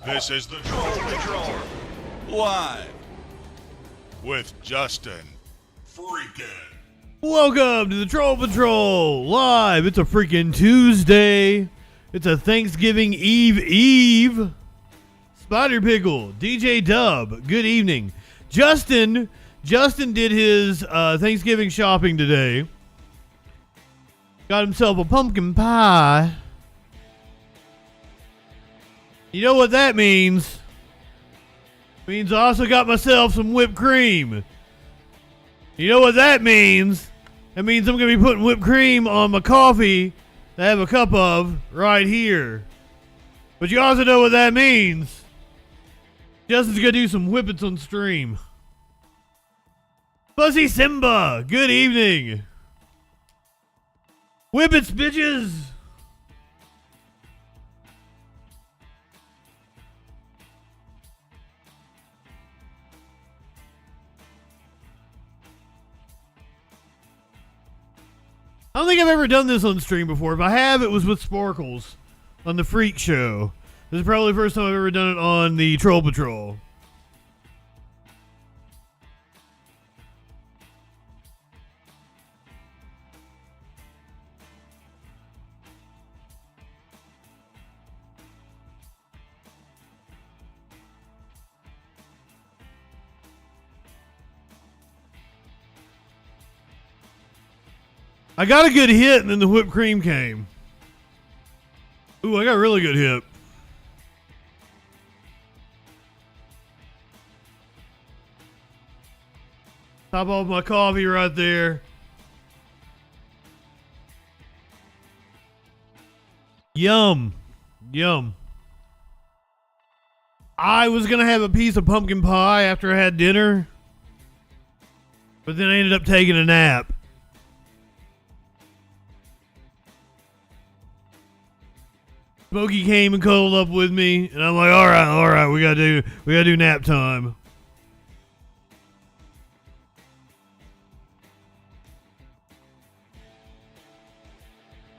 This is the Troll Patrol, live with Justin Freakin. Welcome to the Troll Patrol live. It's a freaking Tuesday. It's a Thanksgiving Eve. Spider Pickle, DJ Dub, good evening. Justin did his Thanksgiving shopping today. Got himself a pumpkin pie. You know what that means? It means I also got myself some whipped cream. You know what that means? That means I'm going to be putting whipped cream on my coffee that I have a cup of right here. But you also know what that means. Justin's going to do some whippets on stream. Fuzzy Simba, good evening. Whippets, bitches. I don't think I've ever done this on stream before. If I have, it was with Sparkles on the Freak Show. This is probably the first time I've ever done it on the Troll Patrol. I got a good hit, and then the whipped cream came. Ooh, I got a really good hit. Top off my coffee right there. Yum. Yum. I was going to have a piece of pumpkin pie after I had dinner, but then I ended up taking a nap. Smokey came and cuddled up with me, and I'm like, all right, we gotta do nap time.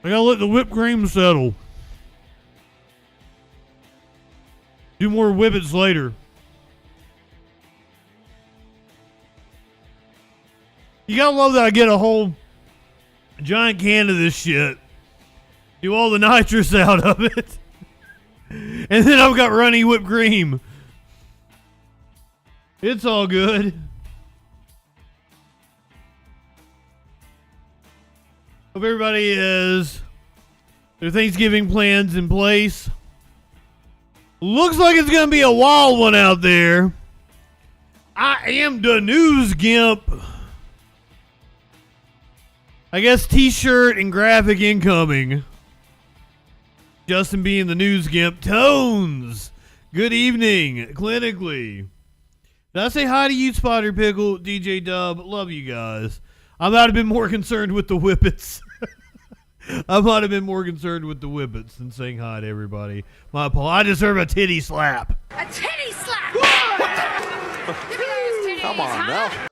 I gotta let the whipped cream settle. Do more whippets later. You gotta love that I get a whole giant can of this shit. Do all the nitrous out of it. And then I've got runny whipped cream. It's all good. Hope everybody has their Thanksgiving plans in place. Looks like it's going to be a wild one out there. I am the news gimp. I guess t-shirt and graphic incoming. Justin being the news gimp. Tones, good evening. Clinically. Did I say hi to you, Spider Pickle, DJ Dub? Love you guys. I might have been more concerned with the whippets. I might have been more concerned with the whippets than saying hi to everybody. My apologies. I deserve a titty slap. A titty slap! What the? Come on now.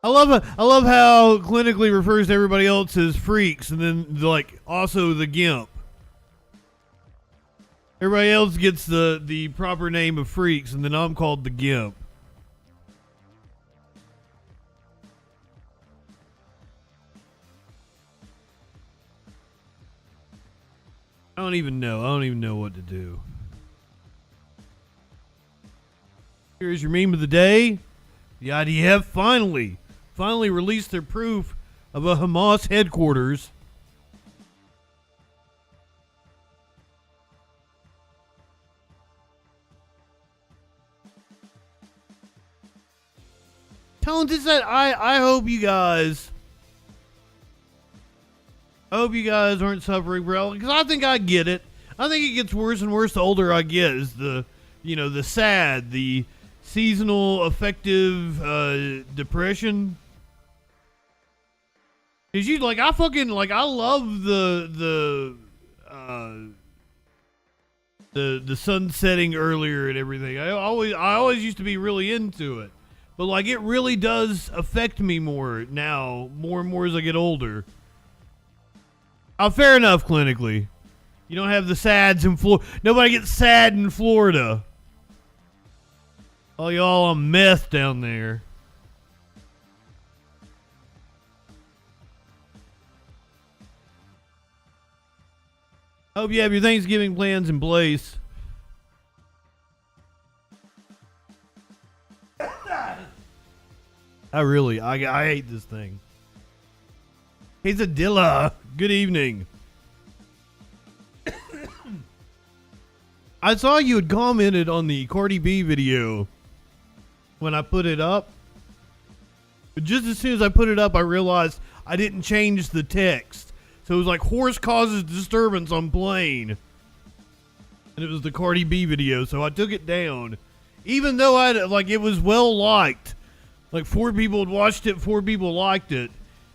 I love how clinically refers to everybody else as freaks, and then like also the gimp. Everybody else gets the proper name of freaks, and then I'm called the gimp. I don't even know what to do. Here's your meme of the day. The IDF finally released their proof of a Hamas headquarters. Tones, is that I hope you guys aren't suffering, bro, because I think I get it. I think it gets worse and worse the older I get. Is the seasonal affective depression. Cause you like I love the sun setting earlier and everything. I always used to be really into it, but like it really does affect me more now, more and more as I get older. Fair enough, clinically. You don't have the sads in Florida. Nobody gets sad in Florida. All y'all on meth down there. Hope you have your Thanksgiving plans in place. I hate this thing. Quesadilla. Good evening. I saw you had commented on the Cardi B video when I put it up. But just as soon as I put it up, I realized I didn't change the text. So it was like, horse causes disturbance on plane. And it was the Cardi B video, so I took it down. Even though it was well liked. Like 4 people had watched it, 4 people liked it.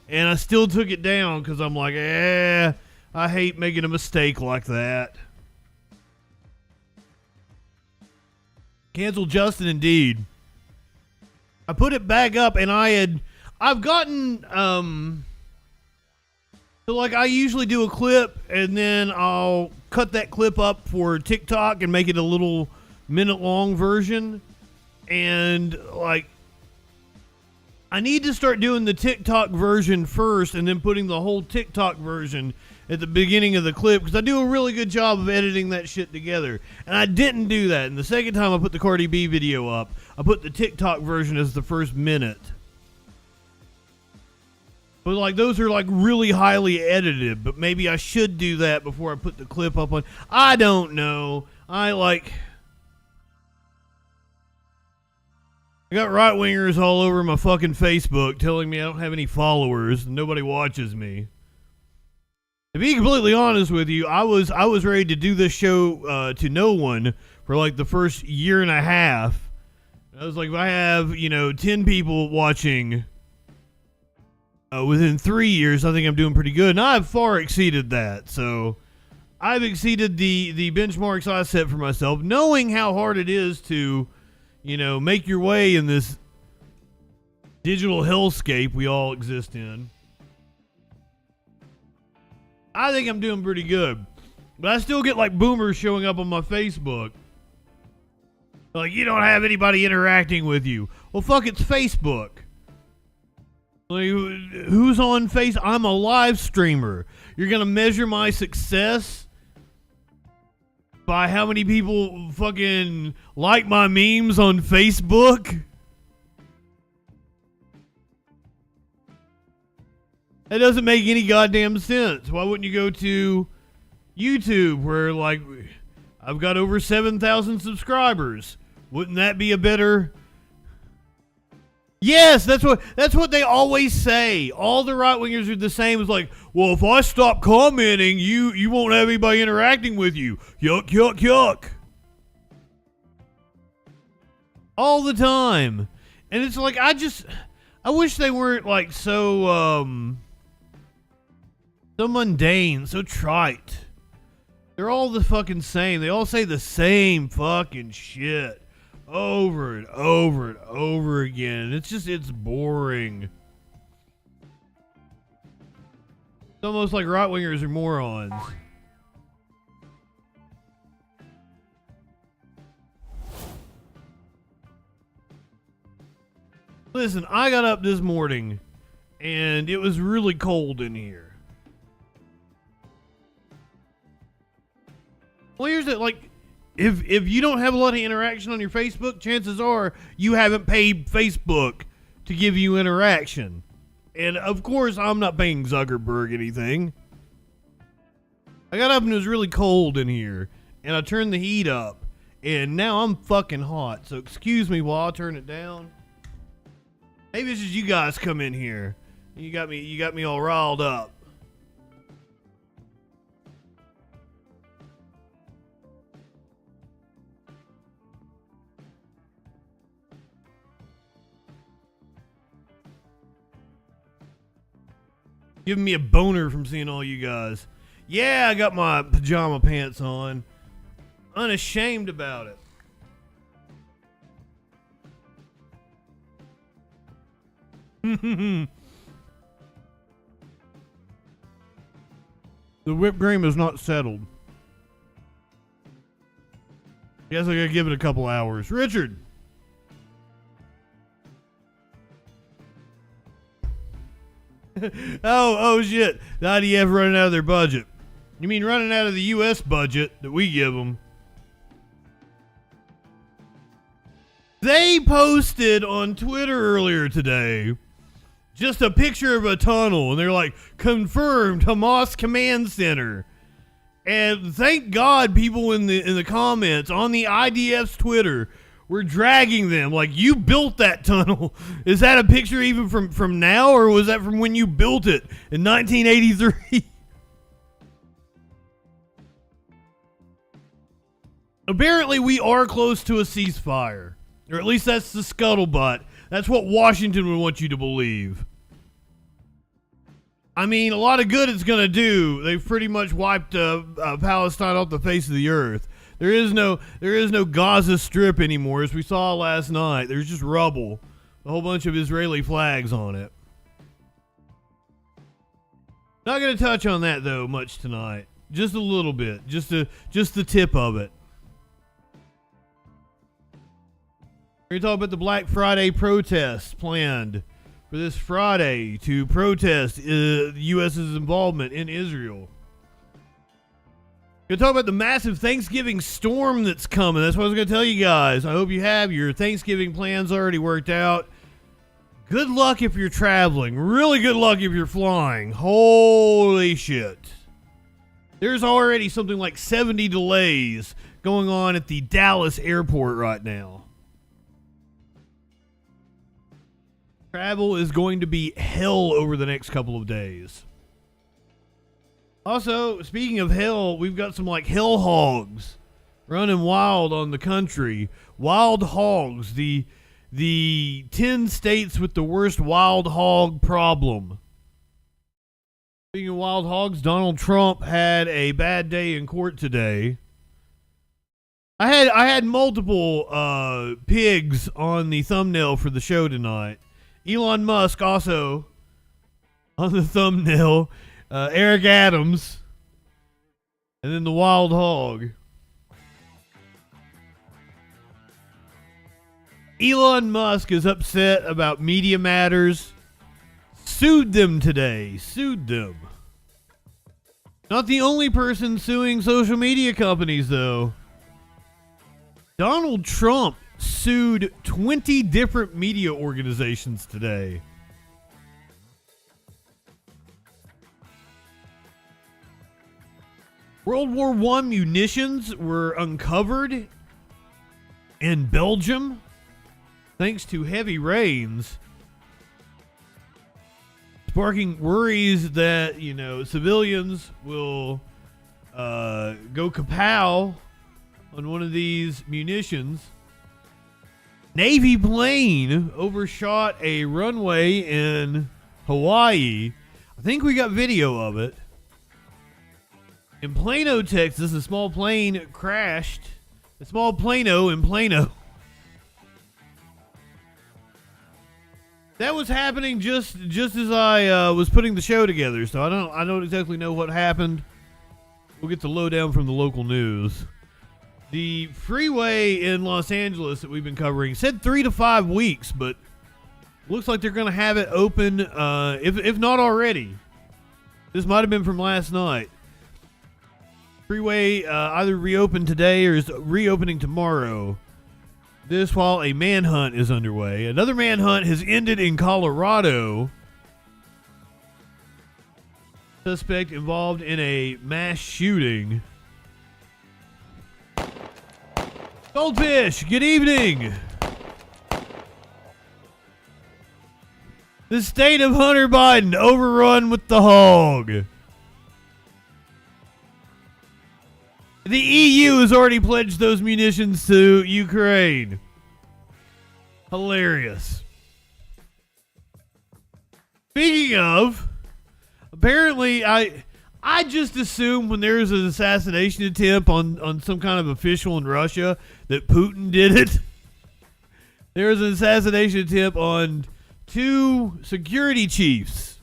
And I still took it down because I'm like, I hate making a mistake like that. Cancel Justin, indeed. I put it back up and I've gotten, so like I usually do a clip and then I'll cut that clip up for TikTok and make it a little minute-long version. And like, I need to start doing the TikTok version first and then putting the whole TikTok version at the beginning of the clip because I do a really good job of editing that shit together. And I didn't do that. And the second time I put the Cardi B video up, I put the TikTok version as the first minute. But like those are like really highly edited, but maybe I should do that before I put the clip up on. I don't know. I got right-wingers all over my fucking Facebook telling me I don't have any followers and nobody watches me. To be completely honest with you, I was ready to do this show to no one for like the first year and a half. I was like, if I have, 10 people watching within 3 years, I think I'm doing pretty good. And I've far exceeded that. So I've exceeded the benchmarks I set for myself, knowing how hard it is to, make your way in this digital hellscape we all exist in. I think I'm doing pretty good. But I still get like boomers showing up on my Facebook. Like, you don't have anybody interacting with you. Well, fuck, it's Facebook. Like, who's on Face? I'm a live streamer. You're going to measure my success by how many people fucking like my memes on Facebook? That doesn't make any goddamn sense. Why wouldn't you go to YouTube where, like, I've got over 7,000 subscribers? Wouldn't that be a better... Yes, that's what they always say. All the right-wingers are the same. It's like, well, if I stop commenting, you won't have anybody interacting with you. Yuck, yuck, yuck. All the time. And it's like, I wish they weren't, like, so mundane, so trite. They're all the fucking same. They all say the same fucking shit over and over and over again. It's boring. It's almost like right-wingers are morons. Listen, I got up this morning and it was really cold in here. Well, here's it. Like, if you don't have a lot of interaction on your Facebook, chances are you haven't paid Facebook to give you interaction. And of course, I'm not paying Zuckerberg anything. I got up and it was really cold in here, and I turned the heat up, and now I'm fucking hot. So excuse me while I turn it down. Maybe it's just you guys come in here. You got me all riled up. Giving me a boner from seeing all you guys. Yeah, I got my pajama pants on. Unashamed about it. The whipped cream is not settled. Guess I gotta give it a couple hours. Richard. oh shit. The IDF running out of their budget. You mean running out of the U.S. budget that we give them? They posted on Twitter earlier today just a picture of a tunnel, and they're like, confirmed Hamas command center. And thank God people in the comments on the IDF's Twitter were dragging them like, you built that tunnel. Is that a picture even from now, or was that from when you built it in 1983? Apparently we are close to a ceasefire, or at least that's the scuttlebutt. That's what Washington would want you to believe. I mean, a lot of good it's going to do. They've pretty much wiped Palestine off the face of the earth. There is no Gaza Strip anymore, as we saw last night. There's just rubble. A whole bunch of Israeli flags on it. Not going to touch on that, though, much tonight. Just a little bit. Just the tip of it. We're going to talk about the Black Friday protests planned for this Friday to protest the U.S.'s involvement in Israel. We're going to talk about the massive Thanksgiving storm that's coming. That's what I was going to tell you guys. I hope you have your Thanksgiving plans already worked out. Good luck if you're traveling. Really good luck if you're flying. Holy shit. There's already something like 70 delays going on at the Dallas airport right now. Travel is going to be hell over the next couple of days. Also, speaking of hell, we've got some like hell hogs running wild on the country. Wild hogs, the 10 states with the worst wild hog problem. Speaking of wild hogs, Donald Trump had a bad day in court today. I had multiple pigs on the thumbnail for the show tonight. Elon Musk also on the thumbnail. Eric Adams. And then the wild hog. Elon Musk is upset about Media Matters. Sued them today. Sued them. Not the only person suing social media companies, though. Donald Trump sued 20 different media organizations today. World War I munitions were uncovered in Belgium thanks to heavy rains, sparking worries that, civilians will go kapow on one of these munitions. Navy plane overshot a runway in Hawaii. I think we got video of it. In Plano, Texas, a small plane crashed. A small Plano in Plano. That was happening just as I was putting the show together, so I don't exactly know what happened. We'll get the lowdown from the local news. The freeway in Los Angeles that we've been covering said 3 to 5 weeks, but looks like they're going to have it open, if not already. This might have been from last night. Freeway either reopened today or is reopening tomorrow. This while a manhunt is underway. Another manhunt has ended in Colorado. Suspect involved in a mass shooting. Goldfish, good evening. The state of Hunter Biden overrun with the hog. The EU has already pledged those munitions to Ukraine. Hilarious. Speaking of, apparently I just assume when there's an assassination attempt on some kind of official in Russia that Putin did it. There was an assassination attempt on 2 security chiefs,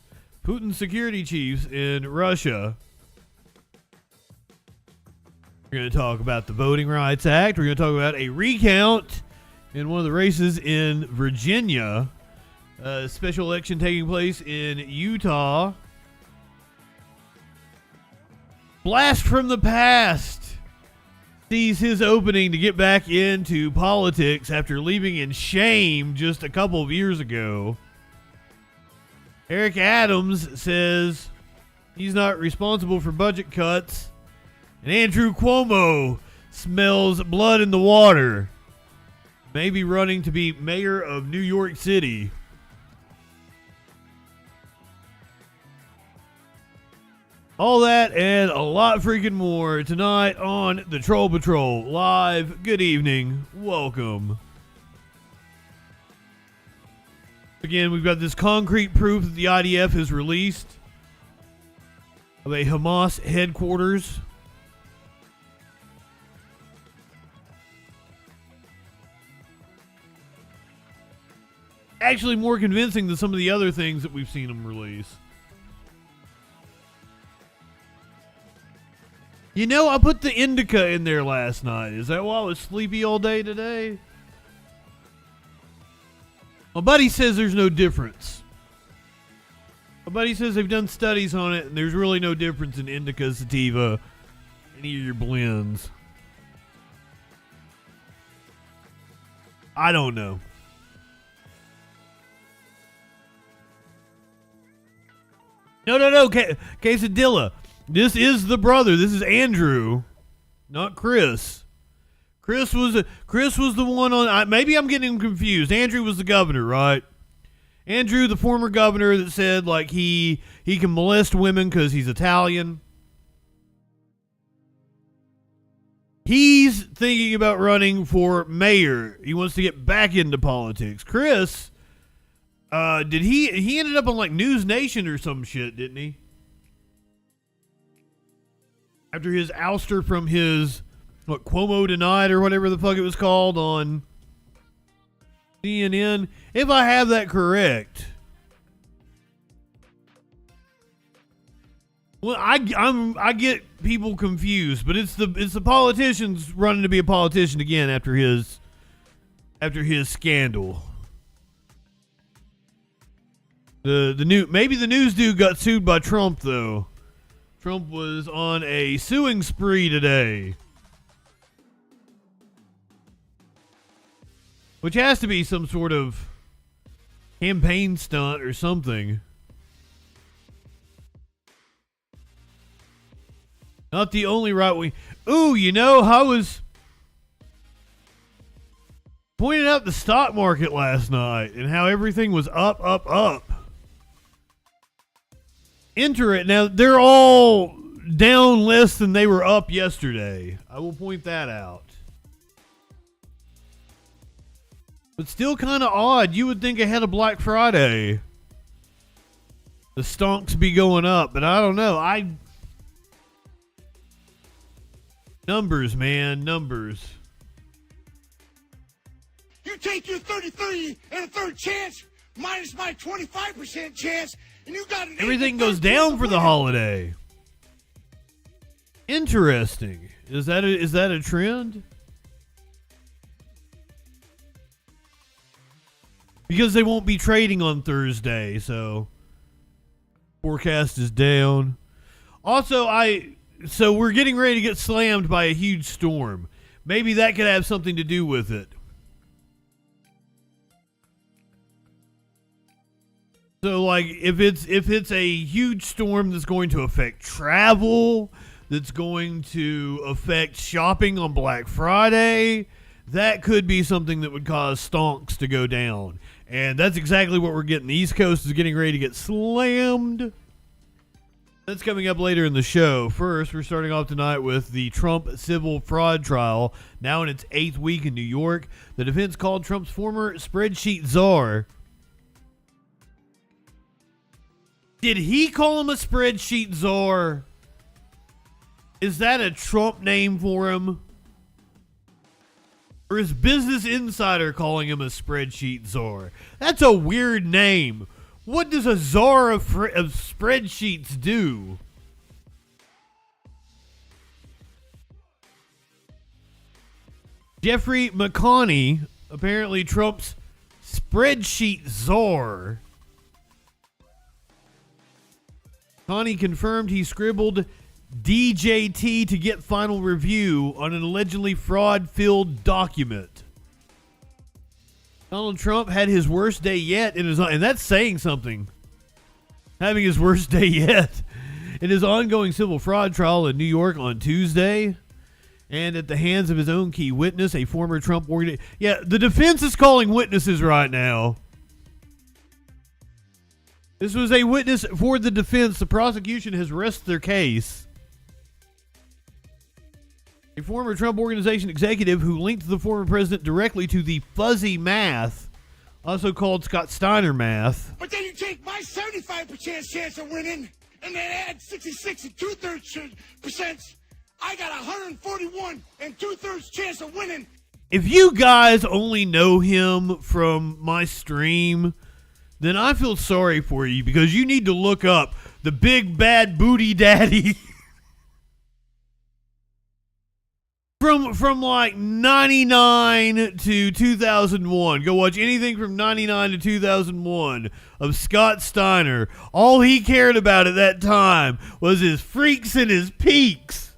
Putin's security chiefs in Russia. We're going to talk about the Voting Rights Act. We're going to talk about a recount in one of the races in Virginia. A special election taking place in Utah. Blast from the past sees his opening to get back into politics after leaving in shame just a couple of years ago. Eric Adams says he's not responsible for budget cuts. And Andrew Cuomo smells blood in the water. Maybe running to be mayor of New York City. All that and a lot freaking more tonight on the Troll Patrol Live. Good evening. Welcome. Again, we've got this concrete proof that the IDF has released of a Hamas headquarters. Actually more convincing than some of the other things that we've seen them release. You know, I put the indica in there last night. Is that why I was sleepy all day today? My buddy says there's no difference. My buddy says they've done studies on it, and there's really no difference in indica, sativa, any of your blends. I don't know. No, Quesadilla. This is the brother. This is Andrew, not Chris. Chris was the one on. Maybe I'm getting him confused. Andrew was the governor, right? Andrew, the former governor that said like he can molest women because he's Italian. He's thinking about running for mayor. He wants to get back into politics. Chris, did he ended up on like News Nation or some shit, didn't he? After his ouster from his, Cuomo Denied or whatever the fuck it was called on CNN. If I have that correct. Well, I get people confused, but it's the politicians running to be a politician again after his scandal. Maybe the news dude got sued by Trump though. Trump was on a suing spree today. Which has to be some sort of campaign stunt or something. Not the only right wing. Ooh, I was pointing out the stock market last night and how everything was up. Enter it. Now, they're all down less than they were up yesterday. I will point that out. But still kind of odd. You would think ahead of Black Friday the stonks be going up, but I don't know. Numbers, man. Numbers. You take your 33 and a third chance minus my 25% chance, and you got an everything goes down for the holiday. Interesting. Is that a trend? Because they won't be trading on Thursday, so forecast is down. Also, so we're getting ready to get slammed by a huge storm. Maybe that could have something to do with it. So, like, if it's a huge storm that's going to affect travel, that's going to affect shopping on Black Friday, that could be something that would cause stonks to go down. And that's exactly what we're getting. The East Coast is getting ready to get slammed. That's coming up later in the show. First, we're starting off tonight with the Trump civil fraud trial, now in its 8th week in New York. The defense called Trump's former spreadsheet czar. Did he call him a spreadsheet czar? Is that a Trump name for him? Or is Business Insider calling him a spreadsheet czar? That's a weird name. What does a czar of spreadsheets do? Jeffrey McConney, apparently Trump's spreadsheet czar. McConney confirmed he scribbled DJT to get final review on an allegedly fraud-filled document. Donald Trump had his worst day yet in his, and that's saying something. Having his worst day yet in his ongoing civil fraud trial in New York on Tuesday, and at the hands of his own key witness, a former Trump organization. Yeah, the defense is calling witnesses right now. This was a witness for the defense. The prosecution has rested their case. A former Trump Organization executive who linked the former president directly to the fuzzy math, also called Scott Steiner math. But then you take my 75% chance of winning and then add 66 and 2/3%. I got 141 and 2/3 chance of winning. If you guys only know him from my stream, then I feel sorry for you because you need to look up the big bad booty daddy. From like 99 to 2001. Go watch anything from 99 to 2001 of Scott Steiner. All he cared about at that time was his freaks and his peaks.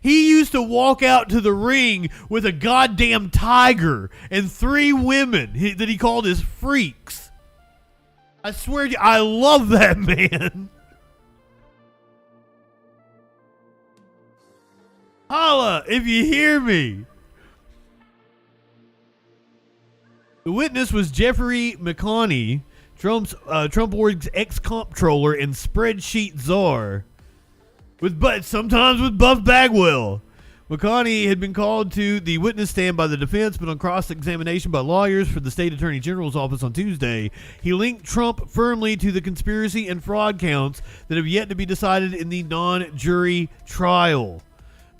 He used to walk out to the ring with a goddamn tiger and 3 women that he called his freaks. I swear to you, I love that man. Holla, if you hear me. The witness was Jeffrey McConney, Trump Org's ex-comptroller and spreadsheet czar, sometimes with Buff Bagwell. McConney had been called to the witness stand by the defense, but on cross-examination by lawyers for the state attorney general's office on Tuesday, he linked Trump firmly to the conspiracy and fraud counts that have yet to be decided in the non-jury trial.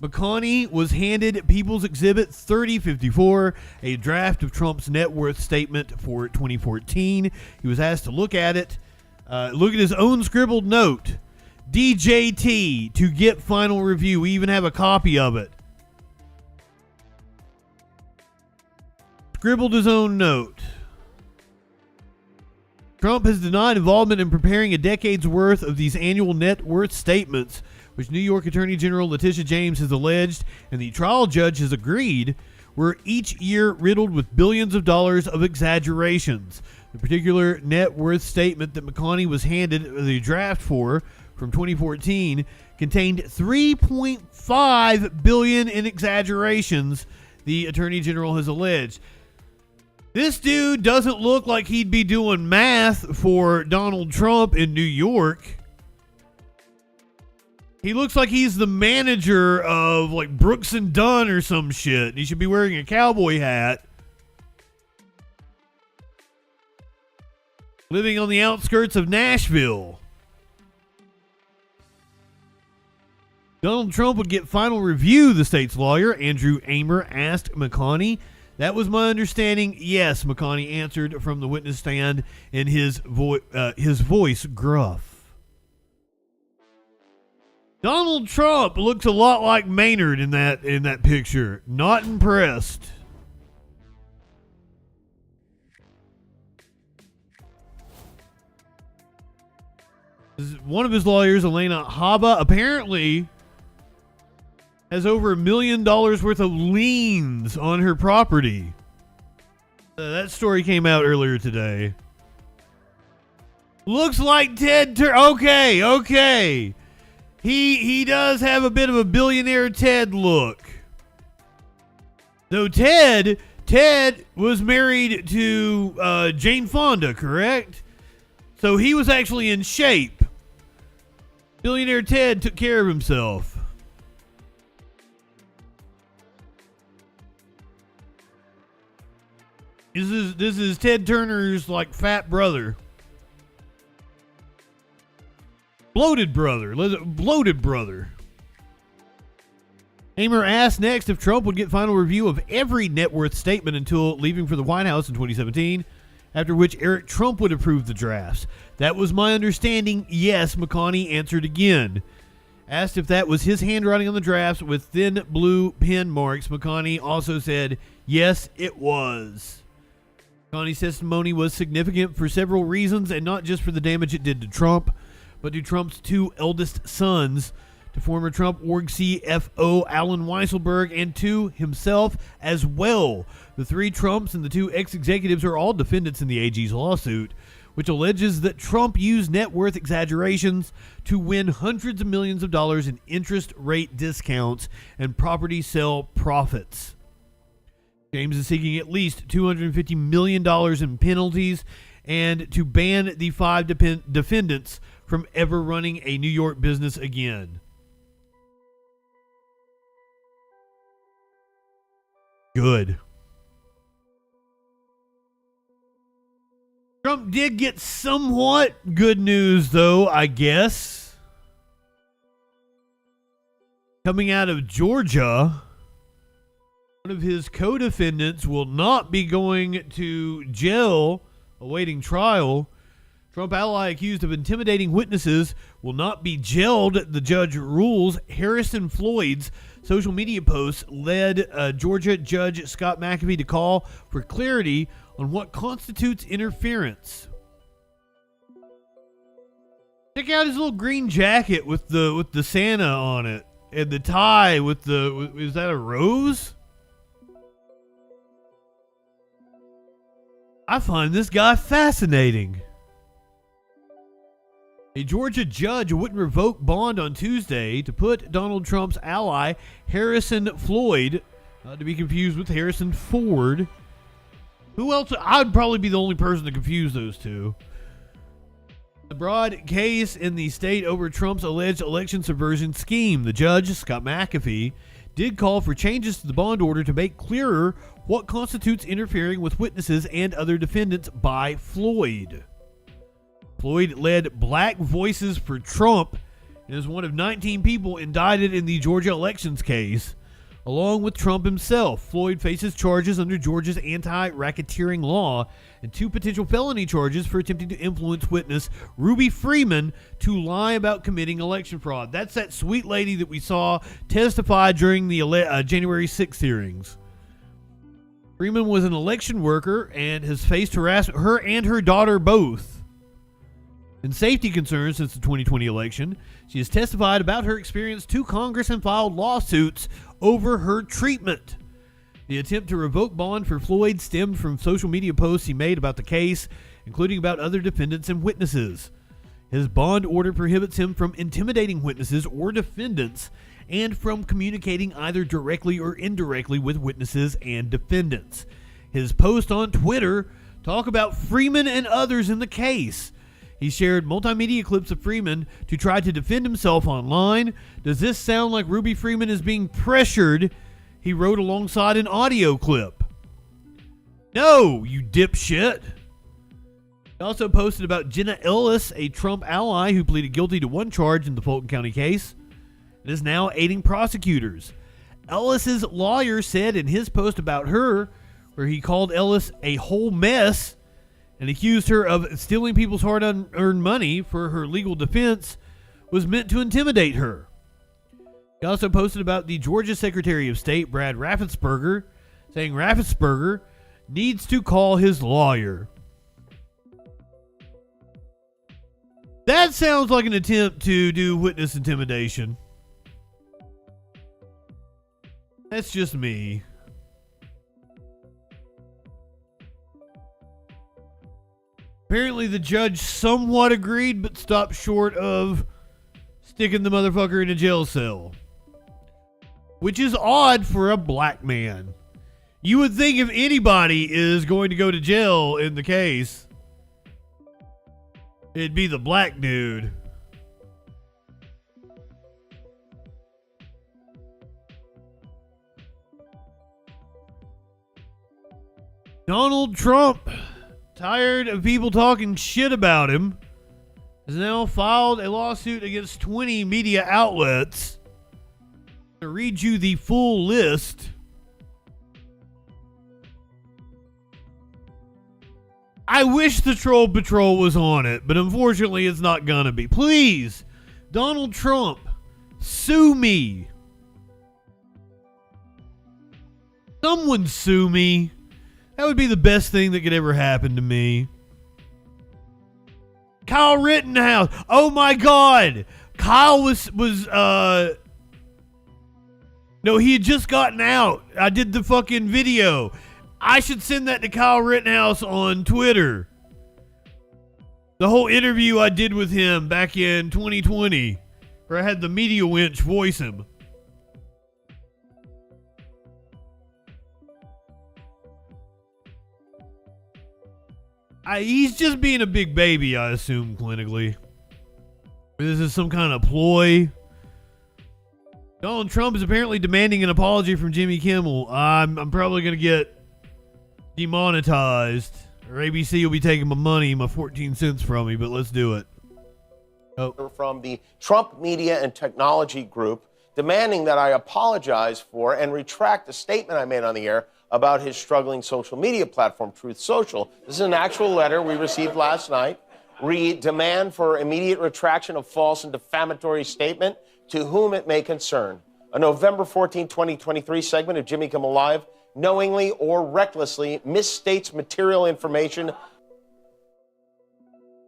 McConney was handed People's Exhibit 3054, a draft of Trump's net worth statement for 2014. He was asked to look at it, look at his own scribbled note, DJT, to get final review. We even have a copy of it. Scribbled his own note. Trump has denied involvement in preparing a decade's worth of these annual net worth statements, which New York Attorney General Letitia James has alleged, and the trial judge has agreed, were each year riddled with billions of dollars of exaggerations. The particular net worth statement that McConney was handed the draft for from 2014 contained $3.5 billion in exaggerations, the Attorney General has alleged. This dude doesn't look like he'd be doing math for Donald Trump in New York. He looks like he's the manager of like Brooks and Dunn or some shit. He should be wearing a cowboy hat. Living on the outskirts of Nashville. Donald Trump would get final review, the state's lawyer, Andrew Amer, asked McConney. That was my understanding. Yes, McConney answered from the witness stand, in his voice gruff. Donald Trump looks a lot like Maynard in that picture. Not impressed. One of his lawyers, Elena Haba, apparently has over $1 million worth of liens on her property. That story came out earlier today. Looks like Ted Tur. Okay. He does have a bit of a billionaire Ted look. Though Ted was married to Jane Fonda, correct? So he was actually in shape. Billionaire Ted took care of himself. This is Ted Turner's like fat brother. Bloated brother. Amer asked next if Trump would get final review of every net worth statement until leaving for the White House in 2017, after which Eric Trump would approve the drafts. That was my understanding. Yes, McConney answered again. Asked if that was his handwriting on the drafts with thin blue pen marks, McConney also said, yes, it was. McConney's testimony was significant for several reasons, and not just for the damage it did to Trump, but to Trump's two eldest sons, to former Trump org CFO Alan Weisselberg, and to himself as well. The three Trumps and the two ex-executives are all defendants in the AG's lawsuit, which alleges that Trump used net worth exaggerations to win hundreds of millions of dollars in interest rate discounts and property sale profits. James is seeking at least $250 million in penalties and to ban the five defendants from ever running a New York business again. Good. Trump did get somewhat good news, though, I guess. Coming out of Georgia, one of his co-defendants will not be going to jail awaiting trial. Trump ally accused of intimidating witnesses will not be jailed, the judge rules. Harrison Floyd's social media posts led Georgia Judge Scott McAfee to call for clarity on what constitutes interference. Check out his little green jacket with the Santa on it, and the tie with is that a rose? I find this guy fascinating. A Georgia judge wouldn't revoke bond on Tuesday to put Donald Trump's ally Harrison Floyd, to be confused with Harrison Ford. Who else? I'd probably be the only person to confuse those two. The broad case in the state over Trump's alleged election subversion scheme. The judge, Scott McAfee, did call for changes to the bond order to make clearer what constitutes interfering with witnesses and other defendants by Floyd. Floyd led Black Voices for Trump and is one of 19 people indicted in the Georgia elections case. Along with Trump himself, Floyd faces charges under Georgia's anti-racketeering law and two potential felony charges for attempting to influence witness Ruby Freeman to lie about committing election fraud. That's that sweet lady that we saw testify during the January 6th hearings. Freeman was an election worker and has faced harassment, her and her daughter both. In safety concerns since the 2020 election, she has testified about her experience to Congress and filed lawsuits over her treatment. The attempt to revoke bond for Floyd stemmed from social media posts he made about the case, including about other defendants and witnesses. His bond order prohibits him from intimidating witnesses or defendants and from communicating either directly or indirectly with witnesses and defendants. His post on Twitter talk about Freeman and others in the case. He shared multimedia clips of Freeman to try to defend himself online. Does this sound like Ruby Freeman is being pressured? He wrote alongside an audio clip. No, you dipshit. He also posted about Jenna Ellis, a Trump ally who pleaded guilty to one charge in the Fulton County case and is now aiding prosecutors. Ellis's lawyer said in his post about her, where he called Ellis a whole mess and accused her of stealing people's hard-earned money for her legal defense, was meant to intimidate her. He also posted about the Georgia Secretary of State, Brad Raffensperger, saying Raffensperger needs to call his lawyer. That sounds like an attempt to do witness intimidation. That's just me. Apparently the judge somewhat agreed, but stopped short of sticking the motherfucker in a jail cell. Which is odd for a black man. You would think if anybody is going to go to jail in the case, it'd be the black dude. Donald Trump, tired of people talking shit about him, has now filed a lawsuit against 20 media outlets. To read you the full list. I wish the Troll Patrol was on it, but unfortunately it's not gonna be. Please, Donald Trump, Sue me. Someone sue me. That would be the best thing that could ever happen to me. Kyle Rittenhouse. Oh my God. Kyle no, he had just gotten out. I did the fucking video. I should send that to Kyle Rittenhouse on Twitter. The whole interview I did with him back in 2020, where I had the media winch voice him. He's just being a big baby, I assume, clinically. This is some kind of ploy. Donald Trump is apparently demanding an apology from Jimmy Kimmel. I'm probably going to get demonetized. Or ABC will be taking my money, my 14 cents from me, but let's do it. From the Trump Media and Technology Group, demanding that I apologize for and retract the statement I made on the air about his struggling social media platform, Truth Social. This is an actual letter we received last night. Read, demand for immediate retraction of false and defamatory statement to whom it may concern. A November 14, 2023 segment of Jimmy Kimmel Live knowingly or recklessly misstates material information.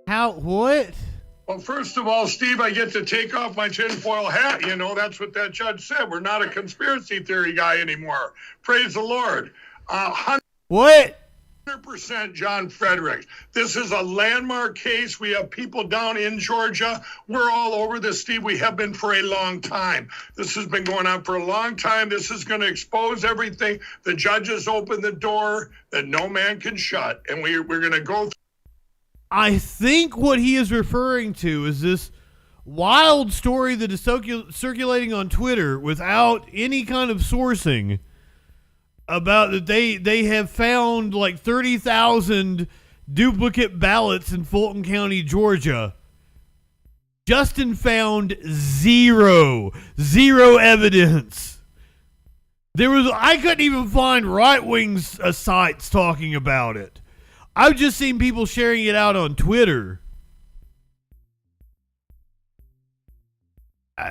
What? Well, first of all, Steve, I get to take off my tinfoil hat. You know, that's what that judge said. We're not a conspiracy theory guy anymore. Praise the Lord. What? 100% John Frederick. This is a landmark case. We have people down in Georgia. We're all over this, Steve. We have been for a long time. This has been going on for a long time. This is going to expose everything. The judges opened the door that no man can shut, and we're going to go through. I think what he is referring to is this wild story that is circulating on Twitter without any kind of sourcing about that they have found like 30,000 duplicate ballots in Fulton County, Georgia. Justin found zero evidence. I couldn't even find right-wing sites talking about it. I've just seen people sharing it out on Twitter.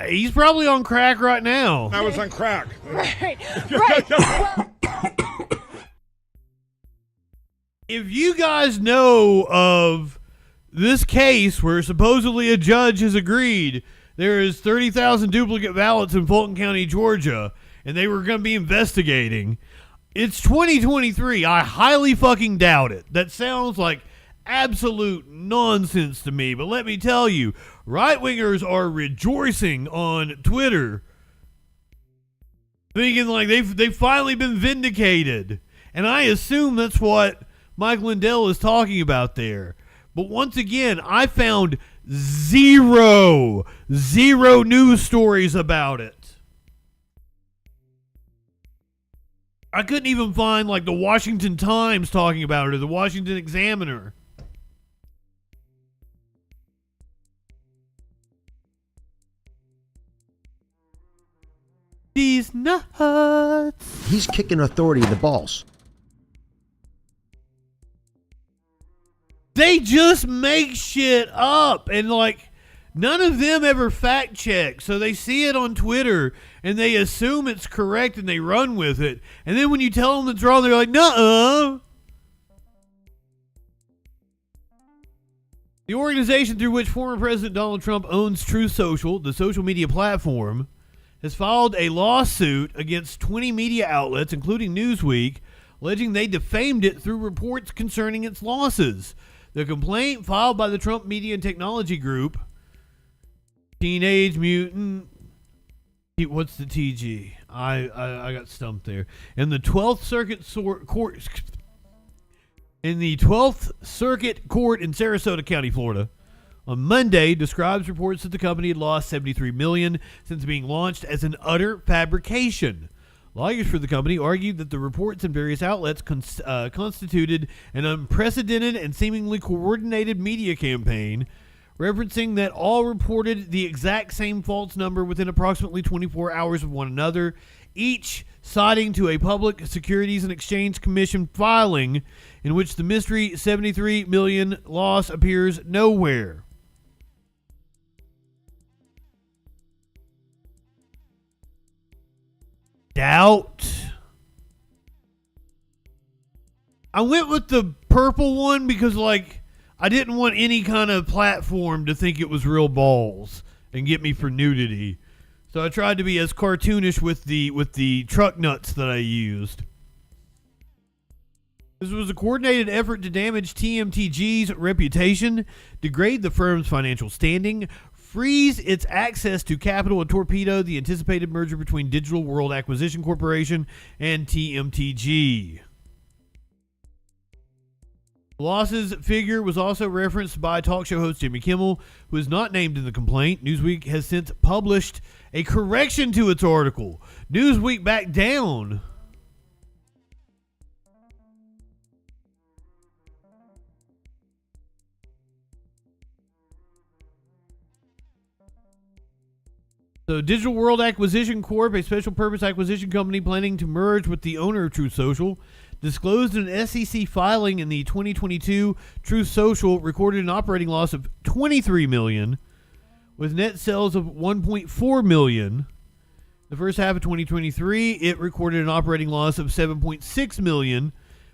He's probably on crack right now. I was on crack. Right. Well, If you guys know of this case where supposedly a judge has agreed there is 30,000 duplicate ballots in Fulton County, Georgia, and they were going to be investigating, it's 2023. I highly fucking doubt it. That sounds like absolute nonsense to me. But let me tell you, right-wingers are rejoicing on Twitter, thinking like they've finally been vindicated. And I assume that's what Mike Lindell is talking about there. But once again, I found zero news stories about it. I couldn't even find like the Washington Times talking about it or the Washington Examiner. These nuts. He's kicking authority in the balls. They just make shit up, and like none of them ever fact check. So they see it on Twitter and they assume it's correct and they run with it. And then when you tell them it's wrong, they're like, nuh-uh. The organization through which former President Donald Trump owns Truth Social, the social media platform, has filed a lawsuit against 20 media outlets, including Newsweek, alleging they defamed it through reports concerning its losses. The complaint filed by the Trump Media and Technology Group, Teenage Mutant, what's the TG? I got stumped there. In the 12th Circuit Court, in Sarasota County, Florida, on Monday, describes reports that the company had lost $73 million since being launched as an utter fabrication. Lawyers for the company argued that the reports in various outlets constituted an unprecedented and seemingly coordinated media campaign, referencing that all reported the exact same false number within approximately 24 hours of one another, each citing to a Public Securities and Exchange Commission filing in which the mystery $73 million loss appears nowhere. doubt. I went with the purple one because, like, I didn't want any kind of platform to think it was real balls and get me for nudity. So I tried to be as cartoonish with the truck nuts that I used. This was a coordinated effort to damage TMTG's reputation, degrade the firm's financial standing, freeze its access to capital, and torpedo the anticipated merger between Digital World Acquisition Corporation and TMTG. The losses figure was also referenced by talk show host Jimmy Kimmel, who is not named in the complaint. Newsweek has since published a correction to its article. Newsweek backed down. So Digital World Acquisition Corp., a special purpose acquisition company planning to merge with the owner of Truth Social, disclosed in an SEC filing in the 2022 Truth Social recorded an operating loss of $23 million with net sales of $1.4 million. The first half of 2023, it recorded an operating loss of $7.6 million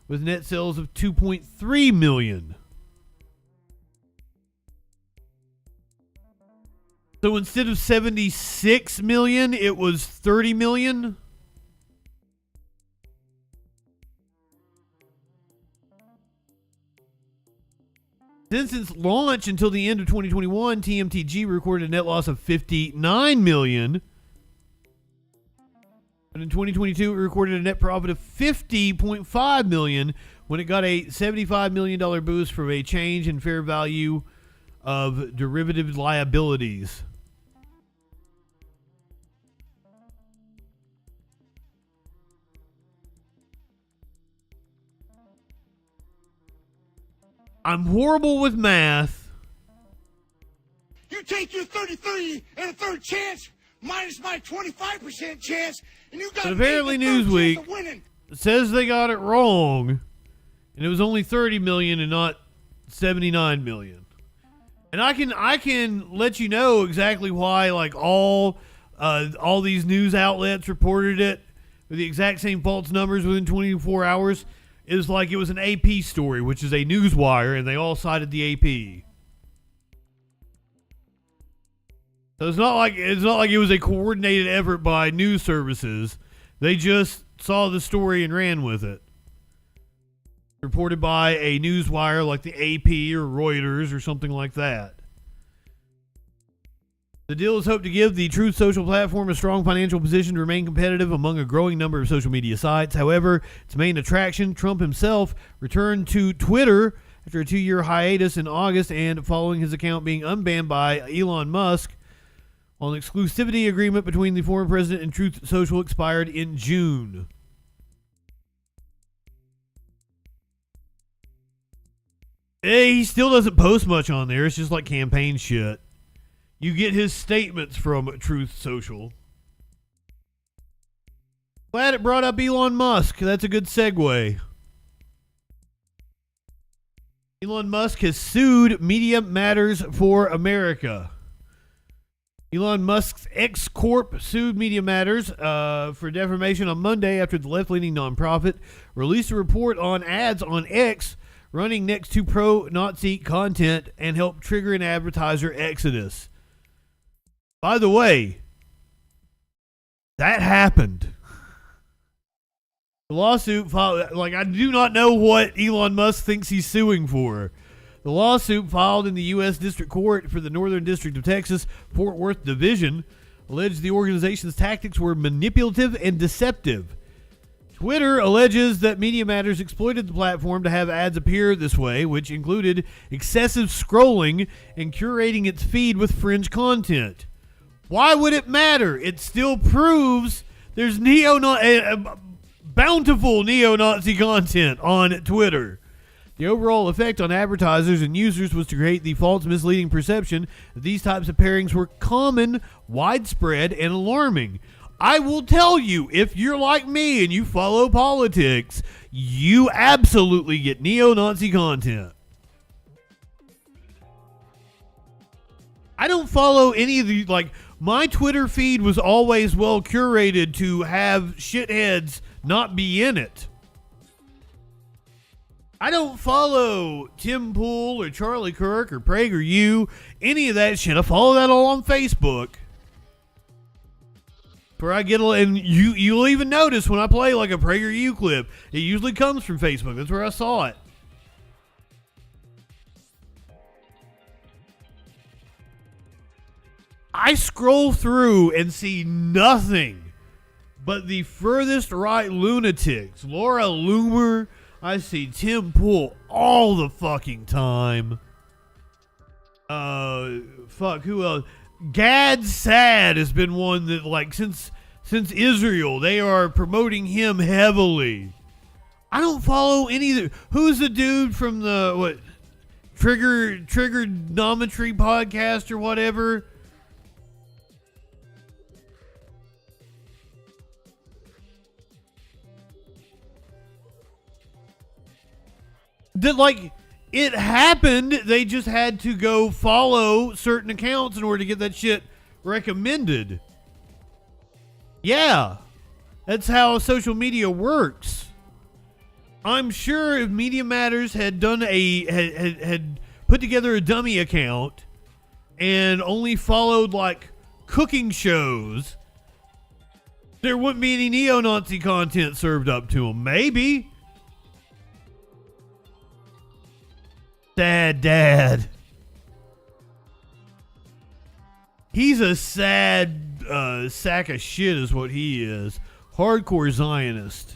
with net sales of $2.3 million. So instead of 76 million, it was 30 million. Since its launch until the end of 2021, TMTG recorded a net loss of 59 million. But in 2022, it recorded a net profit of 50.5 million when it got a $75 million boost from a change in fair value of derivative liabilities. I'm horrible with math. You take your 33 and a third chance minus my 25% chance, and you got But apparently Newsweek says they got it wrong, and it was only 30 million and not 79 million. And I can let you know exactly why, like, all these news outlets reported it with the exact same false numbers within 24 hours. It was like it was an AP story, which is a news wire, and they all cited the AP. So it's not like it was a coordinated effort by news services. They just saw the story and ran with it. Reported by a news wire like the AP or Reuters or something like that. The deal is hoped to give the Truth Social platform a strong financial position to remain competitive among a growing number of social media sites. However, its main attraction, Trump himself, returned to Twitter after a 2-year hiatus in August and following his account being unbanned by Elon Musk, while an exclusivity agreement between the former president and Truth Social expired in June. He still doesn't post much on there. It's just like campaign shit. You get his statements from Truth Social. Glad it brought up Elon Musk. That's a good segue. Elon Musk has sued Media Matters for America. Elon Musk's X Corp sued Media Matters for defamation on Monday after the left-leaning nonprofit released a report on ads on X running next to pro-Nazi content and helped trigger an advertiser exodus. By the way, that happened. The lawsuit filed, like, I do not know what Elon Musk thinks he's suing for. The lawsuit filed in the U.S. District Court for the Northern District of Texas, Fort Worth Division, alleged the organization's tactics were manipulative and deceptive. Twitter alleges that Media Matters exploited the platform to have ads appear this way, which included excessive scrolling and curating its feed with fringe content. Why would it matter? It still proves there's bountiful neo-Nazi content on Twitter. The overall effect on advertisers and users was to create the false misleading perception that these types of pairings were common, widespread, and alarming. I will tell you, if you're like me and you follow politics, you absolutely get neo-Nazi content. I don't follow any of the, like, my Twitter feed was always well curated to have shitheads not be in it. I don't follow Tim Pool or Charlie Kirk or PragerU, any of that shit. I follow that all on Facebook. Where I get and you'll even notice when I play like a PragerU clip, it usually comes from Facebook. That's where I saw it. I scroll through and see nothing but the furthest right lunatics. Laura Loomer. I see Tim Pool all the fucking time. Fuck, who else? Gad Sad has been one that, like, since Israel, they are promoting him heavily. I don't follow any of the... Who's the dude from the, what, Triggernometry podcast or whatever? That, like, it happened. They just had to go follow certain accounts in order to get that shit recommended. Yeah, that's how social media works. I'm sure if Media Matters had done had put together a dummy account and only followed like cooking shows, there wouldn't be any neo-Nazi content served up to them. Maybe. Sad dad. He's a sad sack of shit is what he is. Hardcore Zionist.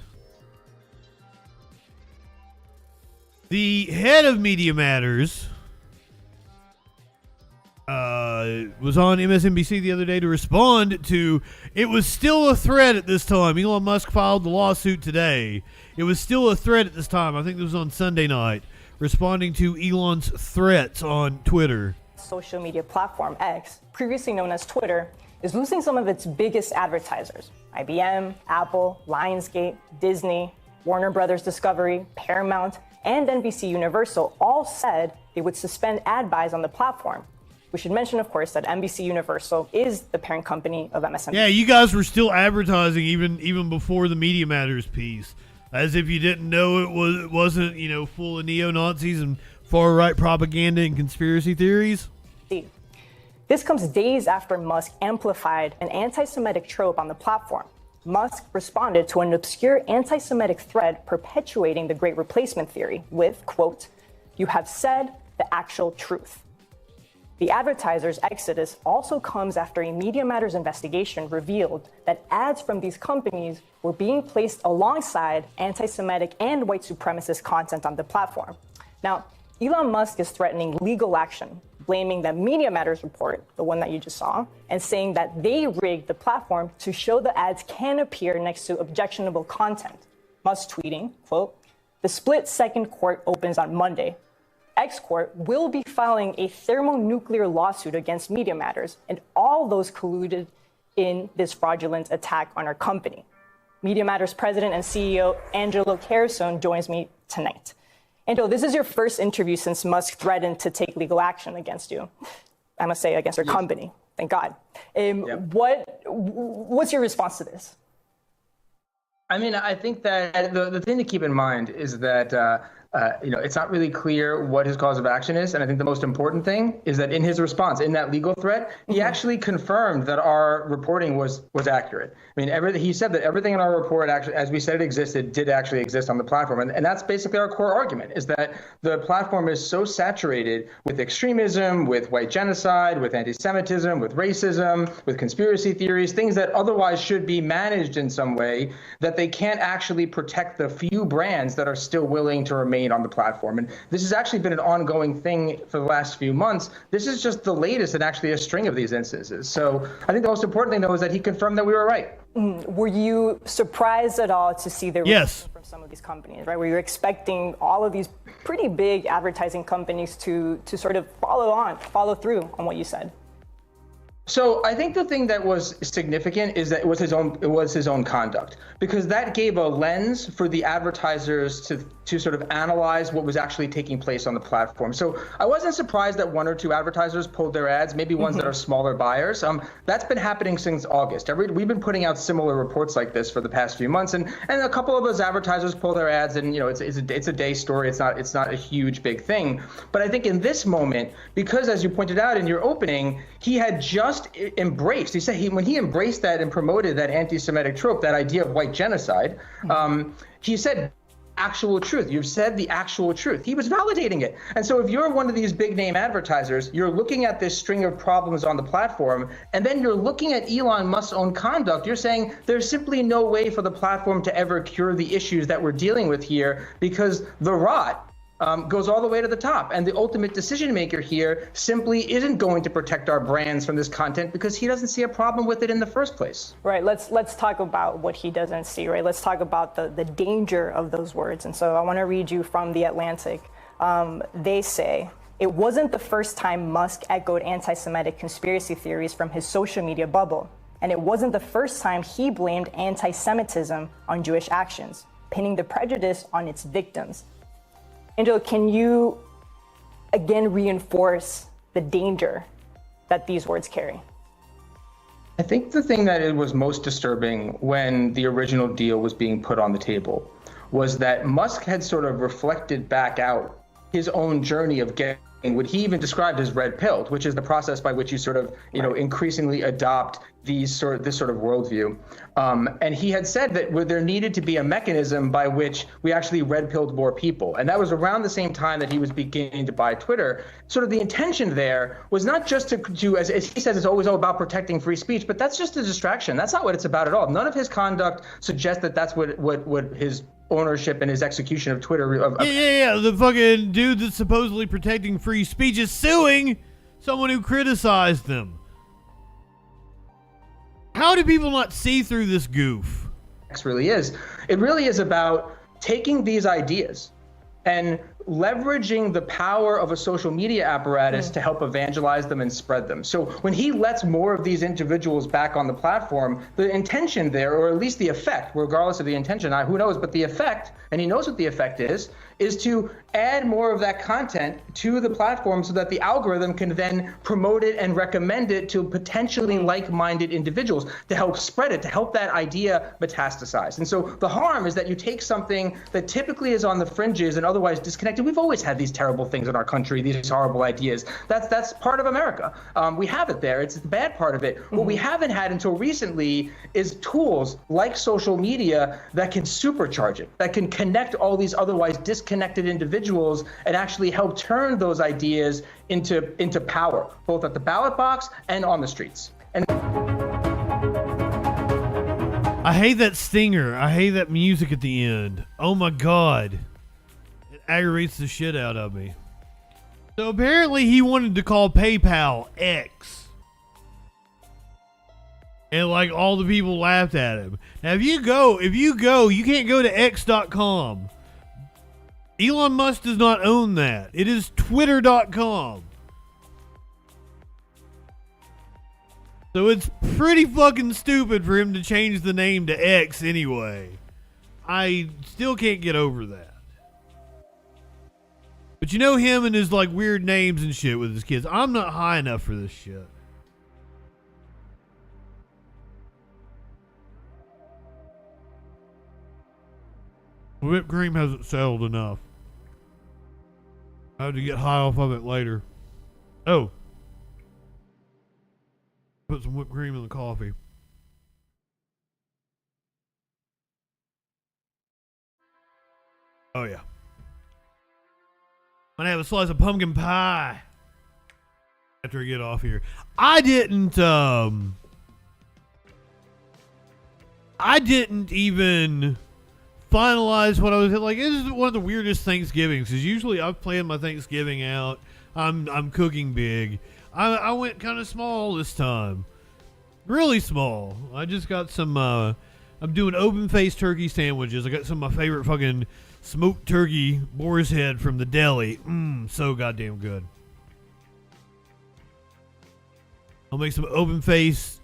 The head of Media Matters was on MSNBC the other day to respond to, it was still a threat at this time. Elon Musk filed the lawsuit today. It was still a threat at this time. I think it was on Sunday night, responding to Elon's threats on Twitter. Social media platform X, previously known as Twitter, is losing some of its biggest advertisers. IBM, Apple, Lionsgate, Disney, Warner Brothers Discovery, Paramount, and NBC Universal all said they would suspend ad buys on the platform. We should mention, of course, that NBC Universal is the parent company of MSNBC. Yeah, you guys were still advertising even before the Media Matters piece. As if you didn't know it wasn't, full of neo-Nazis and far-right propaganda and conspiracy theories. This comes days after Musk amplified an anti-Semitic trope on the platform. Musk responded to an obscure anti-Semitic thread perpetuating the Great Replacement theory with, quote, "You have said the actual truth." The advertisers' exodus also comes after a Media Matters investigation revealed that ads from these companies were being placed alongside anti-Semitic and white supremacist content on the platform. Now, Elon Musk is threatening legal action, blaming the Media Matters report, the one that you just saw, and saying that they rigged the platform to show the ads can appear next to objectionable content. Musk tweeting, quote, "The split second court opens on Monday. X Court will be filing a thermonuclear lawsuit against Media Matters and all those colluded in this fraudulent attack on our company." Media Matters President and CEO Angelo Carusone joins me tonight. Angelo, this is your first interview since Musk threatened to take legal action against you. I must say, against your company. Thank God. What's your response to this? I mean, I think that the thing to keep in mind is that it's not really clear what his cause of action is. And I think the most important thing is that in his response, in that legal threat, he actually confirmed that our reporting was accurate. I mean, he said that everything in our report, actually, as we said it existed, did actually exist on the platform. And that's basically our core argument, is that the platform is so saturated with extremism, with white genocide, with anti-Semitism, with racism, with conspiracy theories, things that otherwise should be managed in some way, that they can't actually protect the few brands that are still willing to remain on the platform. And this has actually been an ongoing thing for the last few months. This is just the latest in actually a string of these instances. So I think the most important thing, though, is that he confirmed that we were right. Were you surprised at all to see the reaction from some of these companies, right? Were you expecting all of these pretty big advertising companies to sort of follow through on what you said? So I think the thing that was significant is that it was his own conduct, because that gave a lens for the advertisers to sort of analyze what was actually taking place on the platform. So I wasn't surprised that one or two advertisers pulled their ads, maybe ones that are smaller buyers. That's been happening since August. We've been putting out similar reports like this for the past few months, and a couple of those advertisers pull their ads, and it's a day story. It's not a huge big thing. But I think in this moment, because as you pointed out in your opening, he had just embraced. He said when he embraced that and promoted that anti-Semitic trope, that idea of white genocide, he said actual truth. You've said the actual truth. He was validating it. And so if you're one of these big name advertisers, you're looking at this string of problems on the platform, and then you're looking at Elon Musk's own conduct. You're saying there's simply no way for the platform to ever cure the issues that we're dealing with here, because the rot goes all the way to the top. And the ultimate decision maker here simply isn't going to protect our brands from this content because he doesn't see a problem with it in the first place. Right, let's talk about what he doesn't see, right? Let's talk about the danger of those words. And so I want to read you from The Atlantic. They say, it wasn't the first time Musk echoed anti-Semitic conspiracy theories from his social media bubble. And it wasn't the first time he blamed anti-Semitism on Jewish actions, pinning the prejudice on its victims. Angela, can you again reinforce the danger that these words carry? I think the thing that it was most disturbing when the original deal was being put on the table was that Musk had sort of reflected back out his own journey of getting what he even described as red pilled, which is the process by which you sort of, increasingly adopt this sort of worldview. And he had said that there needed to be a mechanism by which we actually red pilled more people. And that was around the same time that he was beginning to buy Twitter. Sort of the intention there was not just to as he says, it's always all about protecting free speech, but that's just a distraction. That's not what it's about at all. None of his conduct suggests that that's what his ownership and his execution of Twitter. Yeah. The fucking dude that's supposedly protecting free speech is suing someone who criticized them. How do people not see through this goof? It really is about taking these ideas and leveraging the power of a social media apparatus to help evangelize them and spread them. So when he lets more of these individuals back on the platform, the intention there, or at least the effect, regardless of the intention, who knows, but the effect, and he knows what the effect is to add more of that content to the platform so that the algorithm can then promote it and recommend it to potentially like-minded individuals to help spread it, to help that idea metastasize. And so the harm is that you take something that typically is on the fringes and otherwise disconnected. We've always had these terrible things in our country, these horrible ideas. That's part of America. We have it there. It's the bad part of it. What we haven't had until recently is tools like social media that can supercharge it, that can connect all these otherwise disconnected individuals and actually help turn those ideas into power, both at the ballot box and on the streets. And I hate that stinger. I hate that music at the end. Oh my God. It aggravates the shit out of me. So apparently he wanted to call PayPal X. And like all the people laughed at him. Now if you go, you can't go to X.com. Elon Musk does not own that. It is Twitter.com. So it's pretty fucking stupid for him to change the name to X anyway. I still can't get over that. But you know him and his like weird names and shit with his kids. I'm not high enough for this shit. Whipped cream hasn't settled enough. I have to get high off of it later. Oh. Put some whipped cream in the coffee. Oh yeah. I'm gonna have a slice of pumpkin pie after I get off here. I didn't even finalize what I was like. This is one of the weirdest Thanksgivings because usually I've planned my Thanksgiving out. I'm cooking big. I went kind of small this time, really small. I just got some. I'm doing open-faced turkey sandwiches. I got some of my favorite fucking smoked turkey boar's head from the deli. So goddamn good. I'll make some open face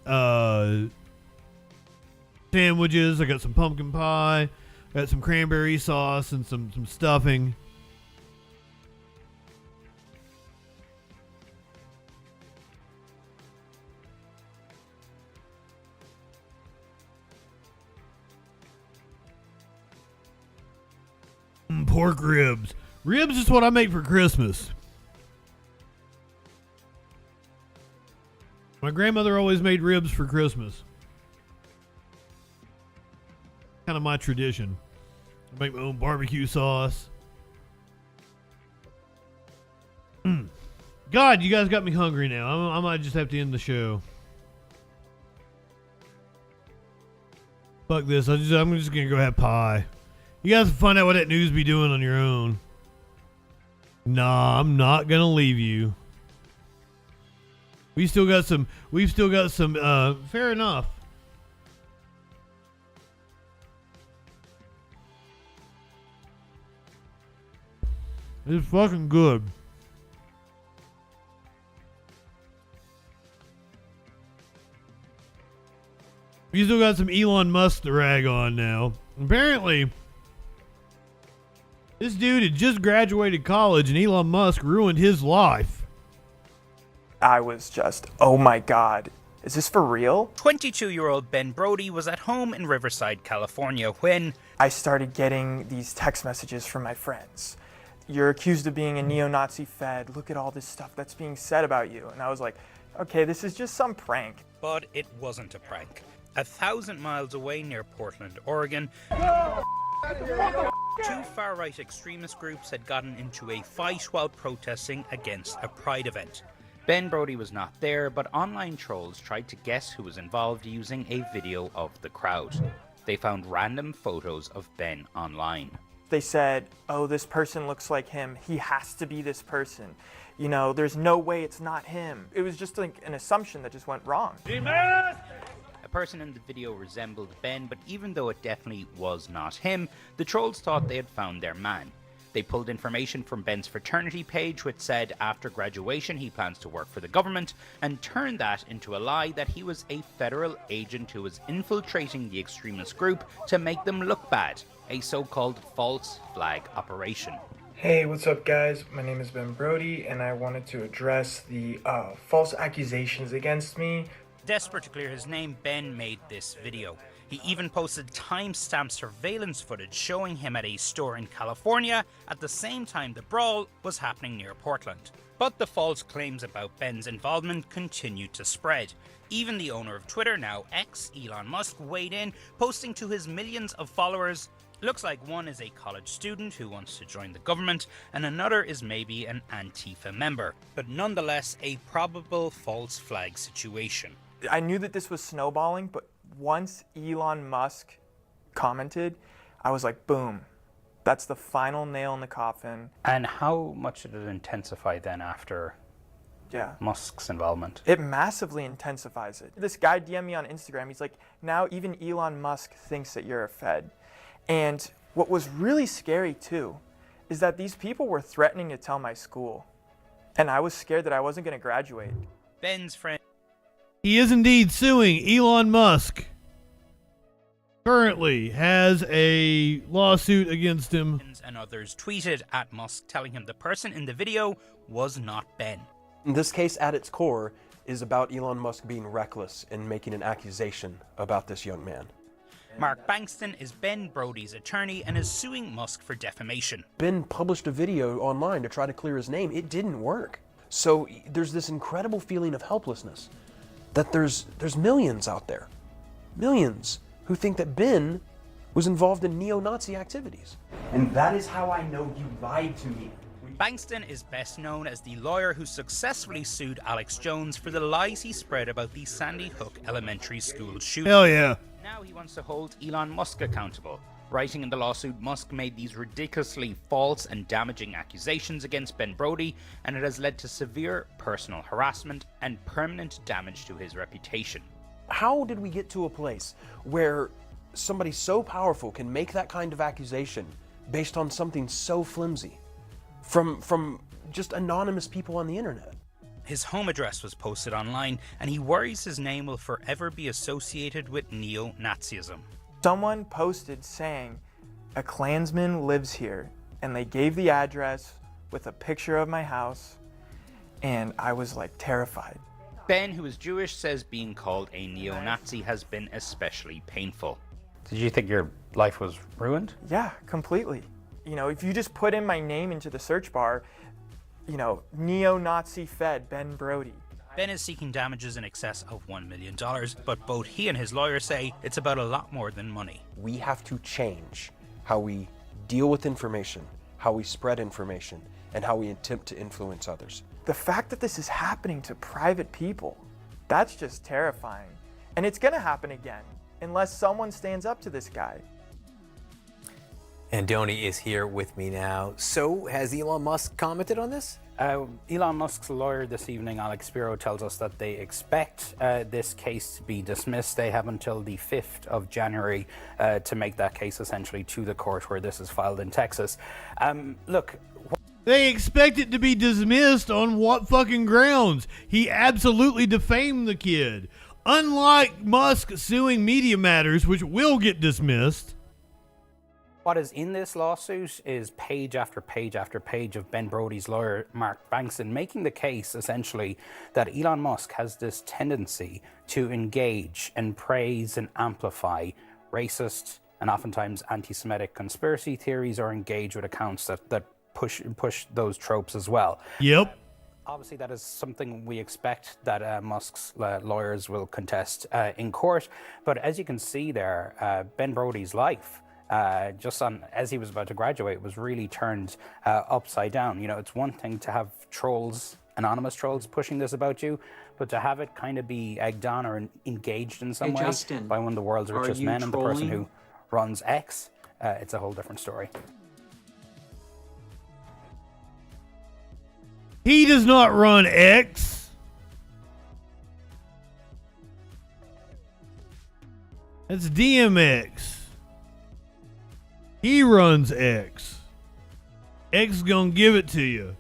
sandwiches. I got some pumpkin pie. I got some cranberry sauce and some stuffing. Pork ribs. Ribs is what I make for Christmas. My grandmother always made ribs for Christmas. Kind of my tradition. I make my own barbecue sauce. God, you guys got me hungry now. I might just have to end the show. Fuck this. I'm just gonna go have pie. You guys can find out what that news be doing on your own. Nah, I'm not gonna leave you. We've still got some, fair enough. It's fucking good. We still got some Elon Musk to rag on now. Apparently, this dude had just graduated college and Elon Musk ruined his life. I was just, oh my god, is this for real? 22-year-old Ben Brody was at home in Riverside, California when I started getting these text messages from my friends. You're accused of being a neo-Nazi Fed. Look at all this stuff that's being said about you. And I was like, okay, this is just some prank. But it wasn't a prank. 1,000 miles away near Portland, Oregon, two far-right extremist groups had gotten into a fight while protesting against a pride event. Ben Brody was not there, but online trolls tried to guess who was involved using a video of the crowd. They found random photos of Ben online. They said, oh, this person looks like him. He has to be this person. You know, there's no way it's not him. It was just like an assumption that just went wrong. A person in the video resembled Ben, but even though it definitely was not him, the trolls thought they had found their man. They pulled information from Ben's fraternity page, which said after graduation he plans to work for the government, and turned that into a lie that he was a federal agent who was infiltrating the extremist group to make them look bad, a so-called false flag operation. Hey, what's up guys? My name is Ben Brody, and I wanted to address the false accusations against me. Desperate to clear his name, Ben made this video. He even posted time-stamped surveillance footage showing him at a store in California at the same time the brawl was happening near Portland. But the false claims about Ben's involvement continued to spread. Even the owner of Twitter, now X, Elon Musk, weighed in, posting to his millions of followers, looks like one is a college student who wants to join the government, and another is maybe an Antifa member, but nonetheless a probable false flag situation. I knew that this was snowballing, but once Elon Musk commented, I was like, boom, that's the final nail in the coffin. And how much did it intensify then after Musk's involvement? It massively intensifies it. This guy DM'd me on Instagram, he's like, now even Elon Musk thinks that you're a Fed. And what was really scary too, is that these people were threatening to tell my school. And I was scared that I wasn't gonna graduate. Ben's friend. He is indeed suing Elon Musk. Currently has a lawsuit against him. And others tweeted at Musk telling him the person in the video was not Ben. This case at its core is about Elon Musk being reckless in making an accusation about this young man. Mark Bankston is Ben Brody's attorney and is suing Musk for defamation. Ben published a video online to try to clear his name. It didn't work. So there's this incredible feeling of helplessness that there's millions out there, millions, who think that Ben was involved in neo-Nazi activities. And that is how I know you lied to me. Bankston is best known as the lawyer who successfully sued Alex Jones for the lies he spread about the Sandy Hook Elementary School shooting. Hell yeah. Now he wants to hold Elon Musk accountable. Writing in the lawsuit, Musk made these ridiculously false and damaging accusations against Ben Brody, and it has led to severe personal harassment and permanent damage to his reputation. How did we get to a place where somebody so powerful can make that kind of accusation based on something so flimsy from just anonymous people on the internet? His home address was posted online, and he worries his name will forever be associated with neo-Nazism. Someone posted saying, "A Klansman lives here," and they gave the address with a picture of my house, and I was like terrified. Ben, who is Jewish, says being called a neo-Nazi has been especially painful. Did you think your life was ruined? Yeah, completely. You know, if you just put in my name into the search bar, you know, neo-Nazi fed Ben Brody. Ben is seeking damages in excess of $1 million, but both he and his lawyer say it's about a lot more than money. We have to change how we deal with information, how we spread information, and how we attempt to influence others. The fact that this is happening to private people, that's just terrifying. And it's gonna happen again, unless someone stands up to this guy. Andoni is here with me now. So, has Elon Musk commented on this? Elon Musk's lawyer this evening, Alex Spiro, tells us that they expect this case to be dismissed. They have until the 5th of January to make that case essentially to the court where this is filed in Texas. Look. They expect it to be dismissed on what fucking grounds? He absolutely defamed the kid. Unlike Musk suing Media Matters, which will get dismissed. What is in this lawsuit is page after page after page of Ben Brody's lawyer, Mark Bankson, making the case, essentially, that Elon Musk has this tendency to engage and praise and amplify racist and oftentimes anti-Semitic conspiracy theories, or engage with accounts that push those tropes as well. Yep. Obviously, that is something we expect that Musk's lawyers will contest in court. But as you can see there, Ben Brody's life, just on as he was about to graduate, was really turned upside down. You know, it's one thing to have trolls, anonymous trolls, pushing this about you, but to have it kind of be egged on or engaged in some way Justin, by one of the world's richest men and the person who runs X, it's a whole different story. He does not run X. That's DMX. He runs X. X gonna give it to you.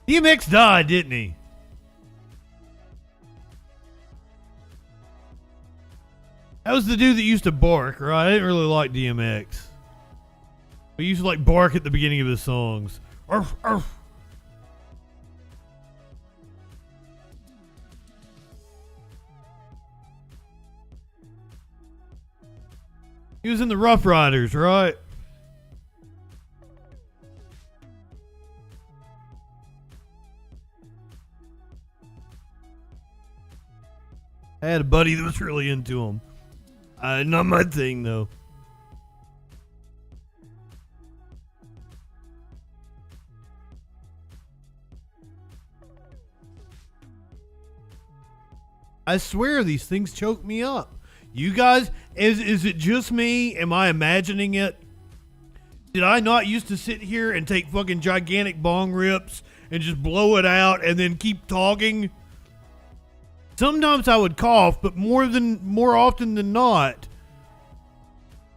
DMX died, didn't he? That was the dude that used to bark, right? I didn't really like DMX. He used to like bark at the beginning of his songs. Arf, arf. He was in the Rough Riders, right? I had a buddy that was really into him. Not my thing, though. I swear these things choke me up. You guys, is it just me? Am I imagining it? Did I not used to sit here and take fucking gigantic bong rips and just blow it out and then keep talking? Sometimes I would cough, but more often than not,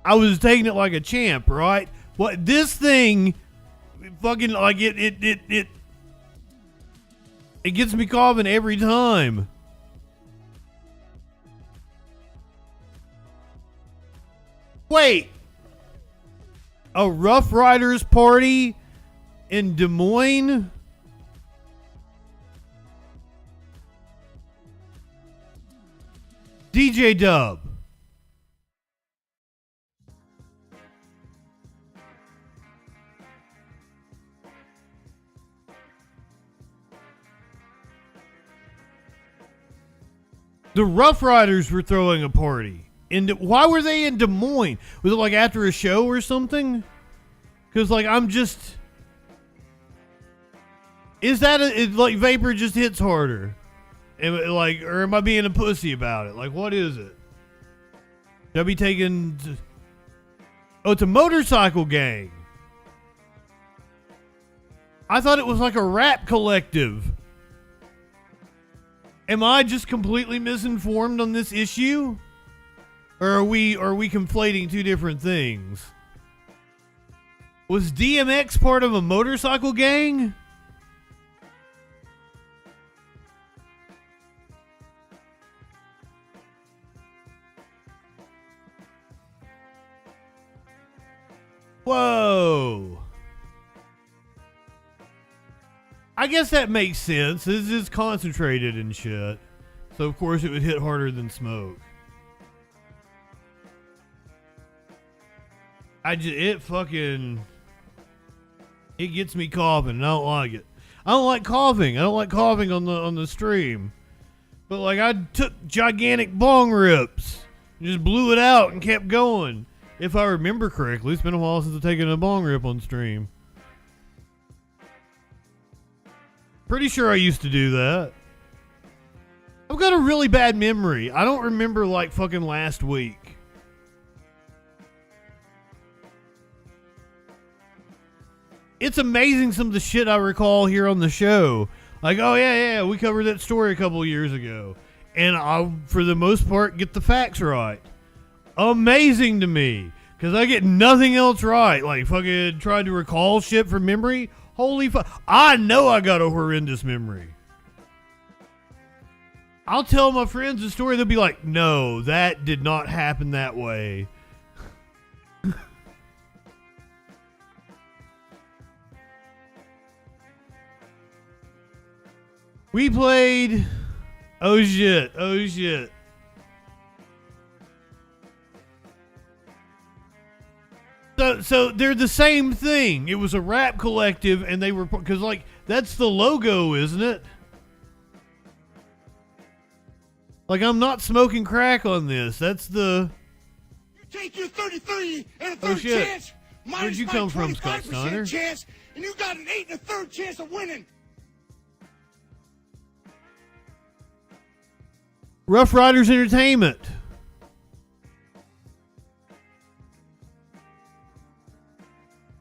I was taking it like a champ, right? What this thing, fucking like it gets me coughing every time. Wait, a Rough Riders party in Des Moines? DJ Dub. The Rough Riders were throwing a party. Why were they in Des Moines? Was it like after a show or something? Because like is that like Vapor just hits harder? Or am I being a pussy about it? Like, what is it? Should I be taking? Oh, it's a motorcycle gang. I thought it was like a rap collective. Am I just completely misinformed on this issue? Or are we conflating two different things? Was DMX part of a motorcycle gang? Whoa. I guess that makes sense. This is concentrated and shit. So of course it would hit harder than smoke. It gets me coughing and I don't like it. I don't like coughing. I don't like coughing on the stream. But like I took gigantic bong rips, just blew it out and kept going. If I remember correctly, it's been a while since I've taken a bong rip on stream. Pretty sure I used to do that. I've got a really bad memory. I don't remember like fucking last week. It's amazing some of the shit I recall here on the show. Like, oh yeah, we covered that story a couple of years ago. And I, for the most part, get the facts right. Amazing to me. Because I get nothing else right. Like, fucking trying to recall shit from memory. Holy fuck. I know I got a horrendous memory. I'll tell my friends a story. They'll be like, no, that did not happen that way. We played... Oh shit. So they're the same thing. It was a rap collective and they were... Because like, that's the logo, isn't it? Like, I'm not smoking crack on this. That's the... You take your 33 and a Oh, third shit. chance. Where'd you come from, Scott Steiner? Chance, and you got an 8 and a third chance of winning. Rough Riders Entertainment.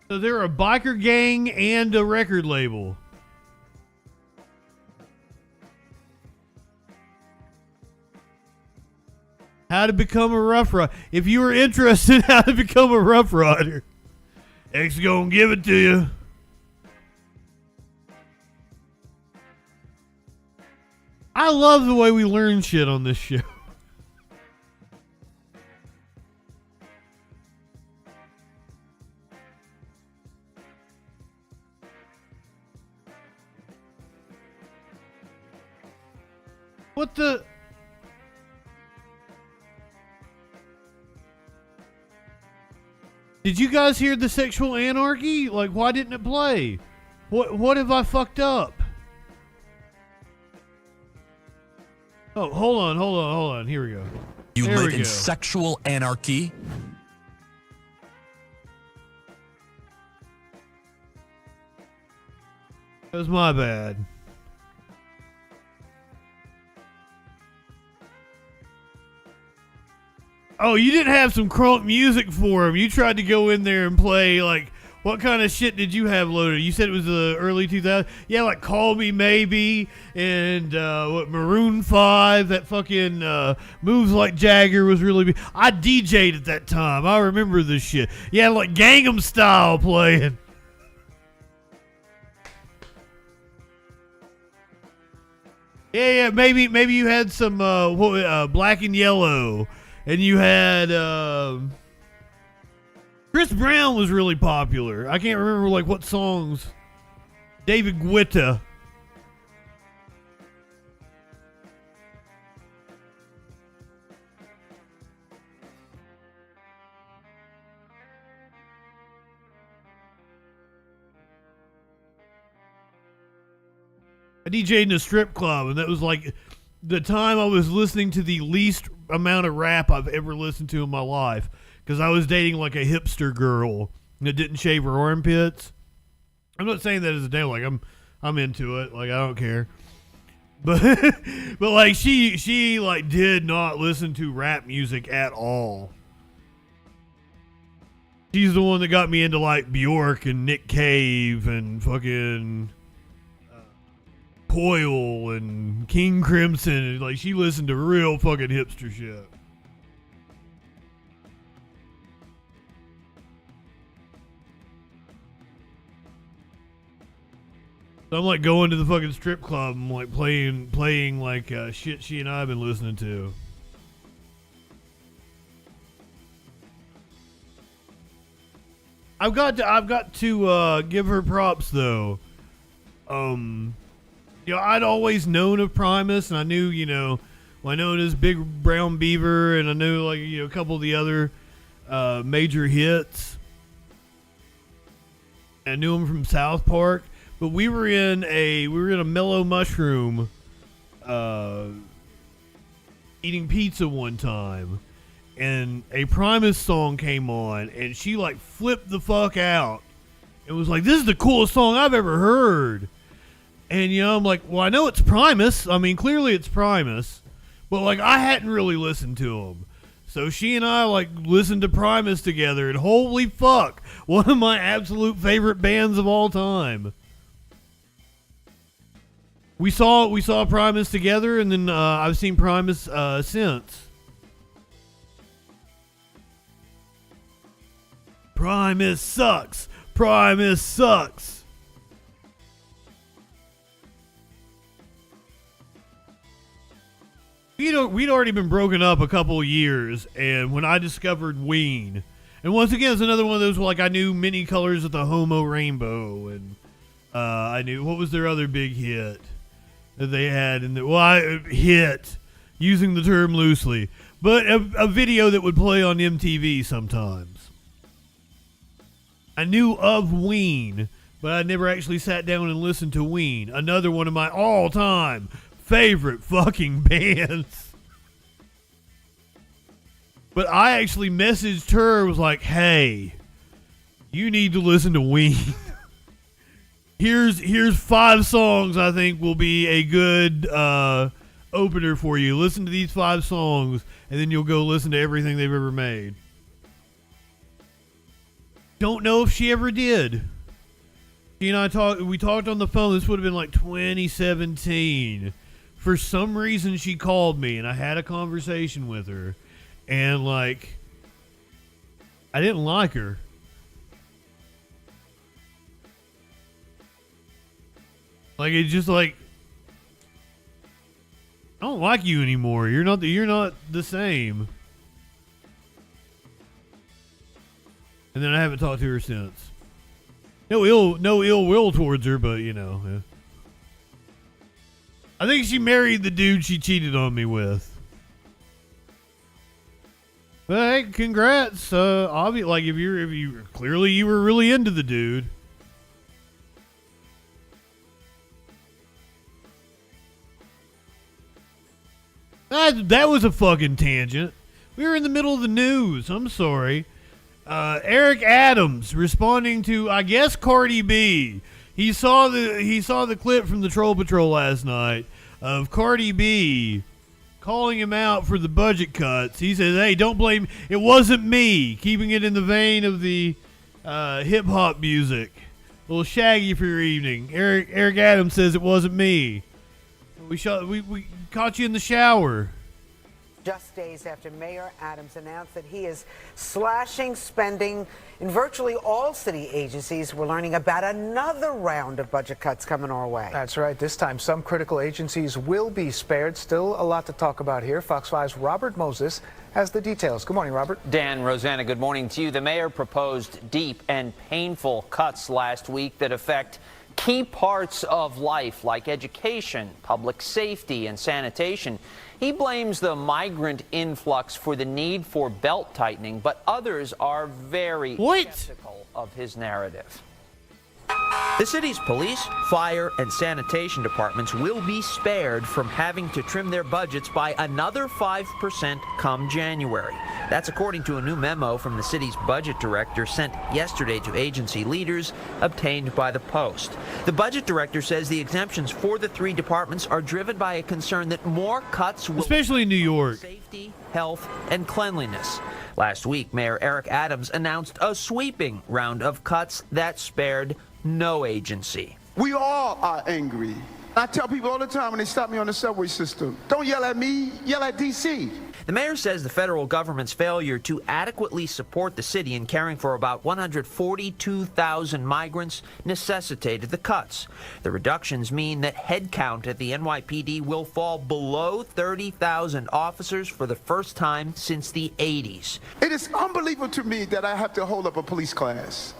So they're a biker gang and a record label. How to become a Rough Rider. If you were interested in how to become a Rough Rider, X gonna give it to you. I love the way we learn shit on this show. What the... Did you guys hear the Sexual Anarchy? Like, why didn't it play? What have I fucked up? Oh, hold on. Here we go. You There live we in go. sexual anarchy? That was my bad. Oh, you didn't have some crunk music for him. You tried to go in there and play, like, what kind of shit did you have loaded? You said it was the early 2000s? Yeah, like Call Me Maybe and what, Maroon 5. That fucking Moves Like Jagger was really big. I DJ'd at that time. I remember this shit. Yeah, like Gangnam Style playing. Yeah, maybe you had some Black and Yellow. And you had Chris Brown was really popular. I can't remember like what songs. David Guetta. I DJ'd in a strip club, and that was like the time I was listening to the least amount of rap I've ever listened to in my life, because I was dating like a hipster girl that didn't shave her armpits. I'm not saying that as a damn, like I'm into it, like I don't care, but but like she like did not listen to rap music at all. She's the one that got me into like Bjork and Nick Cave and fucking Coil and King Crimson. Like, she listened to real fucking hipster shit. So I'm like going to the fucking strip club and like playing like shit she and I have been listening to. I've got to give her props though. I'd always known of Primus, and I knew, I know this Big Brown Beaver, and I knew a couple of the other major hits. I knew him from South Park, but we were in a Mellow Mushroom, eating pizza one time, and a Primus song came on, and she flipped the fuck out. It was like, this is the coolest song I've ever heard. And I'm like, well, I know it's Primus. I mean, clearly it's Primus, but I hadn't really listened to him. So she and I listened to Primus together, and holy fuck, one of my absolute favorite bands of all time. We saw Primus together, and then I've seen Primus since. Primus sucks. Primus sucks. We'd already been broken up a couple of years, and when I discovered Ween, and once again, it's another one of those where I knew many colors of the Homo Rainbow, and I knew what was their other big hit that they had, hit, using the term loosely, but a video that would play on MTV sometimes. I knew of Ween, but I never actually sat down and listened to Ween, another one of my all-time favorite fucking bands. But I actually messaged her, was like, hey, you need to listen to Ween. Here's 5 songs I think will be a good opener for you. Listen to these 5 songs, and then you'll go listen to everything they've ever made. Don't know if she ever did. She and I talked on the phone. This would have been 2017. For some reason, she called me, and I had a conversation with her, and I didn't like her. It's just I don't like you anymore. You're not the same. And then I haven't talked to her since. No ill will towards her, but yeah. I think she married the dude she cheated on me with. But hey, congrats. Obviously, if you clearly you were really into the dude. That was a fucking tangent. We were in the middle of the news. I'm sorry. Eric Adams responding to, I guess, Cardi B. He saw the clip from the Troll Patrol last night of Cardi B calling him out for the budget cuts. He says, hey, don't blame, it wasn't me, keeping it in the vein of the hip-hop music. A little shaggy for your evening. Eric Adams says it wasn't me. We caught you in the shower. Just days after Mayor Adams announced that he is slashing spending in virtually all city agencies, we're learning about another round of budget cuts coming our way. That's right. This time, some critical agencies will be spared. Still a lot to talk about here. Fox 5's Robert Moses has the details. Good morning, Robert. Dan, Rosanna, good morning to you. The mayor proposed deep and painful cuts last week that affect key parts of life like education, public safety, and sanitation. He blames the migrant influx for the need for belt tightening, but others are very skeptical of his narrative. The city's police, fire, and sanitation departments will be spared from having to trim their budgets by another 5% come January. That's according to a new memo from the city's budget director sent yesterday to agency leaders, obtained by the Post. The budget director says the exemptions for the 3 departments are driven by a concern that more cuts will, especially in New York, safety, health, and cleanliness. Last week, Mayor Eric Adams announced a sweeping round of cuts that spared no agency. We all are angry. I tell people all the time when they stop me on the subway system, don't yell at me, yell at D.C. The mayor says the federal government's failure to adequately support the city in caring for about 142,000 migrants necessitated the cuts. The reductions mean that headcount at the NYPD will fall below 30,000 officers for the first time since the 80s. It is unbelievable to me that I have to hold up a police class.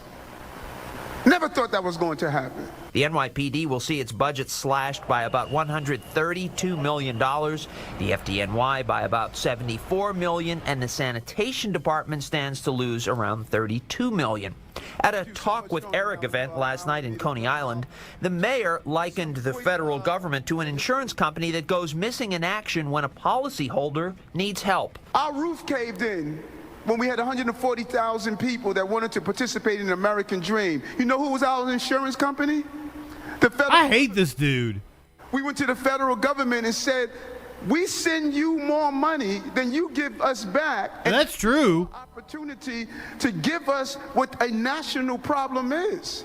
Never thought that was going to happen. The NYPD will see its budget slashed by about $132 million, the FDNY by about $74 million, and the sanitation department stands to lose around $32 million. At a Talk with Eric event last night in Coney Island, the mayor likened the federal government to an insurance company that goes missing in action when a policyholder needs help. Our roof caved in when we had 140,000 people that wanted to participate in the American dream. You know who was our insurance company? I hate this dude. We went to the federal government and said, we send you more money than you give us back. And that's true. Opportunity to give us what a national problem is.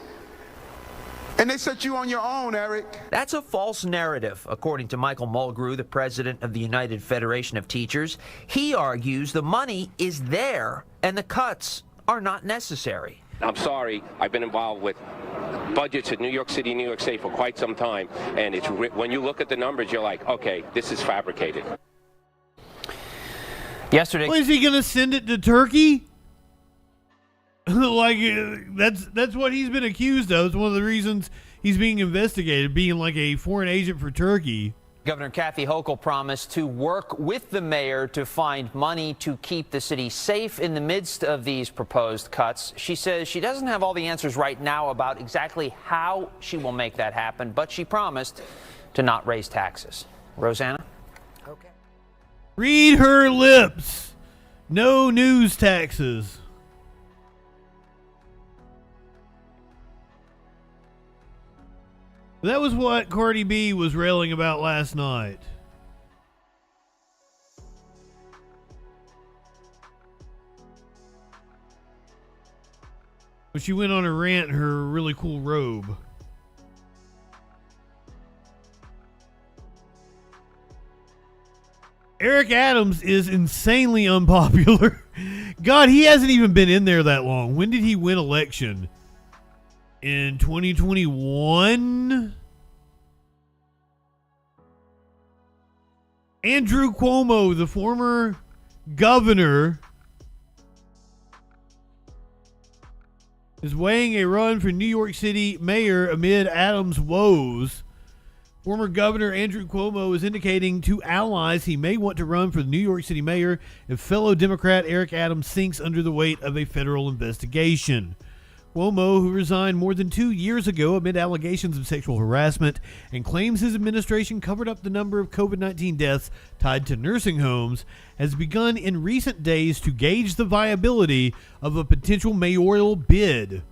And they set you on your own, Eric. That's a false narrative, according to Michael Mulgrew, the president of the United Federation of Teachers. He argues the money is there and the cuts are not necessary. I'm sorry, I've been involved with budgets in New York City, New York State for quite some time, and it's when you look at the numbers, you're like, okay, this is fabricated. Yesterday, is he gonna send it to Turkey? Like that's what he's been accused of. It's one of the reasons he's being investigated, being like a foreign agent for Turkey. Governor Kathy Hochul promised to work with the mayor to find money to keep the city safe in the midst of these proposed cuts. She says she doesn't have all the answers right now about exactly how she will make that happen, but she promised to not raise taxes. Rosanna? Okay. Read her lips. No news taxes. That was what Cardi B was railing about last night. When she went on her rant in her really cool robe. Eric Adams is insanely unpopular. God, he hasn't even been in there that long. When did he win election? In 2021? Andrew Cuomo, the former governor, is weighing a run for New York City mayor amid Adams' woes. Former Governor Andrew Cuomo is indicating to allies he may want to run for the New York City mayor if fellow Democrat Eric Adams sinks under the weight of a federal investigation. Cuomo, who resigned more than 2 years ago amid allegations of sexual harassment and claims his administration covered up the number of COVID-19 deaths tied to nursing homes, has begun in recent days to gauge the viability of a potential mayoral bid.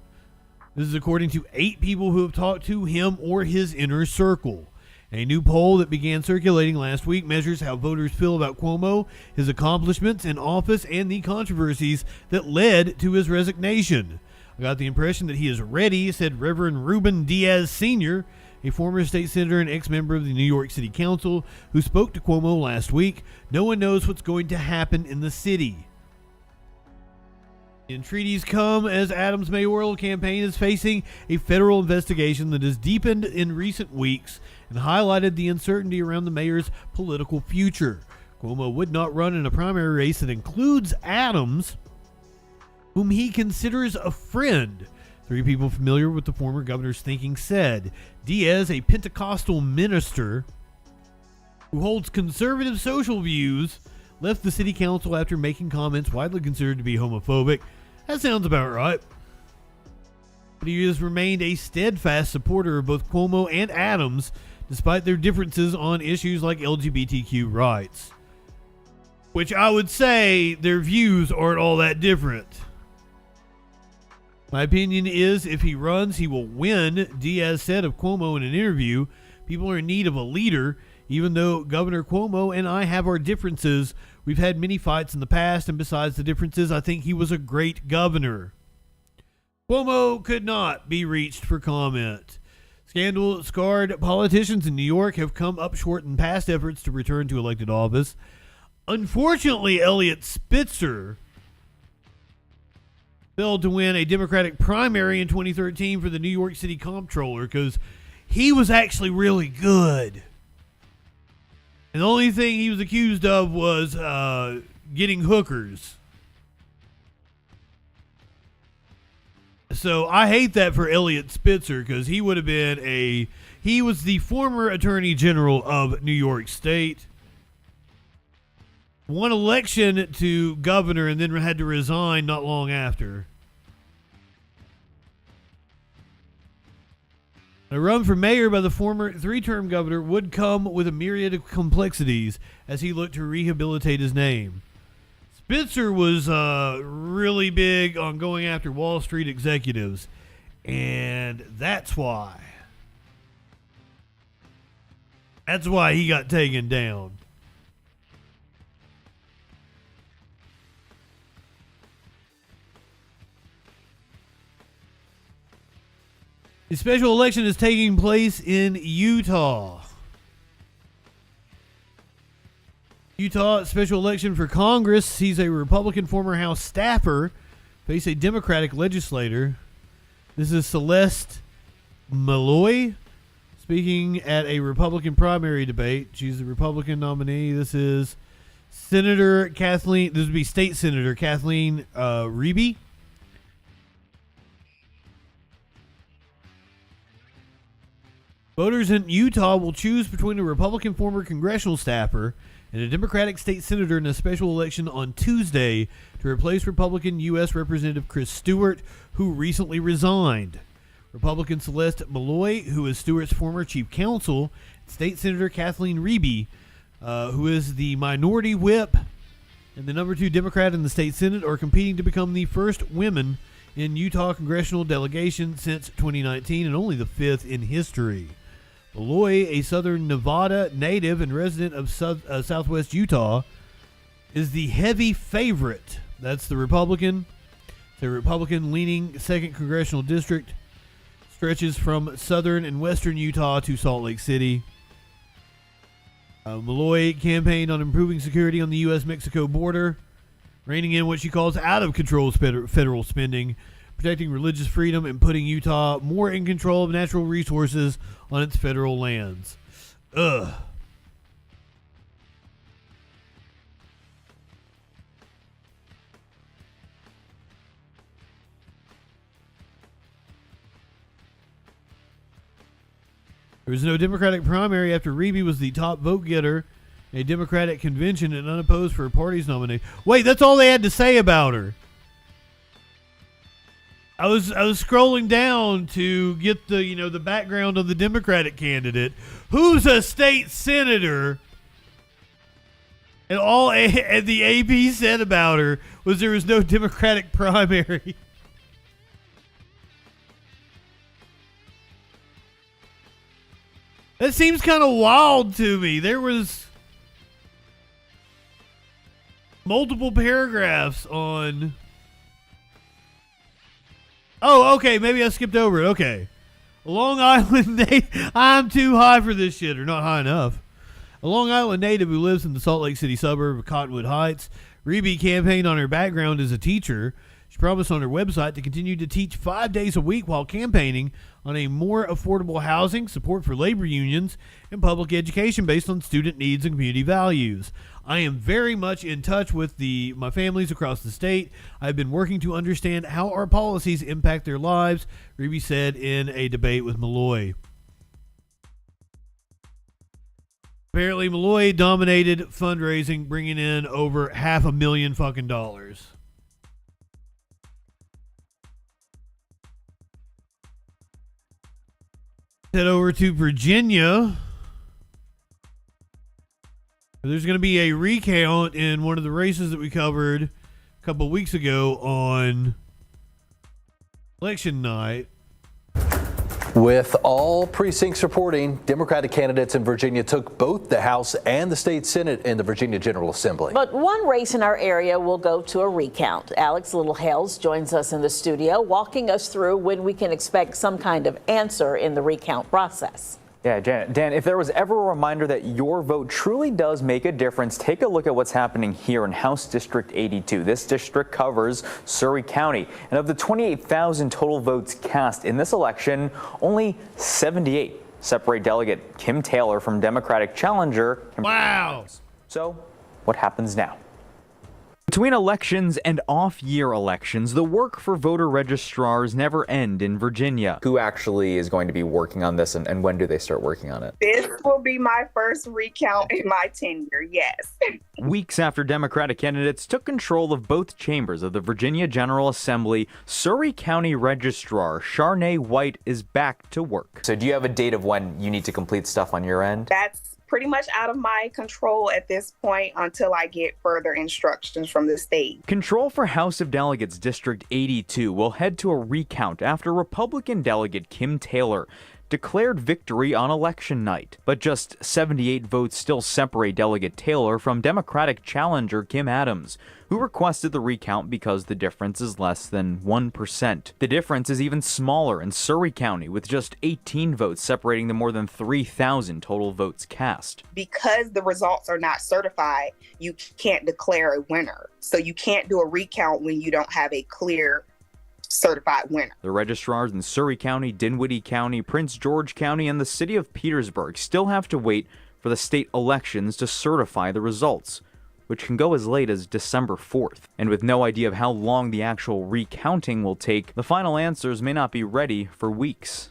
This is according to 8 people who have talked to him or his inner circle. A new poll that began circulating last week measures how voters feel about Cuomo, his accomplishments in office, and the controversies that led to his resignation. I got the impression that he is ready, said Reverend Ruben Diaz Sr., a former state senator and ex-member of the New York City Council, who spoke to Cuomo last week. No one knows what's going to happen in the city. The entreaties come as Adams' mayoral campaign is facing a federal investigation that has deepened in recent weeks and highlighted the uncertainty around the mayor's political future. Cuomo would not run in a primary race that includes Adams, whom he considers a friend. 3 people familiar with the former governor's thinking said. Diaz, a Pentecostal minister who holds conservative social views, left the city council after making comments widely considered to be homophobic. That sounds about right. But he has remained a steadfast supporter of both Cuomo and Adams, despite their differences on issues like LGBTQ rights. Which I would say their views aren't all that different. My opinion is if he runs, he will win, Diaz said of Cuomo in an interview. People are in need of a leader. Even though Governor Cuomo and I have our differences, we've had many fights in the past, and besides the differences, I think he was a great governor. Cuomo could not be reached for comment. Scandal-scarred politicians in New York have come up short in past efforts to return to elected office. Unfortunately, Elliot Spitzer failed to win a Democratic primary in 2013 for the New York City Comptroller because he was actually really good. And the only thing he was accused of was getting hookers. So I hate that for Elliot Spitzer, because he would have been he was the former Attorney General of New York State. Won election to governor and then had to resign not long after. A run for mayor by the former three-term governor would come with a myriad of complexities as he looked to rehabilitate his name. Spitzer was really big on going after Wall Street executives, and that's why he got taken down. The special election is taking place in Utah. Utah special election for Congress sees a Republican former House staffer face a Democratic legislator. This is Celeste Malloy speaking at a Republican primary debate. She's the Republican nominee. This is Senator Kathleen. This would be State Senator Kathleen Reby. Voters in Utah will choose between a Republican former congressional staffer and a Democratic state senator in a special election on Tuesday to replace Republican U.S. Representative Chris Stewart, who recently resigned. Republican Celeste Malloy, who is Stewart's former chief counsel, State Senator Kathleen Reby, who is the minority whip and the number 2 Democrat in the state Senate, are competing to become the first women in Utah congressional delegation since 2019 and only the 5th in history. Malloy, a southern Nevada native and resident of southwest Utah, is the heavy favorite. That's the Republican. The Republican-leaning 2nd Congressional District stretches from southern and western Utah to Salt Lake City. Malloy campaigned on improving security on the U.S.-Mexico border, reining in what she calls out-of-control federal spending, protecting religious freedom, and putting Utah more in control of natural resources on its federal lands. Ugh. There was no Democratic primary after Reby was the top vote getter, a Democratic convention, and unopposed for a party's nomination. Wait, that's all they had to say about her. I was scrolling down to get the background of the Democratic candidate, who's a state senator, and all the AP said about her was there was no Democratic primary. That seems kind of wild to me. There was multiple paragraphs on... Oh, okay, maybe I skipped over it. Okay. A Long Island native... I'm too high for this shit, or not high enough. A Long Island native who lives in the Salt Lake City suburb of Cottonwood Heights. Reby campaigned on her background as a teacher. She promised on her website to continue to teach 5 days a week while campaigning on a more affordable housing, support for labor unions, and public education based on student needs and community values. I am very much in touch with my families across the state. I've been working to understand how our policies impact their lives, Reby said in a debate with Malloy. Apparently, Malloy dominated fundraising, bringing in over $500,000 fucking dollars. Head over to Virginia. There's going to be a recount in one of the races that we covered a couple of weeks ago on election night. With all precincts reporting, Democratic candidates in Virginia took both the House and the state Senate in the Virginia General Assembly. But one race in our area will go to a recount. Alex Littlehales joins us in the studio, walking us through when we can expect some kind of answer in the recount process. Yeah, Dan, if there was ever a reminder that your vote truly does make a difference, take a look at what's happening here in House District 82. This district covers Surry County. And of the 28,000 total votes cast in this election, only 78 separate Delegate Kim Taylor from Democratic challenger. Wow. So what happens now? Between elections and off-year elections, the work for voter registrars never end in Virginia. Who actually is going to be working on this, and when do they start working on it? This will be my first recount in my tenure, yes. Weeks after Democratic candidates took control of both chambers of the Virginia General Assembly, Surry County Registrar Sharnae White is back to work. So do you have a date of when you need to complete stuff on your end? That's pretty much out of my control at this point until I get further instructions from the state. Control for House of Delegates District 82 will head to a recount after Republican delegate Kim Taylor declared victory on election night. But just 78 votes still separate Delegate Taylor from Democratic challenger Kim Adams, who requested the recount because the difference is less than 1%. The difference is even smaller in Surry County, with just 18 votes separating the more than 3,000 total votes cast. Because the results are not certified, you can't declare a winner. So you can't do a recount when you don't have a clear certified winner. The registrars in Surry County, Dinwiddie County, Prince George County, and the city of Petersburg still have to wait for the state elections to certify the results, which can go as late as December 4th. And with no idea of how long the actual recounting will take, the final answers may not be ready for weeks.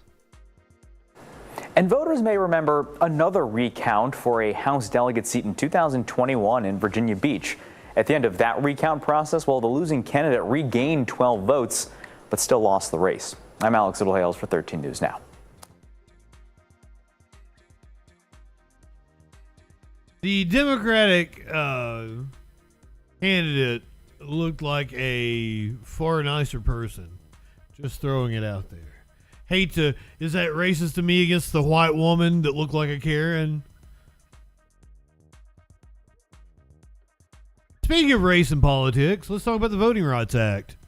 And voters may remember another recount for a House delegate seat in 2021 in Virginia Beach. At the end of that recount process, well, the losing candidate regained 12 votes, but still lost the race. I'm Alex Littlehales for 13 News Now. The Democratic candidate looked like a far nicer person. Just throwing it out there. Is that racist to me against the white woman that looked like a Karen? Speaking of race and politics, let's talk about the Voting Rights Act.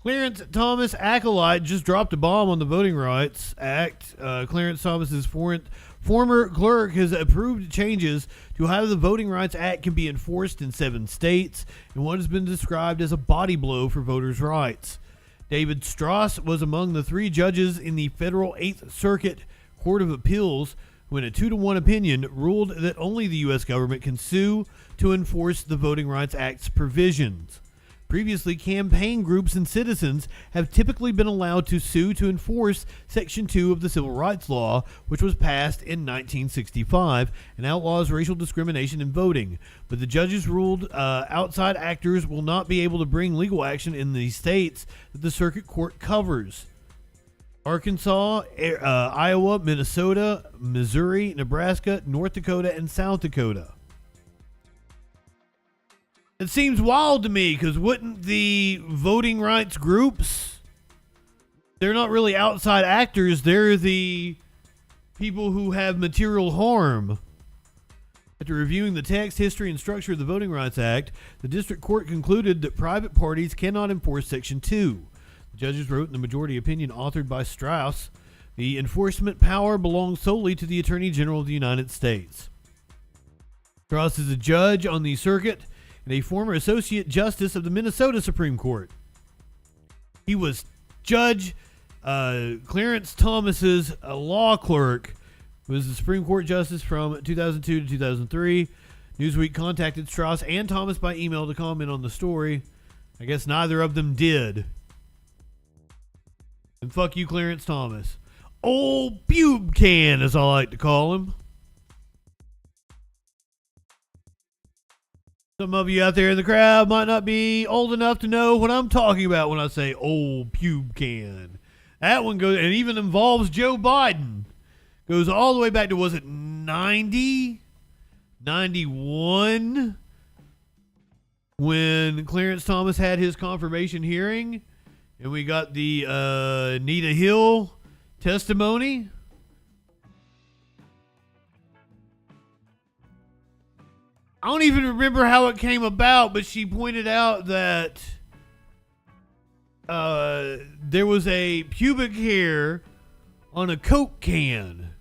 Clarence Thomas acolyte just dropped a bomb on the Voting Rights Act. Clarence Thomas's former clerk has approved changes to how the Voting Rights Act can be enforced in 7 states in what has been described as a body blow for voters' rights. David Strauss was among the 3 judges in the federal 8th Circuit Court of Appeals who, in a 2-1 opinion, ruled that only the U.S. government can sue to enforce the Voting Rights Act's provisions. Previously, campaign groups and citizens have typically been allowed to sue to enforce Section 2 of the Civil Rights Law, which was passed in 1965 and outlaws racial discrimination in voting. But the judges ruled outside actors will not be able to bring legal action in the states that the circuit court covers: Arkansas, Iowa, Minnesota, Missouri, Nebraska, North Dakota, and South Dakota. It seems wild to me, because wouldn't the voting rights groups, they're not really outside actors, they're the people who have material harm. After reviewing the text, history, and structure of the Voting Rights Act, the district court concluded that private parties cannot enforce Section 2. The judges wrote in the majority opinion authored by Strauss, the enforcement power belongs solely to the Attorney General of the United States. Strauss is a judge on the circuit and a former Associate Justice of the Minnesota Supreme Court. He was Judge Clarence Thomas's law clerk, who was the Supreme Court Justice from 2002 to 2003. Newsweek contacted Strauss and Thomas by email to comment on the story. I guess neither of them did. And fuck you, Clarence Thomas. Old Pube Can, as I like to call him. Some of you out there in the crowd might not be old enough to know what I'm talking about when I say old Pube Can. That one goes, and even involves Joe Biden. Goes all the way back to, was it 90? 91? When Clarence Thomas had his confirmation hearing, and we got the Anita Hill testimony. I don't even remember how it came about, but she pointed out that there was a pubic hair on a Coke can.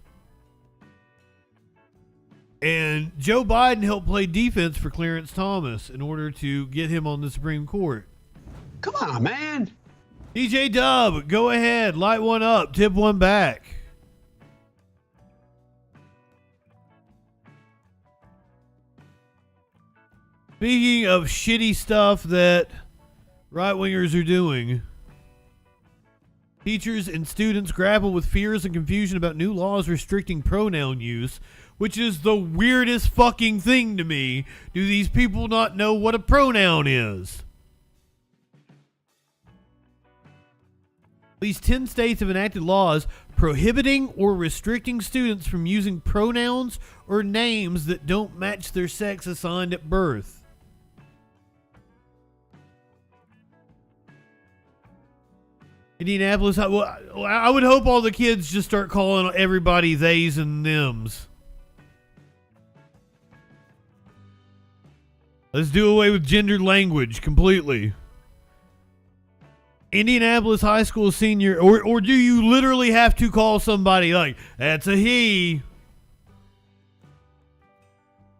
And Joe Biden helped play defense for Clarence Thomas in order to get him on the Supreme Court. Come on, man. DJ Dub, go ahead. Light one up. Tip one back. Speaking of shitty stuff that right-wingers are doing, teachers and students grapple with fears and confusion about new laws restricting pronoun use, which is the weirdest fucking thing to me. Do these people not know what a pronoun is? At least 10 states have enacted laws prohibiting or restricting students from using pronouns or names that don't match their sex assigned at birth. Indianapolis, well, I would hope all the kids just start calling everybody theys and thems. Let's do away with gendered language completely. Indianapolis high school senior, or do you literally have to call somebody like, that's a he?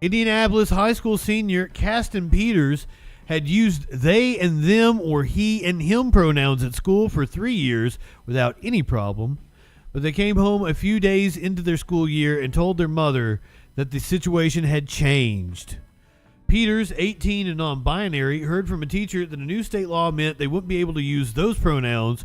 Indianapolis high school senior Caston Peters had used they and them or he and him pronouns at school for 3 years without any problem, but they came home a few days into their school year and told their mother that the situation had changed. Peters, 18 and non-binary, heard from a teacher that a new state law meant they wouldn't be able to use those pronouns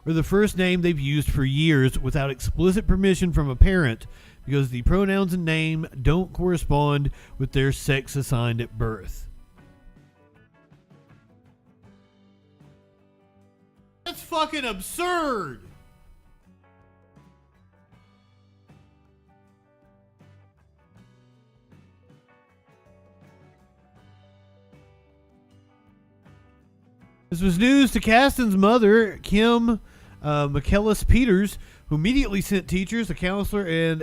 or the first name they've used for years without explicit permission from a parent because the pronouns and name don't correspond with their sex assigned at birth. That's fucking absurd! This was news to Caston's mother, Kim McKellis Peters, who immediately sent teachers, a counselor, and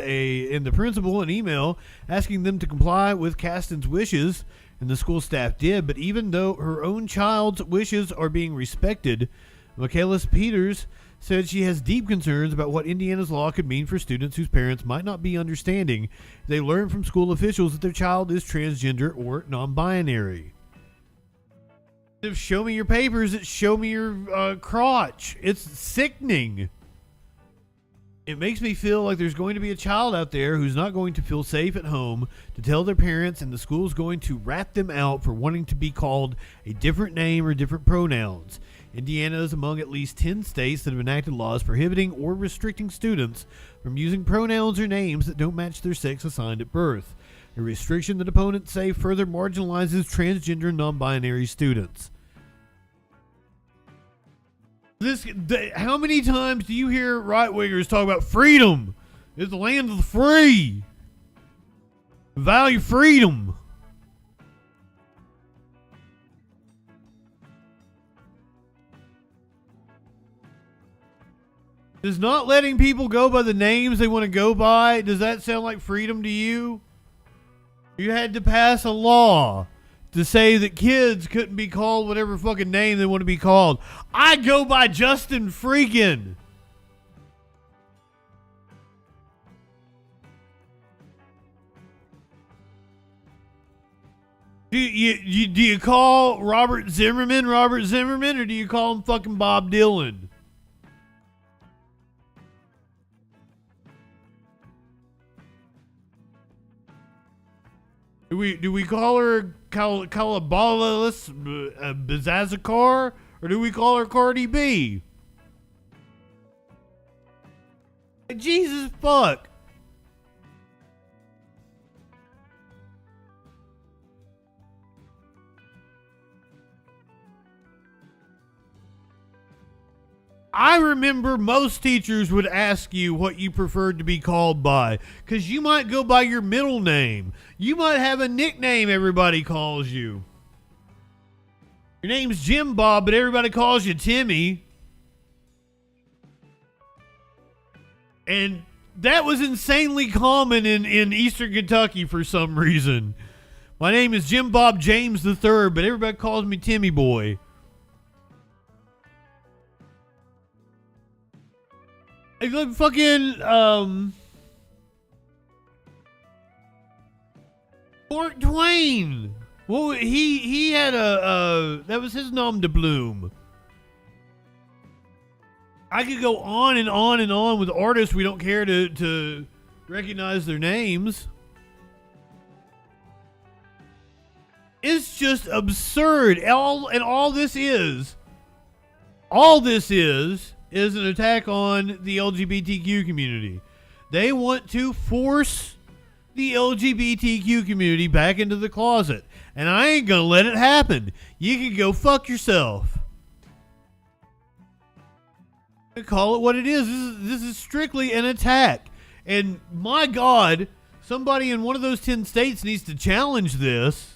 the principal an email asking them to comply with Caston's wishes, and the school staff did. But even though her own child's wishes are being respected, McKellis Peters said she has deep concerns about what Indiana's law could mean for students whose parents might not be understanding if they learn from school officials that their child is transgender or non-binary. Show me your papers, it's show me your crotch. It's sickening. It makes me feel like there's going to be a child out there who's not going to feel safe at home to tell their parents, and the school's going to rat them out for wanting to be called a different name or different pronouns. Indiana is among at least 10 states that have enacted laws prohibiting or restricting students from using pronouns or names that don't match their sex assigned at birth. A restriction that opponents say further marginalizes transgender and non-binary students. How many times do you hear right-wingers talk about freedom? It's the land of the free. Value freedom. Does not letting people go by the names they want to go by, does that sound like freedom to you? You had to pass a law to say that kids couldn't be called whatever fucking name they want to be called. I go by JustinFREAKIN. Do you call Robert Zimmerman, or do you call him fucking Bob Dylan? Do we call her Calabalis Bazazakar, or do we call her Cardi B? Jesus fuck. I remember most teachers would ask you what you preferred to be called by, because you might go by your middle name. You might have a nickname everybody calls you. Your name's Jim Bob, but everybody calls you Timmy. And that was insanely common in Eastern Kentucky for some reason. My name is Jim Bob James III, but everybody calls me Timmy Boy. Like fucking Mark Twain. Well, he had that was his nom de plume. I could go on and on and on with artists we don't care to recognize their names. It's just absurd. All this is an attack on the LGBTQ community. They want to force the LGBTQ community back into the closet. And I ain't gonna let it happen. You can go fuck yourself. I call it what it is. This is strictly an attack. And my God, somebody in one of those 10 states needs to challenge this.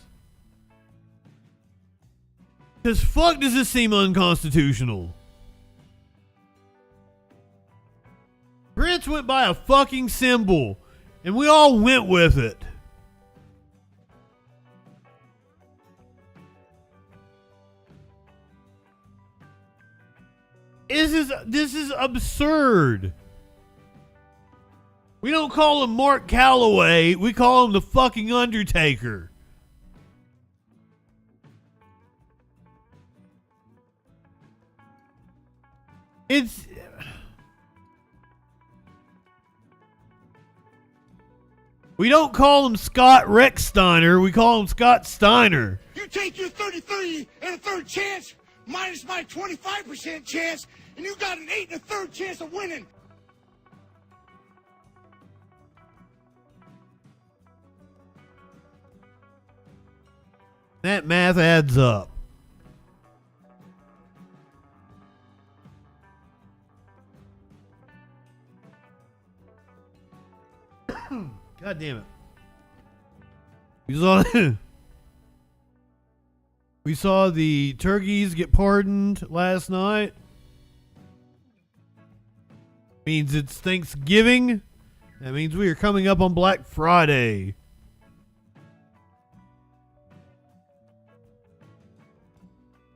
Because fuck does this seem unconstitutional. Prince went by a fucking symbol, and we all went with it. This is absurd. We don't call him Mark Calloway. We call him the fucking Undertaker. We don't call him Scott Recksteiner. We call him Scott Steiner. You take your 30-30 and a third chance, minus my 25% chance, and you got an 8 and a third chance of winning. That math adds up. God damn it. We saw the turkeys get pardoned last night. Means it's Thanksgiving. That means we are coming up on Black Friday.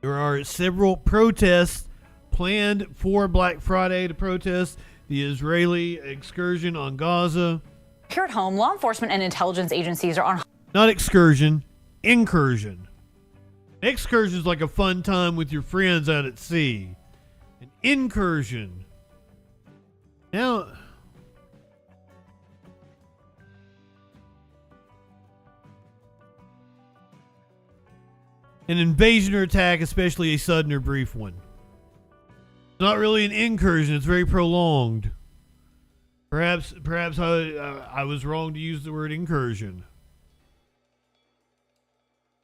There are several protests planned for Black Friday to protest the Israeli excursion on Gaza. Here at home, law enforcement and intelligence agencies are on... Not excursion, incursion. Excursion is like a fun time with your friends out at sea. An incursion. Now... an invasion or attack, especially a sudden or brief one. It's not really an incursion, it's very prolonged. Perhaps I was wrong to use the word incursion.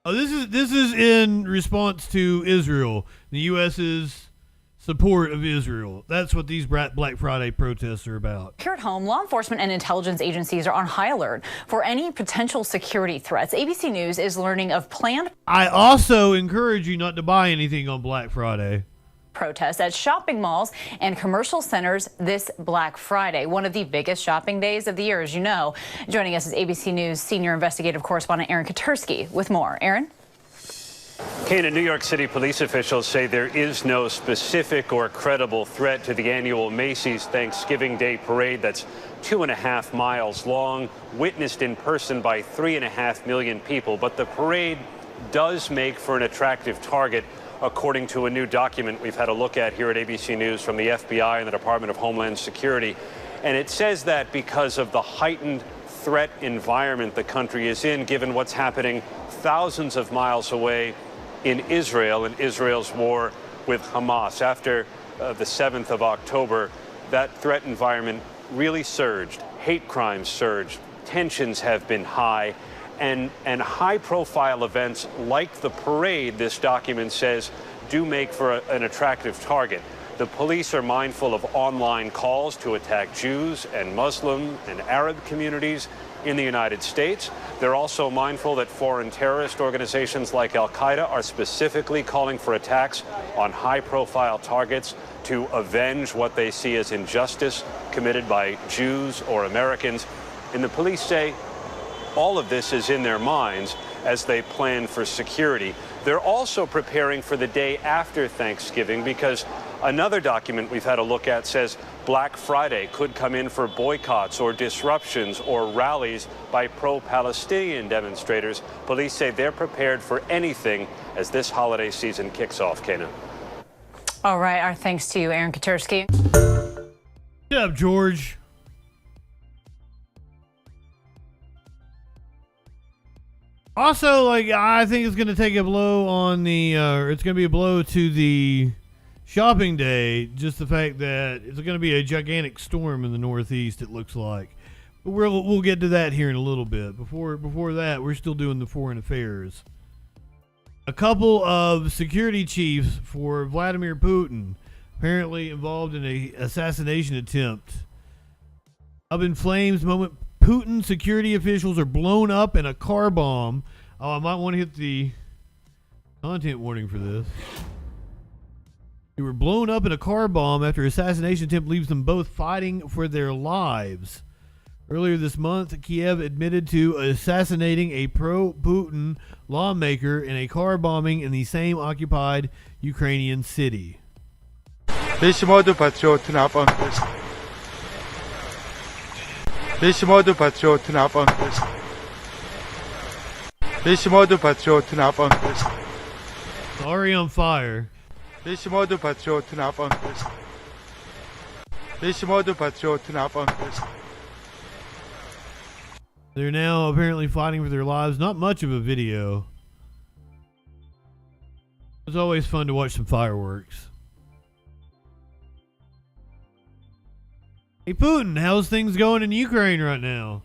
Oh, this is in response to Israel, the U.S.'s support of Israel. That's what these Black Friday protests are about. Here at home, law enforcement and intelligence agencies are on high alert for any potential security threats. ABC News is learning of planned... I also encourage you not to buy anything on Black Friday. Protests at shopping malls and commercial centers this Black Friday, one of the biggest shopping days of the year, as you know. Joining us is ABC News senior investigative correspondent Aaron Katursky with more. Aaron? Kana, New York City police officials say there is no specific or credible threat to the annual Macy's Thanksgiving Day parade that's 2.5 miles long, witnessed in person by 3.5 million people. But the parade does make for an attractive target, according to a new document we've had a look at here at ABC News from the FBI and the Department of Homeland Security. And it says that because of the heightened threat environment the country is in, given what's happening thousands of miles away in Israel and Israel's war with Hamas. After the 7th of October, that threat environment really surged. Hate crimes surged. Tensions have been high. And high-profile events like the parade, this document says, do make for an attractive target. The police are mindful of online calls to attack Jews and Muslim and Arab communities in the United States. They're also mindful that foreign terrorist organizations like Al-Qaeda are specifically calling for attacks on high-profile targets to avenge what they see as injustice committed by Jews or Americans. And the police say all of this is in their minds as they plan for security. They're also preparing for the day after Thanksgiving because another document we've had a look at says Black Friday could come in for boycotts or disruptions or rallies by pro-Palestinian demonstrators. Police say they're prepared for anything as this holiday season kicks off, Kana. All right, our thanks to you, Aaron Katursky. Good up, George. Also, like, I think it's going to take a blow on the, it's going to be a blow to the shopping day. Just the fact that it's going to be a gigantic storm in the Northeast, it looks like. But we'll get to that here in a little bit. Before that, we're still doing the foreign affairs. A couple of security chiefs for Vladimir Putin apparently involved in a assassination attempt. Up in flames moment Putin security officials are blown up in a car bomb. Oh, I might want to hit the content warning for this. They were blown up in a car bomb after assassination attempt leaves them both fighting for their lives. Earlier this month, Kiev admitted to assassinating a pro-Putin lawmaker in a car bombing in the same occupied Ukrainian city. Already on fire. They're now apparently fighting for their lives. Not much of a video. It's always fun to watch some fireworks. Hey Putin, how's things going in Ukraine right now?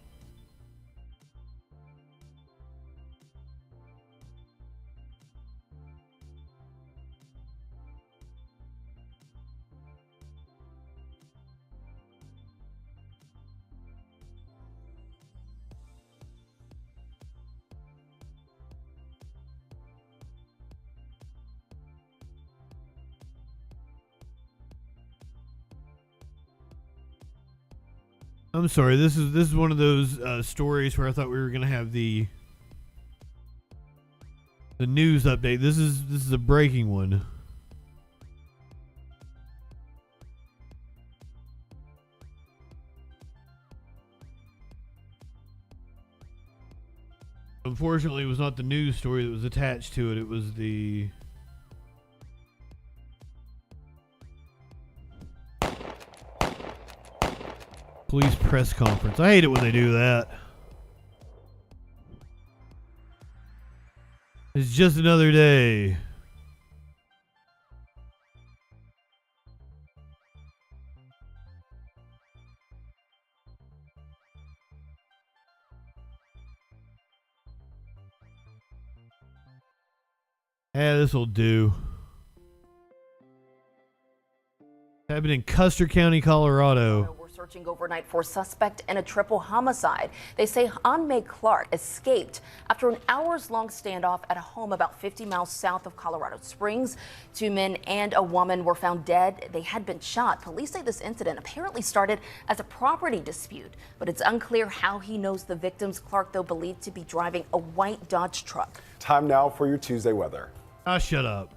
I'm sorry. This is one of those stories where I thought we were gonna have the news update. This is a breaking one. Unfortunately, it was not the news story that was attached to it. It was the police press conference. I hate it when they do that. It's just another day. Yeah, this'll do. Happened in Custer County, Colorado. Searching overnight for suspect in a triple homicide. They say Anmay Clark escaped after an hours-long standoff at a home about 50 miles south of Colorado Springs. 2 men and a woman were found dead. They had been shot. Police say this incident apparently started as a property dispute, but it's unclear how he knows the victims. Clark, though, believed to be driving a white Dodge truck. Time now for your Tuesday weather. Ah, shut up.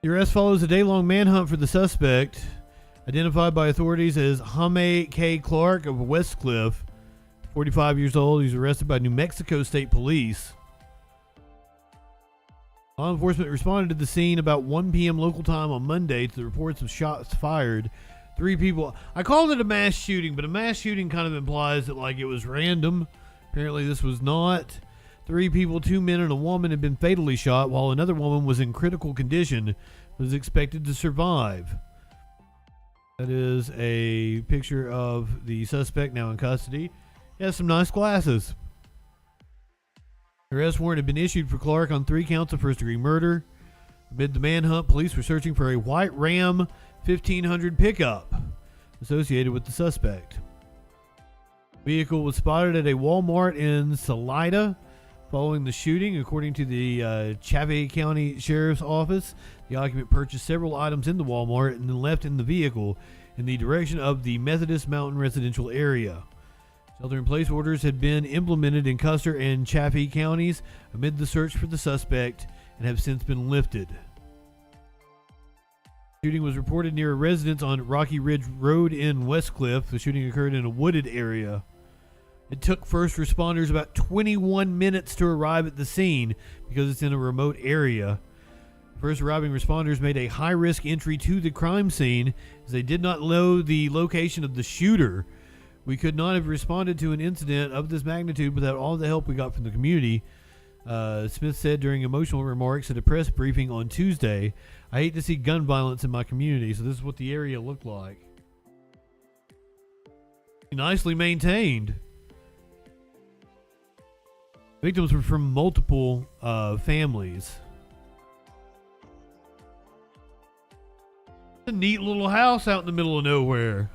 The arrest follows a day-long manhunt for the suspect, identified by authorities as Jaime K. Clark of Westcliff, 45 years old. He's arrested by New Mexico State Police. Law enforcement responded to the scene about 1 p.m. local time on Monday to the reports of shots fired. 3 people. I called it a mass shooting, but a mass shooting kind of implies that like it was random. Apparently this was not. 3 people, 2 men and a woman, had been fatally shot, while another woman was in critical condition, was expected to survive. That is a picture of the suspect now in custody. He has some nice glasses. The arrest warrant had been issued for Clark on 3 counts of first-degree murder. Amid the manhunt, police were searching for a white Ram 1500 pickup associated with the suspect. The vehicle was spotted at a Walmart in Salida following the shooting. According to the Chaffee County Sheriff's Office, the occupant purchased several items in the Walmart and then left in the vehicle in the direction of the Methodist Mountain residential area. Shelter-in-place orders had been implemented in Custer and Chaffee counties amid the search for the suspect and have since been lifted. The shooting was reported near a residence on Rocky Ridge Road in Westcliff. The shooting occurred in a wooded area. It took first responders about 21 minutes to arrive at the scene because it's in a remote area. First arriving responders made a high-risk entry to the crime scene as they did not know the location of the shooter. We could not have responded to an incident of this magnitude without all the help we got from the community. Smith said during emotional remarks at a press briefing on Tuesday, I hate to see gun violence in my community. So this is what the area looked like. Nicely maintained. Victims were from multiple families. A neat little house out in the middle of nowhere.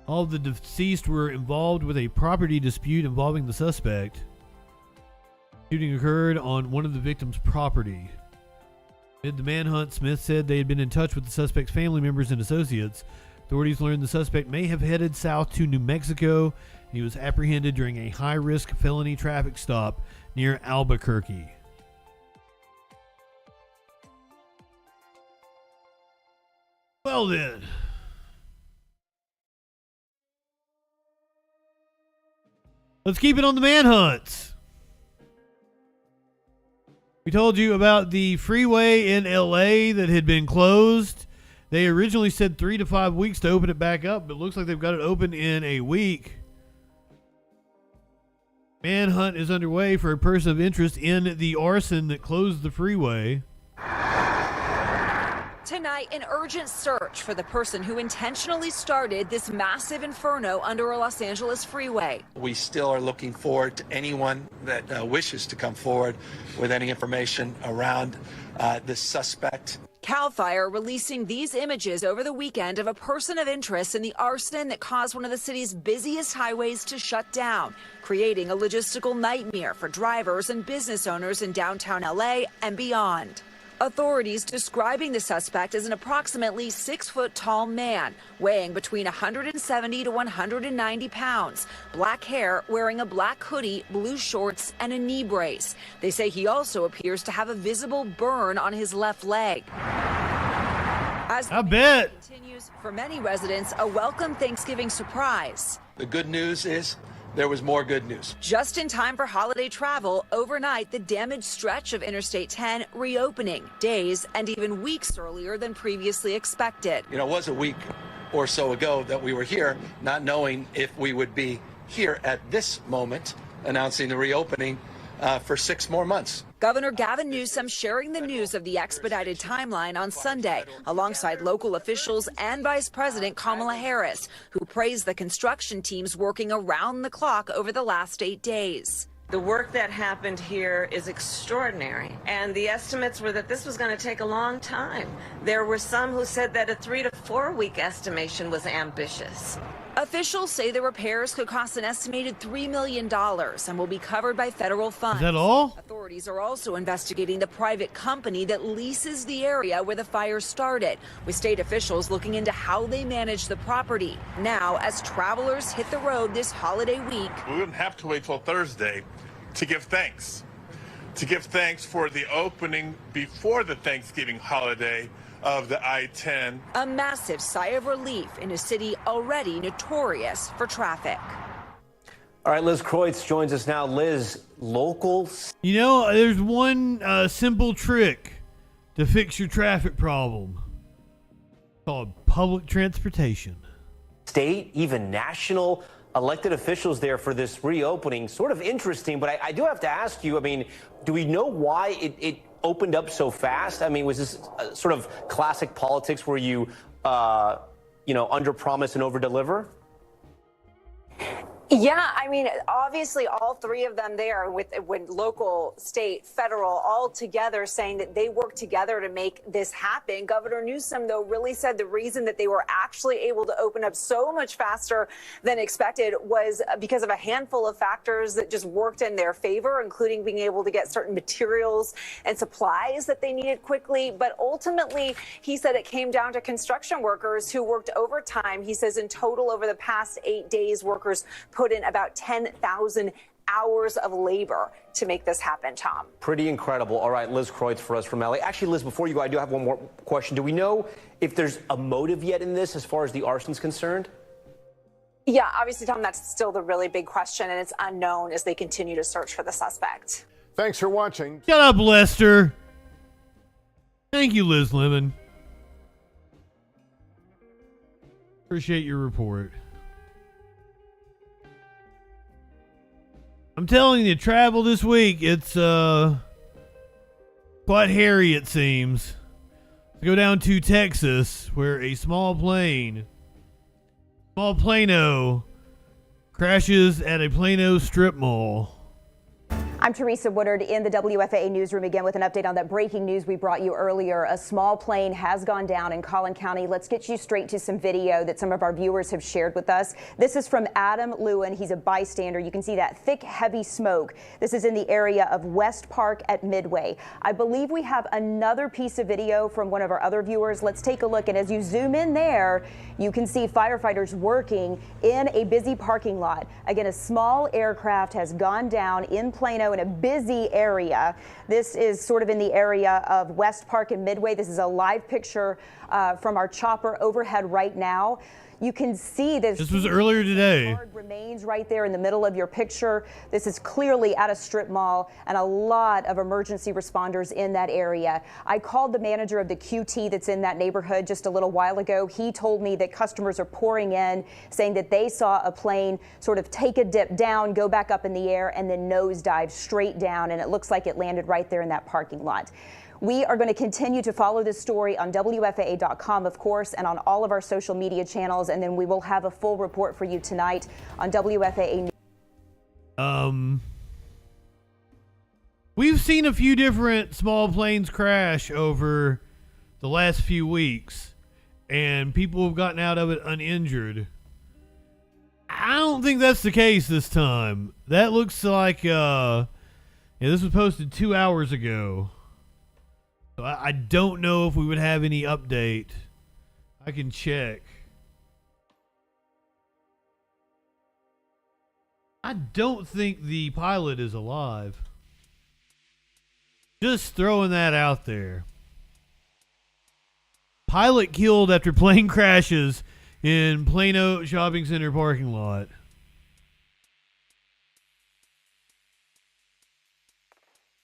All of the deceased were involved with a property dispute involving the suspect. Shooting occurred on one of the victims' property. Amid the manhunt, Smith said they had been in touch with the suspect's family members and associates. Authorities learned the suspect may have headed south to New Mexico. He was apprehended during a high-risk felony traffic stop near Albuquerque. Well then. Let's keep it on the manhunts. We told you about the freeway in LA that had been closed. They originally said 3 to 5 weeks to open it back up, but it looks like they've got it open in a week. Manhunt is underway for a person of interest in the arson that closed the freeway. Tonight, an urgent search for the person who intentionally started this massive inferno under a Los Angeles freeway. We still are looking forward to anyone that wishes to come forward with any information around this suspect. CAL FIRE releasing these images over the weekend of a person of interest in the arson that caused one of the city's busiest highways to shut down, creating a logistical nightmare for drivers and business owners in downtown LA and beyond. Authorities describing the suspect as an approximately 6-foot-tall man, weighing between 170 to 190 pounds, black hair, wearing a black hoodie, blue shorts, and a knee brace. They say he also appears to have a visible burn on his left leg. As I bet. Continues for many residents, a welcome Thanksgiving surprise. The good news is there was more good news. Just in time for holiday travel, overnight, the damaged stretch of Interstate 10 reopening days and even weeks earlier than previously expected. You know, it was a week or so ago that we were here, not knowing if we would be here at this moment announcing the reopening for 6 more months. Governor Gavin Newsom sharing the news of the expedited timeline on Sunday, alongside local officials and Vice President Kamala Harris, who praised the construction teams working around the clock over the last 8 days. The work that happened here is extraordinary, and the estimates were that this was going to take a long time. There were some who said that a 3 to 4 week estimation was ambitious. Officials say the repairs could cost an estimated $3 million and will be covered by federal funds. Is that all? Authorities are also investigating the private company that leases the area where the fire started, with state officials looking into how they manage the property. Now, as travelers hit the road this holiday week, we wouldn't have to wait till Thursday to give thanks. To give thanks for the opening before the Thanksgiving holiday of the I-10. A massive sigh of relief in a city already notorious for traffic. All right, Liz Kreutz joins us now. Liz, local... You know, there's one simple trick to fix your traffic problem called public transportation. State, even national elected officials there for this reopening. Sort of interesting, but I do have to ask you, I mean, do we know why it opened up so fast? I mean, was this sort of classic politics where you under promise and over deliver? Yeah, I mean, obviously all three of them there with local, state, federal, all together saying that they work together to make this happen. Governor Newsom, though, really said the reason that they were actually able to open up so much faster than expected was because of a handful of factors that just worked in their favor, including being able to get certain materials and supplies that they needed quickly. But ultimately, he said it came down to construction workers who worked overtime. He says in total over the past 8 days, workers put in about 10,000 hours of labor to make this happen, Tom. Pretty incredible. All right, Liz Kreutz for us from LA. Actually, Liz, before you go, I do have one more question. Do we know if there's a motive yet in this as far as the arson's concerned? Yeah, obviously, Tom, that's still the really big question, and it's unknown as they continue to search for the suspect. Thanks for watching. Shut up, Lester. Thank you, Liz Lemon. Appreciate your report. I'm telling you, travel this week, it's quite hairy, it seems. Let's go down to Texas, where a small Plano, crashes at a Plano strip mall. I'm Teresa Woodard in the WFAA newsroom again with an update on that breaking news we brought you earlier. A small plane has gone down in Collin County. Let's get you straight to some video that some of our viewers have shared with us. This is from Adam Lewin. He's a bystander. You can see that thick, heavy smoke. This is in the area of West Park at Midway. I believe we have another piece of video from one of our other viewers. Let's take a look. And as you zoom in there, you can see firefighters working in a busy parking lot. Again, a small aircraft has gone down in Plano in a busy area. This is sort of in the area of West Park and Midway. This is a live picture from our chopper overhead right now. You can see this was earlier today. Remains right there in the middle of your picture. This is clearly at a strip mall and a lot of emergency responders in that area. I called the manager of the QT that's in that neighborhood just a little while ago. He told me that customers are pouring in, saying that they saw a plane sort of take a dip down, go back up in the air, and then nosedive straight down, and it looks like it landed right there in that parking lot. We are going to continue to follow this story on WFAA.com, of course, and on all of our social media channels, and then we will have a full report for you tonight on WFAA. We've seen a few different small planes crash over the last few weeks, and people have gotten out of it uninjured. I don't think that's the case this time. That looks like, this was posted 2 hours ago. So I don't know if we would have any update. I can check. I don't think the pilot is alive. Just throwing that out there. Pilot killed after plane crashes in Plano shopping center parking lot.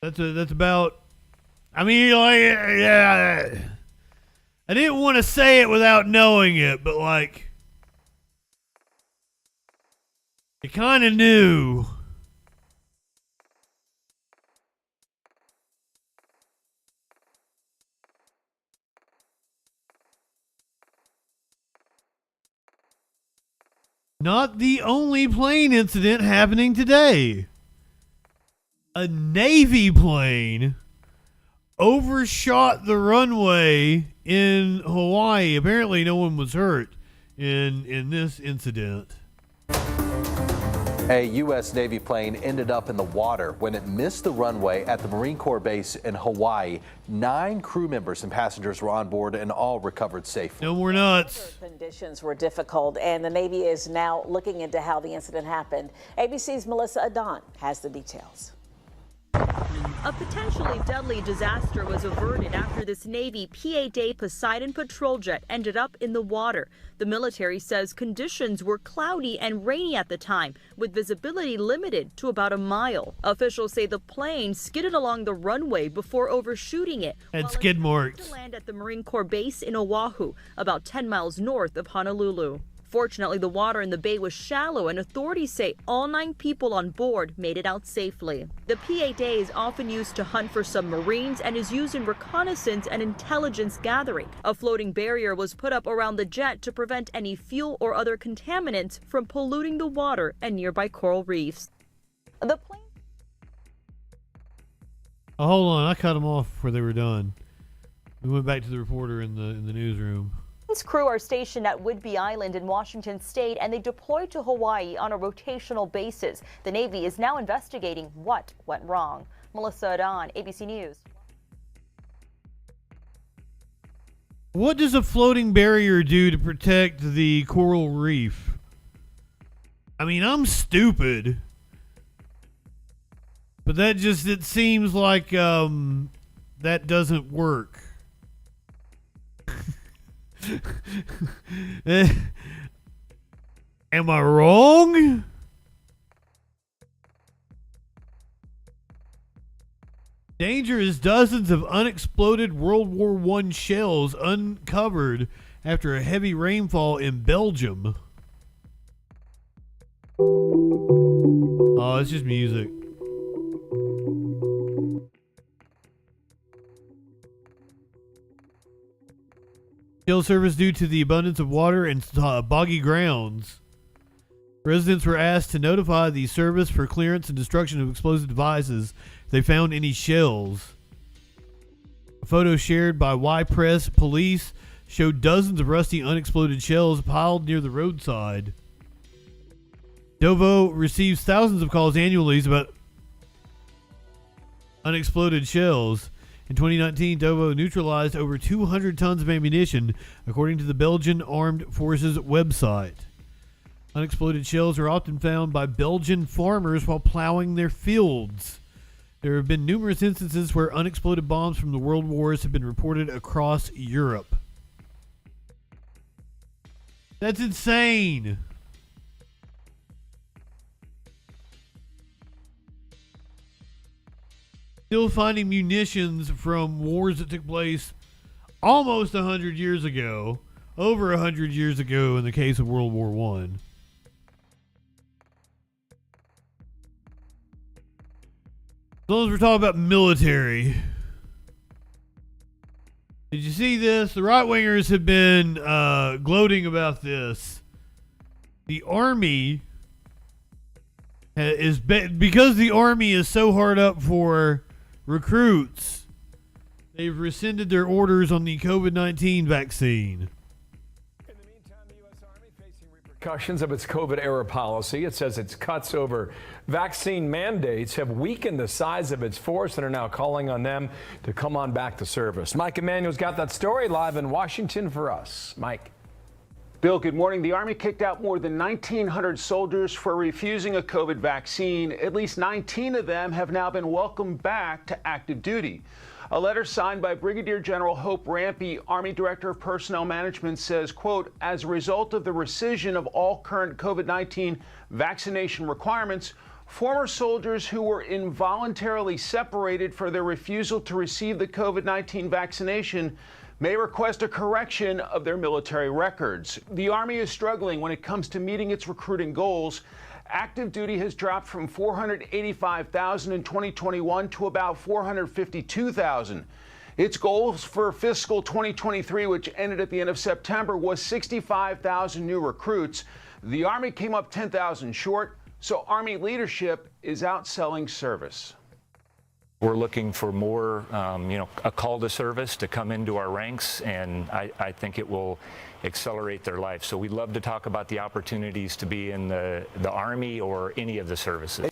That's about... I mean, like, yeah, I didn't want to say it without knowing it, but like, you kind of knew. Not the only plane incident happening today. A Navy plane overshot the runway in Hawaii. Apparently no one was hurt in this incident. A U.S. Navy plane ended up in the water when it missed the runway at the Marine Corps base in Hawaii. 9 crew members and passengers were on board and all recovered safely. No more nuts. Conditions were difficult, and the Navy is now looking into how the incident happened. ABC's Melissa Adon has the details. A potentially deadly disaster was averted after this Navy P-8A Poseidon patrol jet ended up in the water. The military says conditions were cloudy and rainy at the time, with visibility limited to about a mile. Officials say the plane skidded along the runway before overshooting it. And skid marks. To land at the Marine Corps base in Oahu, about 10 miles north of Honolulu. Fortunately, the water in the bay was shallow, and authorities say all 9 people on board made it out safely. The P-8A is often used to hunt for submarines and is used in reconnaissance and intelligence gathering. A floating barrier was put up around the jet to prevent any fuel or other contaminants from polluting the water and nearby coral reefs. The plane. Oh, hold on, I cut them off before they were done. We went back to the reporter in the newsroom. Crew are stationed at Whidbey Island in Washington state, and they deployed to Hawaii on a rotational basis. The Navy is now investigating what went wrong. Melissa Adon, ABC News. What does a floating barrier do to protect the coral reef? I mean, I'm stupid, but it seems like that doesn't work. Am I wrong? Danger is dozens of unexploded World War I shells uncovered after a heavy rainfall in Belgium. Oh, it's just music. Shell service due to the abundance of water and boggy grounds. Residents were asked to notify the service for clearance and destruction of explosive devices if they found any shells. A photo shared by Y-Press police showed dozens of rusty unexploded shells piled near the roadside. Dovo receives thousands of calls annually about unexploded shells. In 2019, Dovo neutralized over 200 tons of ammunition, according to the Belgian Armed Forces website. Unexploded shells are often found by Belgian farmers while plowing their fields. There have been numerous instances where unexploded bombs from the world wars have been reported across Europe. That's insane. Still finding munitions from wars that took place almost 100 years ago, over 100 years ago in the case of World War I. As long as we're talking about military. Did you see this? The right-wingers have been gloating about this. The Army because the Army is so hard up for recruits, they've rescinded their orders on the COVID-19 vaccine. Repercussions of its COVID-era policy. It says its cuts over vaccine mandates have weakened the size of its force and are now calling on them to come on back to service. Mike Emanuel's got that story live in Washington for us. Mike. Bill, good morning. The Army kicked out more than 1,900 soldiers for refusing a COVID vaccine. At least 19 of them have now been welcomed back to active duty. A letter signed by Brigadier General Hope Rampey, Army Director of Personnel Management, says, quote, as a result of the rescission of all current COVID-19 vaccination requirements, former soldiers who were involuntarily separated for their refusal to receive the COVID-19 vaccination may request a correction of their military records. The Army is struggling when it comes to meeting its recruiting goals. Active duty has dropped from 485,000 in 2021 to about 452,000. Its goals for fiscal 2023, which ended at the end of September, was 65,000 new recruits. The Army came up 10,000 short, so Army leadership is outselling service. We're looking for more, a call to service to come into our ranks, and I think it will accelerate their life. So we'd love to talk about the opportunities to be in the Army or any of the services.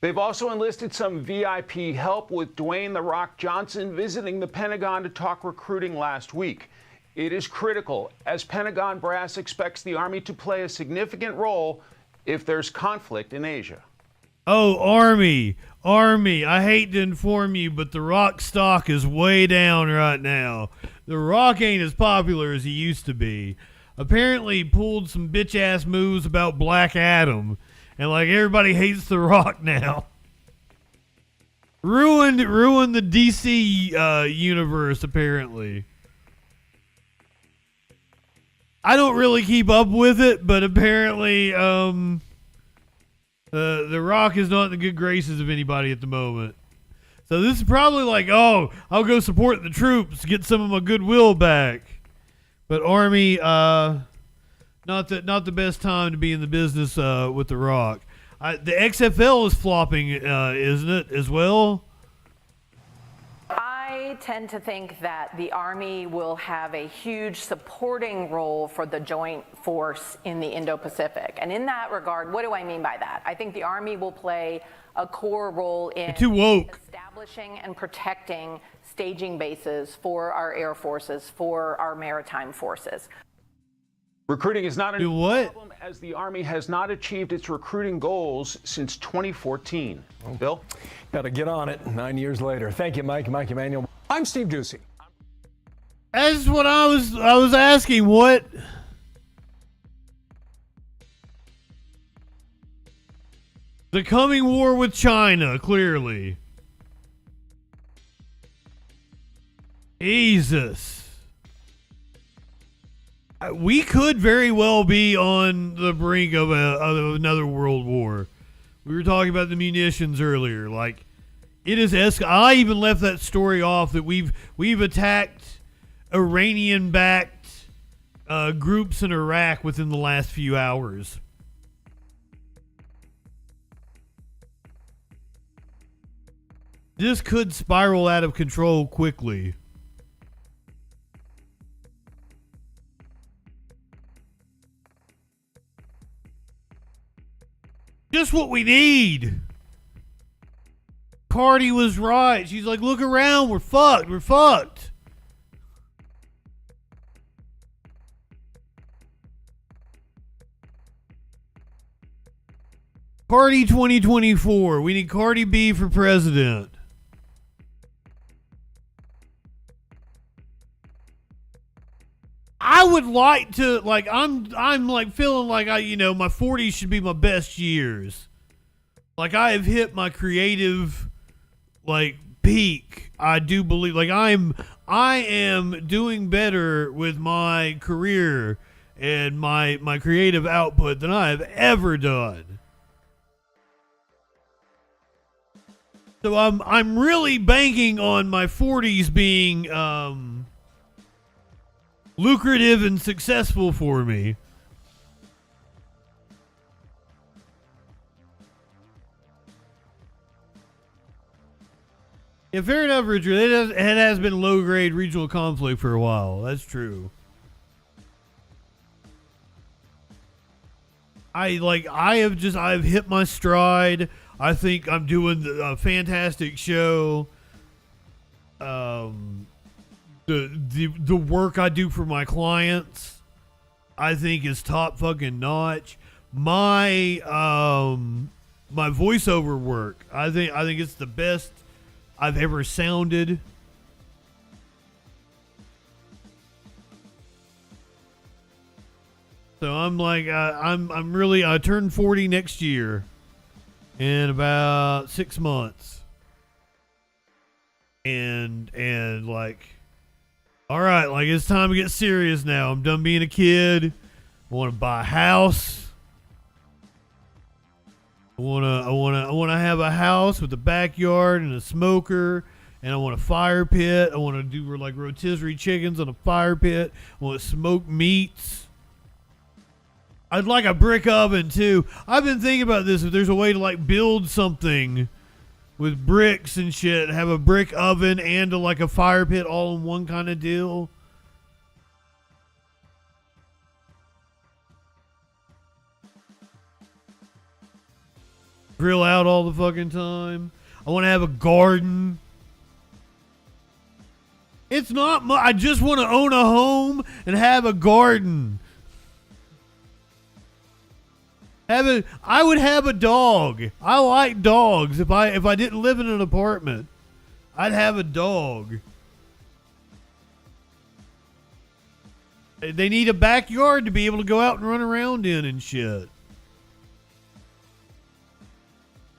They've also enlisted some VIP help, with Dwayne "The Rock" Johnson visiting the Pentagon to talk recruiting last week. It is critical, as Pentagon brass expects the Army to play a significant role if there's conflict in Asia. Oh, Army, I hate to inform you, but The Rock stock is way down right now. The Rock ain't as popular as he used to be. Apparently he pulled some bitch-ass moves about Black Adam, and like everybody hates The Rock now. Ruined the DC universe, apparently. I don't really keep up with it, but apparently The Rock is not in the good graces of anybody at the moment. So this is probably like, oh, I'll go support the troops, get some of my goodwill back. But Army, not the best time to be in the business with The Rock. The XFL is flopping, isn't it, as well? I tend to think that the Army will have a huge supporting role for the joint force in the Indo-Pacific. And in that regard, what do I mean by that? I think the Army will play a core role in establishing and protecting staging bases for our air forces, for our maritime forces. Recruiting is not a problem, as the Army has not achieved its recruiting goals since 2014. Bill? Got to get on it 9 years later. Thank you, Mike. Mike Emanuel. I'm Steve Ducey. That's what I was asking. What? The coming war with China, clearly. Jesus. We could very well be on the brink of another world war. We were talking about the munitions earlier. Like, it is I even left that story off that we've attacked Iranian-backed groups in Iraq within the last few hours. This could spiral out of control quickly. Just what we need. Cardi was right. She's like, look around. We're fucked. We're fucked. Cardi 2024. We need Cardi B for president. I would like to, like, I'm like feeling like my 40s should be my best years. Like, I have hit my creative, like, peak. I do believe, like, I am doing better with my career and my creative output than I have ever done. So I'm really banking on my 40s being lucrative and successful for me. Yeah, fair enough, Richard. It has been low-grade regional conflict for a while. That's true. I've hit my stride. I think I'm doing a fantastic show. The work I do for my clients, I think, is top fucking notch. My voiceover work, I think it's the best I've ever sounded. So I'm like, I turn 40 next year in about 6 months. And like, all right, like, it's time to get serious now. I'm done being a kid. I want to buy a house. I want to have a house with a backyard and a smoker, and I want a fire pit. I want to do like rotisserie chickens on a fire pit. I want smoked meats. I'd like a brick oven too. I've been thinking about this. If there's a way to like build something with bricks and shit, have a brick oven and like a fire pit all in one kind of deal. Grill out all the fucking time. I want to have a garden. It's not much. I just want to own a home and have a garden. I would have a dog. I like dogs. If I didn't live in an apartment, I'd have a dog. They need a backyard to be able to go out and run around in and shit.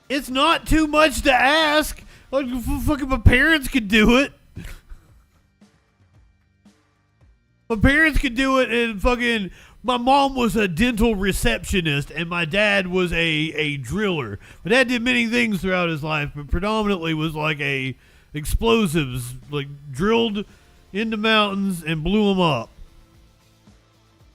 It's not too much to ask. Like, fucking my parents could do it. My parents could do it, and fucking my mom was a dental receptionist and my dad was a driller. My dad did many things throughout his life, but predominantly was like a explosives, like drilled into mountains and blew them up.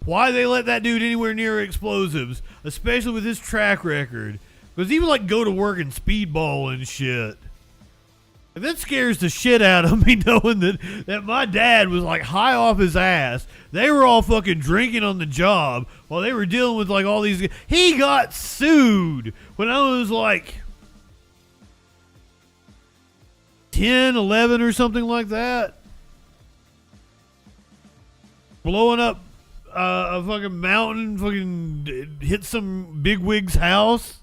Why they let that dude anywhere near explosives, especially with his track record, because he would like go to work and speedball and shit. And that scares the shit out of me, knowing that my dad was like high off his ass. They were all fucking drinking on the job while they were dealing with like all these. He got sued when I was like 10, 11 or something like that. Blowing up a fucking mountain, fucking hit some bigwig's house.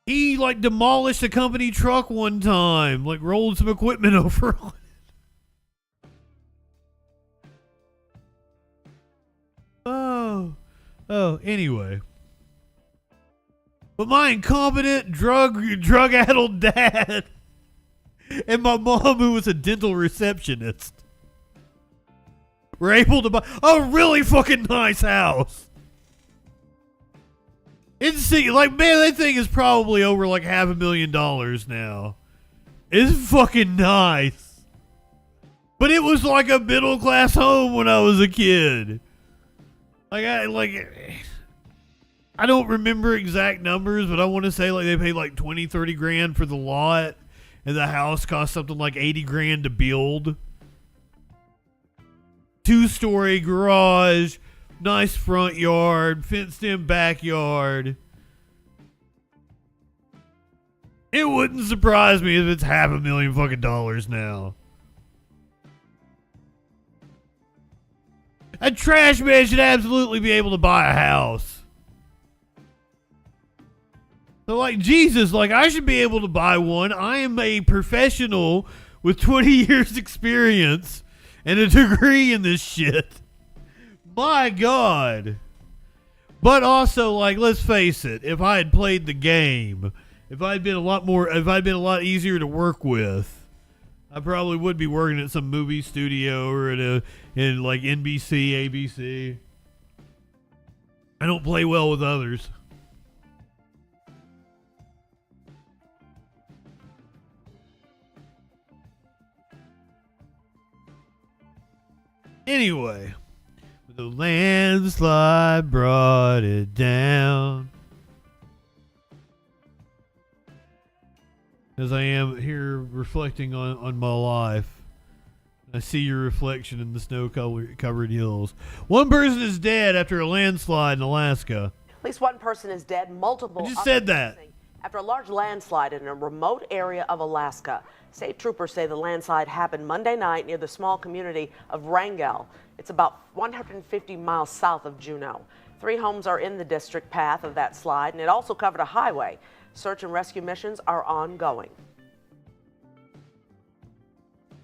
He like demolished a company truck one time, like rolled some equipment over on it. Oh, anyway. But my incompetent, drug-addled dad and my mom, who was a dental receptionist, were able to buy a really fucking nice house. Insane. Like, man, that thing is probably over like $500,000 now. It's fucking nice. But it was like a middle class home when I was a kid. I don't remember exact numbers, but I want to say like they paid like 20, 30 grand for the lot, and the house cost something like 80 grand to build. 2-story garage, nice front yard, fenced in backyard. It wouldn't surprise me if it's $500,000 fucking dollars now. A trash man should absolutely be able to buy a house. So like, Jesus, like I should be able to buy one. I am a professional with 20 years experience and a degree in this shit. My God. But also, like, let's face it, if I had played the game, if I'd been a lot easier to work with, I probably would be working at some movie studio or in like NBC, ABC. I don't play well with others. Anyway, the landslide brought it down. As I am here reflecting on my life, I see your reflection in the snow-covered hills. One person is dead after a landslide in Alaska. At least one person is dead. Multiple. I just said that. After a large landslide in a remote area of Alaska. State troopers say the landslide happened Monday night near the small community of Wrangell. It's about 150 miles south of Juneau. 3 homes are in the district path of that slide, and it also covered a highway. Search and rescue missions are ongoing.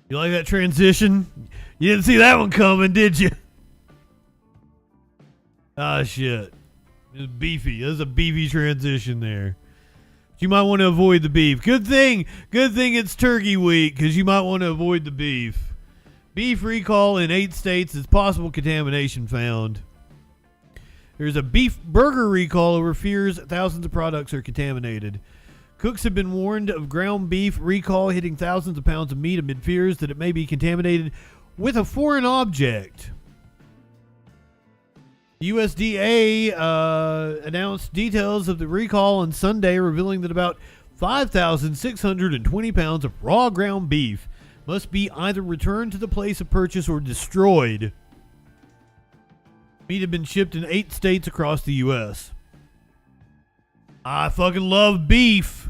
You like that transition? You didn't see that one coming, did you? Ah, shit. It was beefy. There's a beefy transition there. You might want to avoid the beef. Good thing it's Turkey Week, because you might want to avoid the beef. Beef recall in 8 states as possible contamination found. There's a beef burger recall over fears thousands of products are contaminated. Cooks have been warned of ground beef recall hitting thousands of pounds of meat amid fears that it may be contaminated with a foreign object. USDA announced details of the recall on Sunday, revealing that about 5,620 pounds of raw ground beef must be either returned to the place of purchase or destroyed. Meat had been shipped in 8 states across the U.S. I fucking love beef.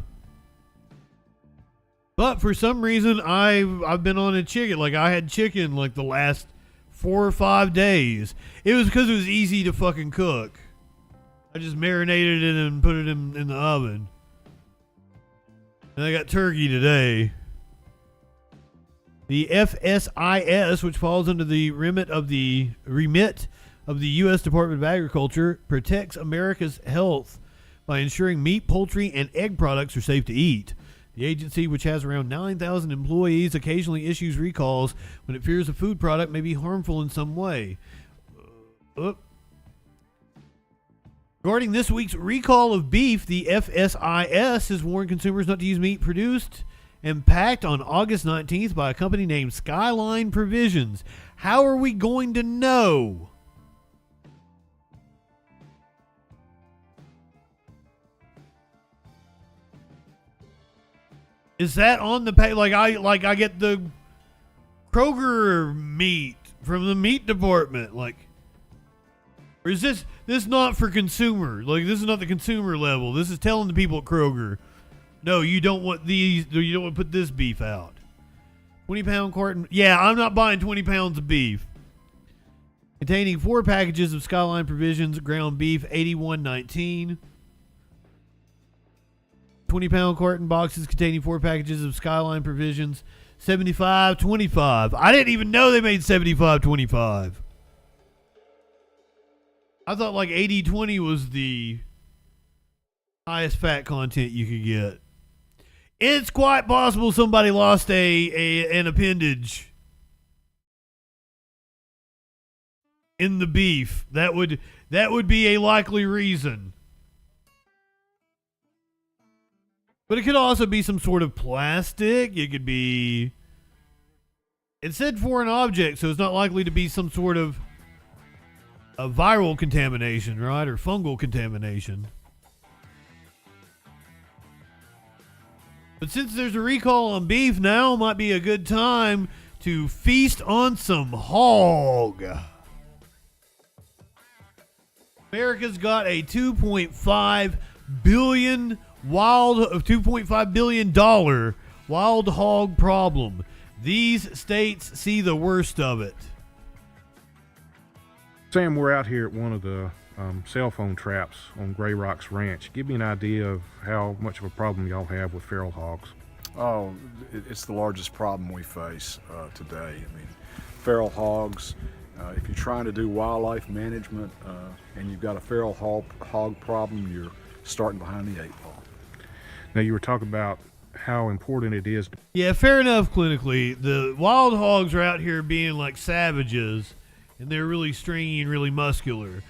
But for some reason, I've been on a chicken. Like, I had chicken like the last 4 or 5 days. It was because it was easy to fucking cook. I just marinated it and put it in the oven. And I got turkey today. The FSIS, which falls under the remit of the U.S. Department of Agriculture, protects America's health by ensuring meat, poultry, and egg products are safe to eat. The agency, which has around 9,000 employees, occasionally issues recalls when it fears a food product may be harmful in some way. Regarding this week's recall of beef, the FSIS has warned consumers not to use meat produced and packed on August 19th by a company named Skyline Provisions. How are we going to know? Is that on the pay? Like I get the Kroger meat from the meat department. Like, or is this not for consumer? Like, this is not the consumer level. This is telling the people at Kroger, no, you don't want these. You don't want to put this beef out. 20-pound carton. Yeah, I'm not buying 20 pounds of beef. Containing 4 packages of Skyline Provisions ground beef, $81.19. 20-pound carton boxes containing 4 packages of Skyline Provisions, $75.25. I didn't even know they made $75.25. I thought like 80-20 was the highest fat content you could get. It's quite possible somebody lost an appendage in the beef. That would be a likely reason. But it could also be some sort of plastic. It could be... It said foreign object, so it's not likely to be some sort of a viral contamination, right? Or fungal contamination. But since there's a recall on beef, now might be a good time to feast on some hog. America's got a $2.5 billion wild hog problem. These states see the worst of it. Sam, we're out here at one of the cell phone traps on Gray Rocks Ranch. Give me an idea of how much of a problem y'all have with feral hogs. Oh, it's the largest problem we face today. I mean, feral hogs, if you're trying to do wildlife management and you've got a feral hog problem, you're starting behind the 8 ball. Now, you were talking about how important it is. Yeah, fair enough, clinically. The wild hogs are out here being like savages, and they're really stringy and really muscular.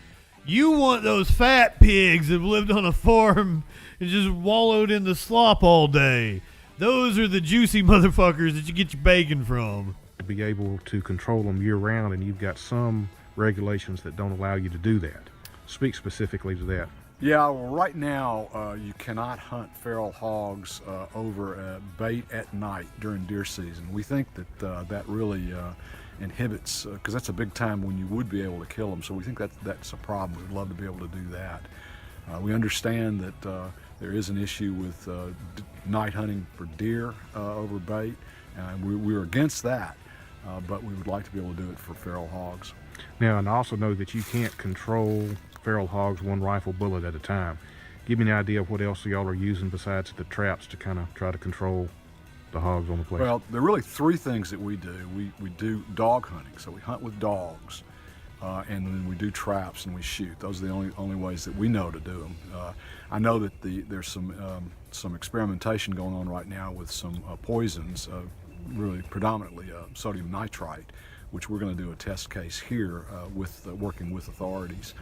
You want those fat pigs that have lived on a farm and just wallowed in the slop all day. Those are the juicy motherfuckers that you get your bacon from. To be able to control them year-round, and you've got some regulations that don't allow you to do that. Speak specifically to that. Yeah, well, right now you cannot hunt feral hogs over bait at night during deer season. We think that that really inhibits, because that's a big time when you would be able to kill them. So we think that's a problem. We'd love to be able to do that. We understand that there is an issue with night hunting for deer over bait. We're against that, but we would like to be able to do it for feral hogs. Now, and I also know that you can't control feral hogs one rifle bullet at a time. Give me an idea of what else y'all are using besides the traps to kind of try to control the hogs on the place. Well, there are really 3 things that we do. We do dog hunting, so we hunt with dogs, and then we do traps and we shoot. Those are the only ways that we know to do them. I know that there's some experimentation going on right now with some poisons, really predominantly sodium nitrite, which we're going to do a test case here with working with authorities.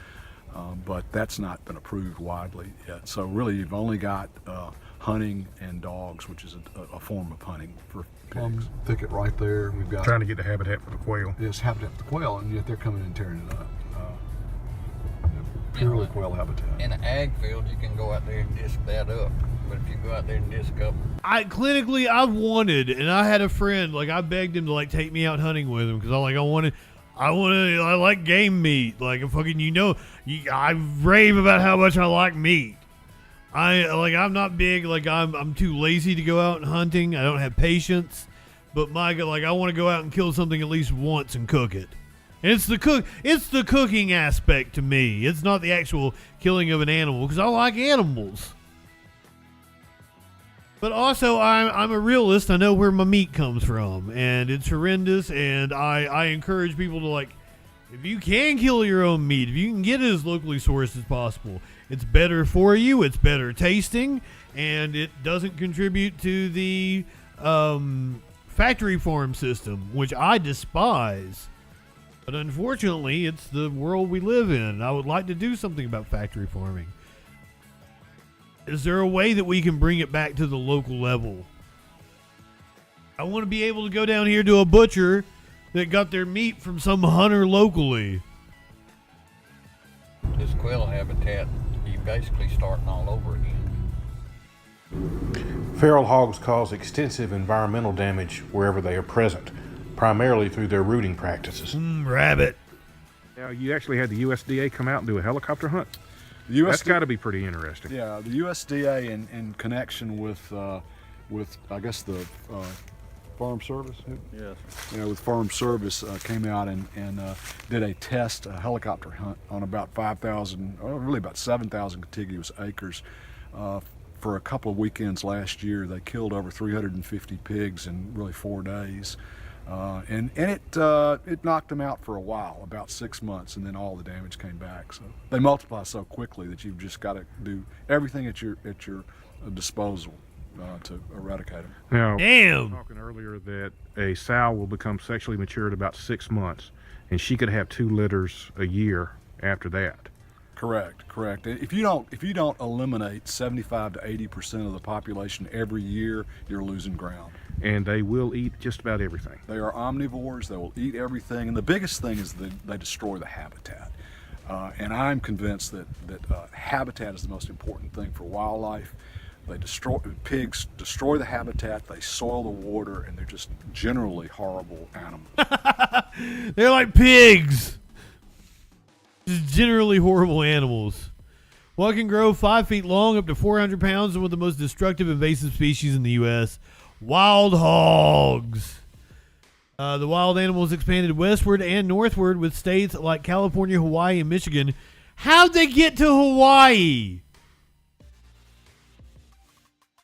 But that's not been approved widely yet. So really you've only got hunting and dogs, which is a form of hunting for pigs. Thicket right there. We've got trying to get the habitat for the quail. Yes, habitat for the quail, and yet they're coming in and tearing it up. Purely quail habitat. In an ag field, you can go out there and disc that up. But if you go out there and disc up... I've wanted, and I had a friend, like I begged him to like take me out hunting with him because I like game meat. Like I rave about how much I like meat. I'm not big, like I'm too lazy to go out and hunting. I don't have patience. But I want to go out and kill something at least once and cook it. And it's the cooking aspect to me. It's not the actual killing of an animal because I like animals. But also, I'm a realist. I know where my meat comes from, and it's horrendous. And I encourage people to, like, if you can kill your own meat, if you can get it as locally sourced as possible, it's better for you, it's better tasting, and it doesn't contribute to the factory farm system, which I despise. But unfortunately, it's the world we live in. I would like to do something about factory farming. Is there a way that we can bring it back to the local level? I want to be able to go down here to a butcher that got their meat from some hunter locally. This quail habitat, you're basically starting all over again. Feral hogs cause extensive environmental damage wherever they are present, primarily through their rooting practices. Rabbit. Now, you actually had the USDA come out and do a helicopter hunt? That's got to be pretty interesting. Yeah, the USDA in connection with I guess the Farm Service. Yes. Yeah, with Farm Service came out and did a test helicopter hunt on about 5,000, really about 7,000 contiguous acres. For a couple of weekends last year, they killed over 350 pigs in really 4 days. And it knocked them out for a while, about 6 months, and then all the damage came back. So they multiply so quickly that you've just got to do everything at your disposal to eradicate them. Now, Damn. we were talking earlier that a sow will become sexually mature at about 6 months, and she could have 2 litters a year after that. Correct. If you don't eliminate 75 to 80% of the population every year, you're losing ground. And they will eat just about everything. They are omnivores. They will eat everything, and the biggest thing is that they destroy the habitat. And I'm convinced that habitat is the most important thing for wildlife. Pigs destroy the habitat, they soil the water, and they're just generally horrible animals. They're like pigs. Just generally horrible animals. What can grow 5 feet long, up to 400 pounds, and one of the most destructive invasive species in the U.S. Wild hogs. The wild animals expanded westward and northward with states like California, Hawaii, and Michigan. How'd they get to Hawaii?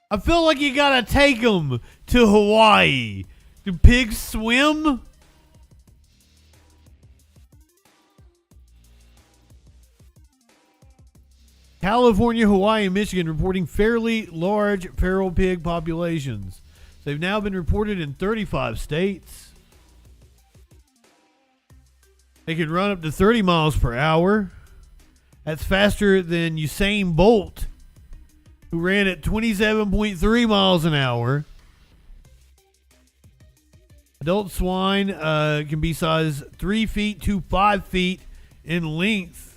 I feel like you gotta take them to Hawaii. Do pigs swim? California, Hawaii, and Michigan reporting fairly large feral pig populations. They've now been reported in 35 states. They can run up to 30 miles per hour. That's faster than Usain Bolt, who ran at 27.3 miles an hour. Adult swine can be size 3 feet to 5 feet in length.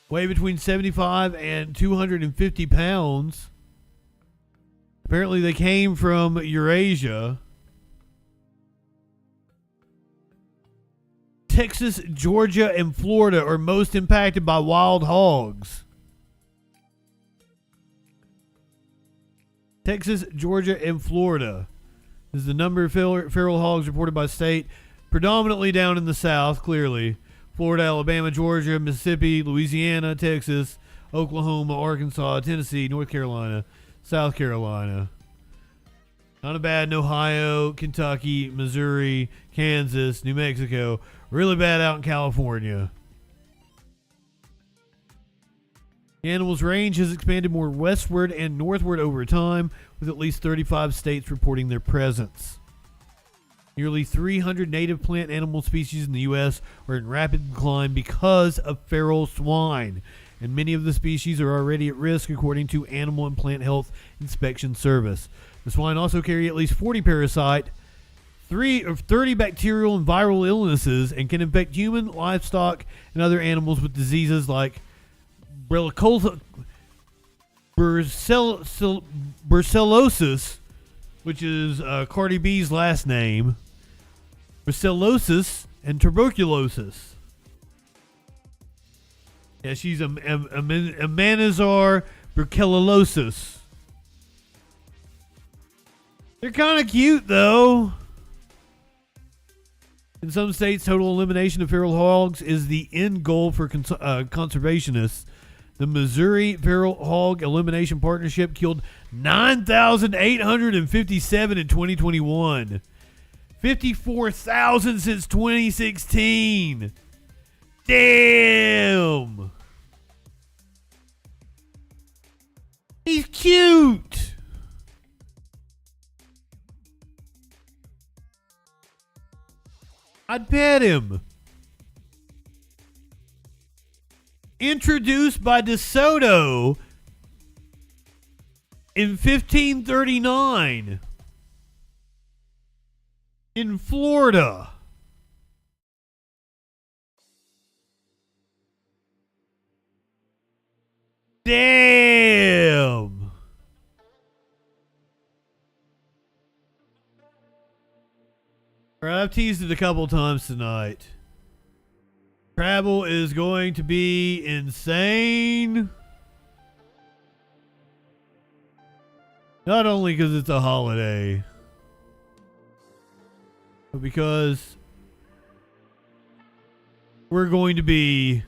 Weigh between 75 and 250 pounds. Apparently they came from Eurasia. Texas, Georgia, and Florida are most impacted by wild hogs. Texas, Georgia, and Florida. This is the number of feral hogs reported by state, predominantly down in the south, clearly. Florida, Alabama, Georgia, Mississippi, Louisiana, Texas, Oklahoma, Arkansas, Tennessee, North Carolina, South Carolina. Not bad in Ohio, Kentucky, Missouri, Kansas, New Mexico. Really bad out in California. The animal's range has expanded more westward and northward over time, with at least 35 states reporting their presence. Nearly 300 native plant animal species in the U.S. are in rapid decline because of feral swine, and many of the species are already at risk according to Animal and Plant Health Inspection Service. The swine also carry at least 40 parasite, 30 bacterial and viral illnesses, and can infect human, livestock, and other animals with diseases like brucellosis, which is Cardi B's last name, brucellosis, and tuberculosis. Yeah, she's a Manazar brucellosis. They're kind of cute, though. In some states, total elimination of feral hogs is the end goal for conservationists. The Missouri Feral Hog Elimination Partnership killed 9,857 in 2021. 54,000 since 2016. Damn. He's cute. I'd pet him. Introduced by DeSoto in 1539 in Florida. Damn. All right, I've teased it a couple times tonight. Travel is going to be insane. Not only because it's a holiday, but because we're going to be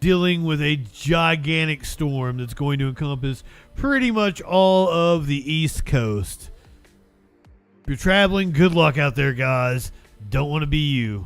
dealing with a gigantic storm that's going to encompass pretty much all of the East Coast. If you're traveling, good luck out there, guys. Don't want to be you.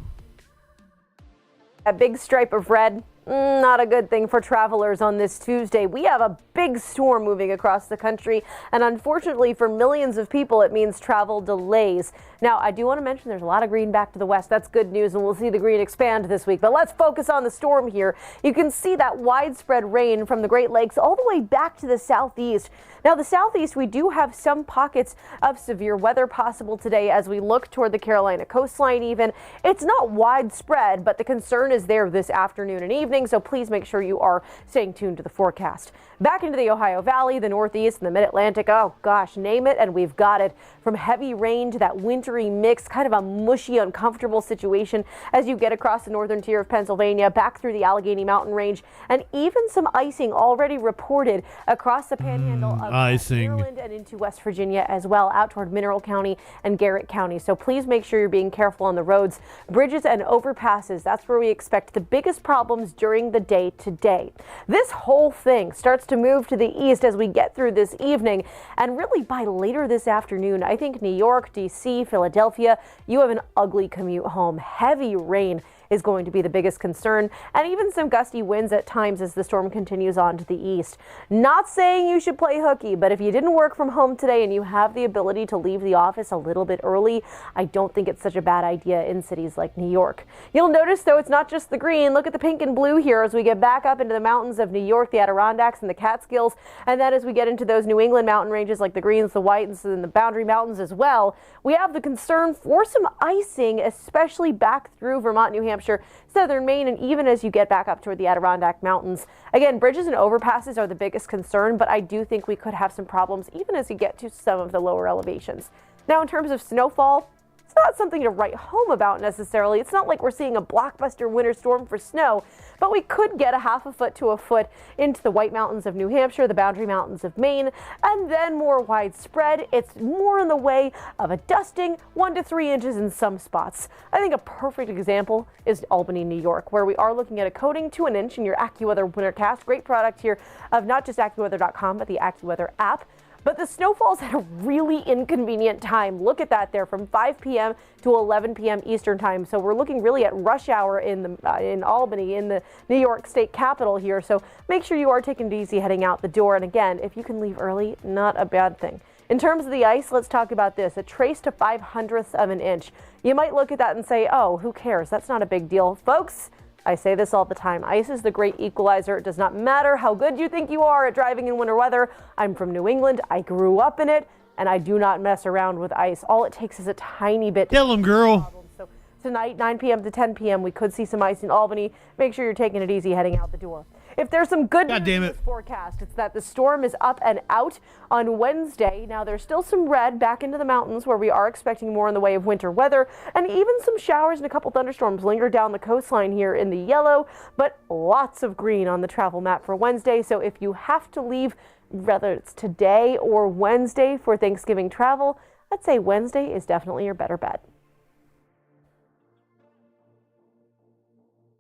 A big stripe of red Not a good thing for travelers on this Tuesday. We have a big storm moving across the country, and unfortunately for millions of people, it means travel delays. Now, I do want to mention there's a lot of green back to the west. That's good news, and we'll see the green expand this week. But let's focus on the storm here. You can see that widespread rain from the Great Lakes all the way back to the southeast. Now, the southeast, we do have some pockets of severe weather possible today as we look toward the Carolina coastline even. It's not widespread, but the concern is there this afternoon and evening, so please make sure you are staying tuned to the forecast. Back into the Ohio Valley, the Northeast, and the Mid-Atlantic, oh gosh, name it, and we've got it. From heavy rain to that wintry mix, kind of a mushy, uncomfortable situation as you get across the northern tier of Pennsylvania, back through the Allegheny Mountain Range, and even some icing already reported across the panhandle of Maryland and into West Virginia as well, out toward Mineral County and Garrett County. So please make sure you're being careful on the roads, bridges, and overpasses. That's where we expect the biggest problems during the day today. This whole thing starts to move to the east as we get through this evening, and really by later this afternoon, I think New York, D.C., Philadelphia, you have an ugly commute home. Heavy rain is going to be the biggest concern, and even some gusty winds at times as the storm continues on to the east. Not saying you should play hooky, but if you didn't work from home today and you have the ability to leave the office a little bit early, I don't think it's such a bad idea in cities like New York. You'll notice, though, it's not just the green. Look at the pink and blue here as we get back up into the mountains of New York, the Adirondacks, and the Catskills, and then as we get into those New England mountain ranges like the Greens, the Whites, and the Boundary Mountains as well, we have the concern for some icing, especially back through Vermont, New Hampshire, southern Maine, and even as you get back up toward the Adirondack Mountains. Again, bridges and overpasses are the biggest concern, but I do think we could have some problems even as you get to some of the lower elevations. Now, in terms of snowfall, it's not something to write home about necessarily. It's not like we're seeing a blockbuster winter storm for snow, but we could get a half a foot to a foot into the White Mountains of New Hampshire, the Boundary Mountains of Maine, and then more widespread. It's more in the way of a dusting, 1 to 3 inches in some spots. I think a perfect example is Albany, New York, where we are looking at a coating to an inch in your AccuWeather Wintercast. Great product here of not just AccuWeather.com, but the AccuWeather app. But the snowfall's at a really inconvenient time. Look at that there, from 5 p.m. to 11 p.m. Eastern time. So we're looking really at rush hour in Albany, in the New York state capital here. So make sure you are taking it easy heading out the door. And again, if you can leave early, not a bad thing. In terms of the ice, let's talk about this. A trace to 0.05 of an inch. You might look at that and say, oh, who cares? That's not a big deal. Folks, I say this all the time. Ice is the great equalizer. It does not matter how good you think you are at driving in winter weather. I'm from New England. I grew up in it, and I do not mess around with ice. All it takes is a tiny bit. Tell them, girl. So tonight, 9 p.m. to 10 p.m., we could see some ice in Albany. Make sure you're taking it easy heading out the door. If there's some good news in this forecast, it's that the storm is up and out on Wednesday. Now, there's still some red back into the mountains where we are expecting more in the way of winter weather, and even some showers and a couple thunderstorms linger down the coastline here in the yellow, but lots of green on the travel map for Wednesday. So if you have to leave, whether it's today or Wednesday for Thanksgiving travel, I'd say Wednesday is definitely your better bet.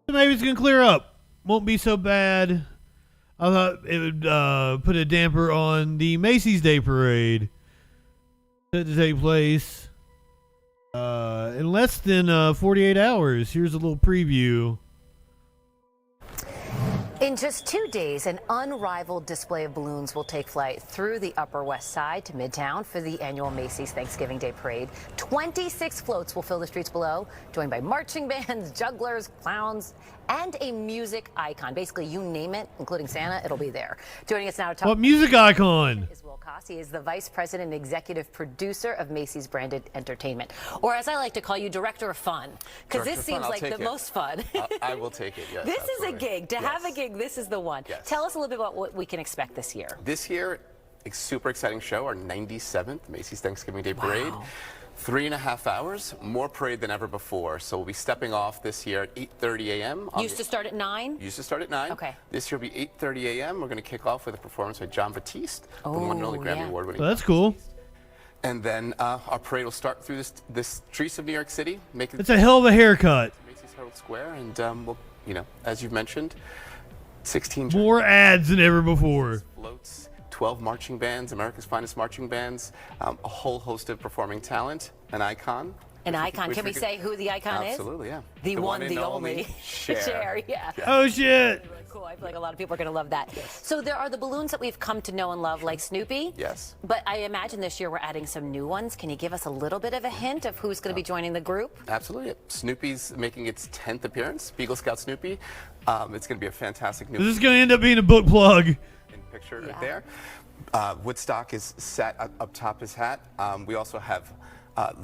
Maybe it's going to clear up. Won't be so bad. I thought it would put a damper on the Macy's Day Parade set to take place in less than 48 hours. Here's a little preview. In just 2 days, an unrivaled display of balloons will take flight through the Upper West Side to Midtown for the annual Macy's Thanksgiving Day Parade. 26 floats will fill the streets below, joined by marching bands, jugglers, clowns, and a music icon. Basically, you name it, including Santa, it'll be there. Joining us now to talk. What music icon? He is the vice president and executive producer of Macy's Branded Entertainment, or as I like to call you, director of fun, because this seems like the most fun. I will take it, yes. This is a gig. To have a gig, this is the one. Yes. Tell us a little bit about what we can expect this year. This year, a super exciting show, our 97th Macy's Thanksgiving Day Parade. 3.5 hours, more parade than ever before. So we'll be stepping off this year at 8:30 a.m. Used to start at 9? Used to start at 9. Okay. This year will be 8:30 a.m. We're going to kick off with a performance by John Batiste, the one and only Grammy Award-winning. That's cool. And then our parade will start through the streets of New York City. It's a hell of a haircut. Macy's Herald Square, and we'll, as you've mentioned, 16 more ads than ever before. Floats, 12 marching bands, America's finest marching bands, a whole host of performing talent, an icon, An icon. Can we say who the icon is? Absolutely, yeah. The one, the only. Cher. Yeah. Oh, shit. Really cool. I feel like a lot of people are going to love that. So there are the balloons that we've come to know and love, like Snoopy. Yes. But I imagine this year we're adding some new ones. Can you give us a little bit of a hint of who's going to be joining the group? Absolutely. Snoopy's making its 10th appearance. Beagle Scout Snoopy. It's going to be a fantastic new. This is going to end up being a book plug. Picture right there. Woodstock is set up top his hat. We also have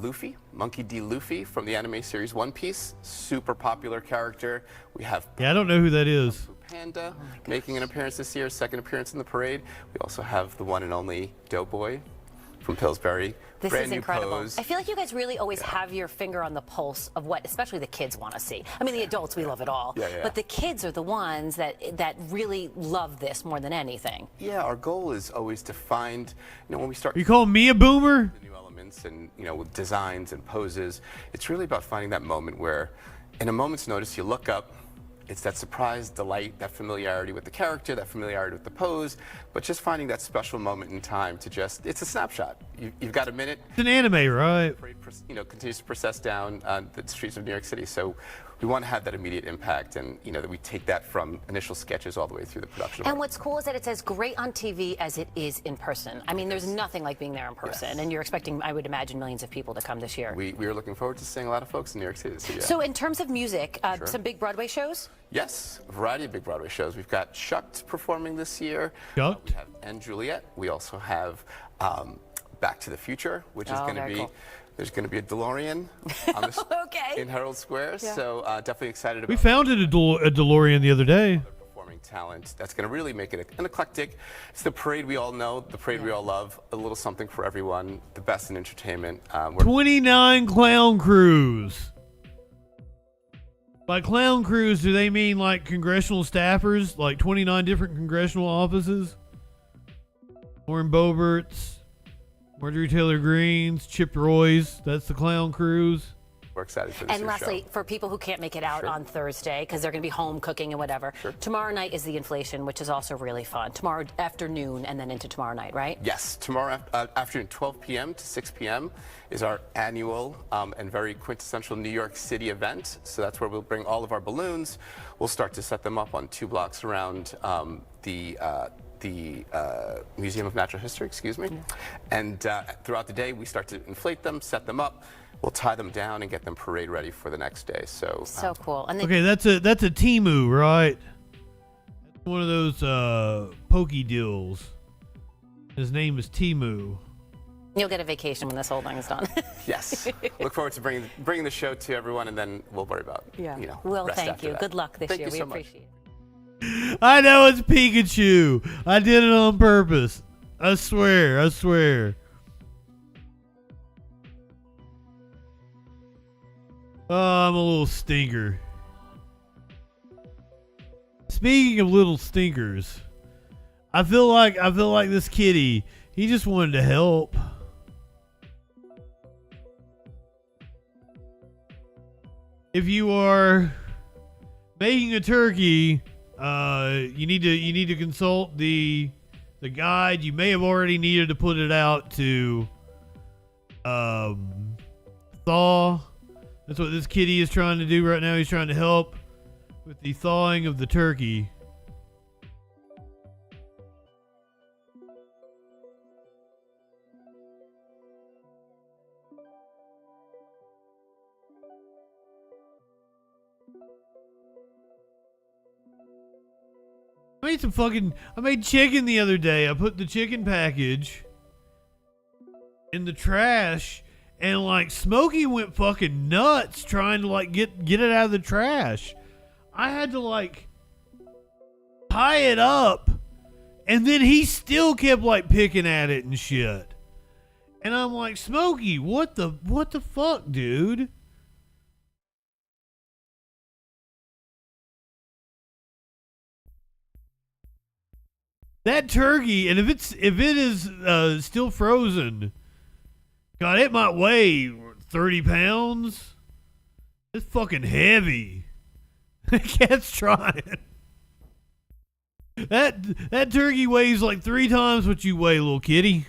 Luffy, Monkey D. Luffy from the anime series One Piece, super popular character. We have Yeah, I don't know who that is. Panda making an appearance this year, second appearance in the parade. We also have the one and only Doughboy from Pillsbury. This Brand is new incredible. pose. I feel like you guys really always have your finger on the pulse of what, especially the kids want to see. I mean, the adults, we love it all. But the kids are the ones that really love this more than anything. Yeah, our goal is always to find, when we start. You calling me a boomer? The new elements and, with designs and poses. It's really about finding that moment where, in a moment's notice, you look up. It's that surprise, delight, that familiarity with the character, that familiarity with the pose, but just finding that special moment in time to it's a snapshot. You've got a minute. It's an anime, right? Continues to process down the streets of New York City. So we want to have that immediate impact and, that we take that from initial sketches all the way through the production. And what's cool is that it's as great on TV as it is in person. I mean, there's nothing like being there in person. And you're expecting, I would imagine, millions of people to come this year. We are looking forward to seeing a lot of folks in New York City this year. So in terms of music, some big Broadway shows? Yes, a variety of big Broadway shows. We've got Shucked performing this year. Shucked? We have And Juliet. We also have Back to the Future, which is going to be, cool. There's going to be a DeLorean on this in Herald Square. Yeah. So definitely excited about We found a DeLorean the other day. performing talent. That's going to really make it an eclectic. It's the parade we all know, the parade we all love, a little something for everyone, the best in entertainment. 29 clown crews. By clown crews, do they mean like congressional staffers? Like 29 different congressional offices? Warren Boeberts, Marjorie Taylor Greenes, Chip Roy's. That's the clown crews. We're excited for this And lastly, for people who can't make it out on Thursday, because they're going to be home cooking and whatever, tomorrow night is the inflation, which is also really fun. Tomorrow afternoon and then into tomorrow night, right? Yes, tomorrow afternoon, 12 p.m. to 6 p.m. is our annual and very quintessential New York City event. So that's where we'll bring all of our balloons. We'll start to set them up on 2 blocks around the Museum of Natural History, excuse me. And throughout the day, we start to inflate them, set them up. We'll tie them down and get them parade ready for the next day. So cool. And Okay, that's a Temu, right? That's one of those pokey deals. His name is Temu. You'll get a vacation when this whole thing is done. Yes. Look forward to bringing the show to everyone, and then we'll worry about Well, rest thank after you. that. Good luck this Thank year. you We so much. appreciate it. I know it's Pikachu. I did it on purpose. I swear. I swear. Oh, I'm a little stinker. Speaking of little stinkers, I feel like this kitty, he just wanted to help. If you are making a turkey, you need to consult the guide. You may have already needed to put it out to thaw. That's what this kitty is trying to do right now. He's trying to help with the thawing of the turkey. I made chicken the other day. I put the chicken package in the trash, and like Smokey went fucking nuts trying to like get it out of the trash. I had to like tie it up, and then he still kept like picking at it and shit. And I'm like, Smokey, what the fuck, dude? That turkey, and if it is still frozen, God, it might weigh 30 pounds. It's fucking heavy. The cat's trying. That turkey weighs like 3 times what you weigh, little kitty.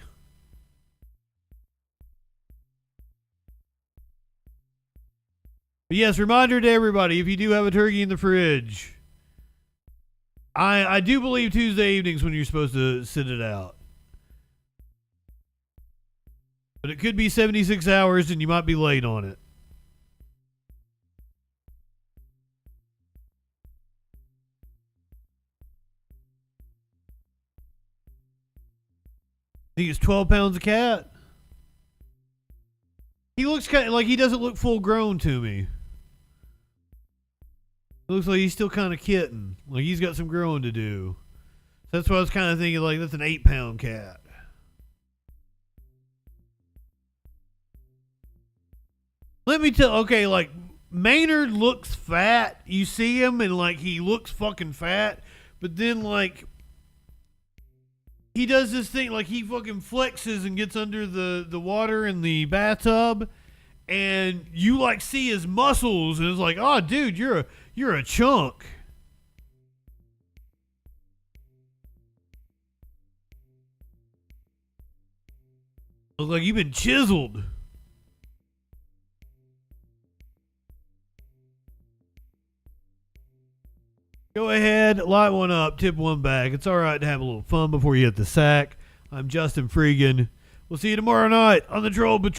But yes, reminder to everybody, if you do have a turkey in the fridge, I do believe Tuesday evenings when you're supposed to sit it out. But it could be 76 hours and you might be late on it. I think it's 12 pounds of cat. He looks kind of like he doesn't look full grown to me. Looks like he's still kind of kitten. Like he's got some growing to do. That's what I was kind of thinking, like that's an 8-pound cat. Let me tell, okay, like Maynard looks fat. You see him and like he looks fucking fat. But then like he does this thing, like he fucking flexes and gets under the water in the bathtub. And you like see his muscles and it's like, oh dude, you're a chunk. Look like you've been chiseled. Go ahead, light one up, tip one back. It's all right to have a little fun before you hit the sack. I'm Justin Freakin. We'll see you tomorrow night on the Troll Patrol.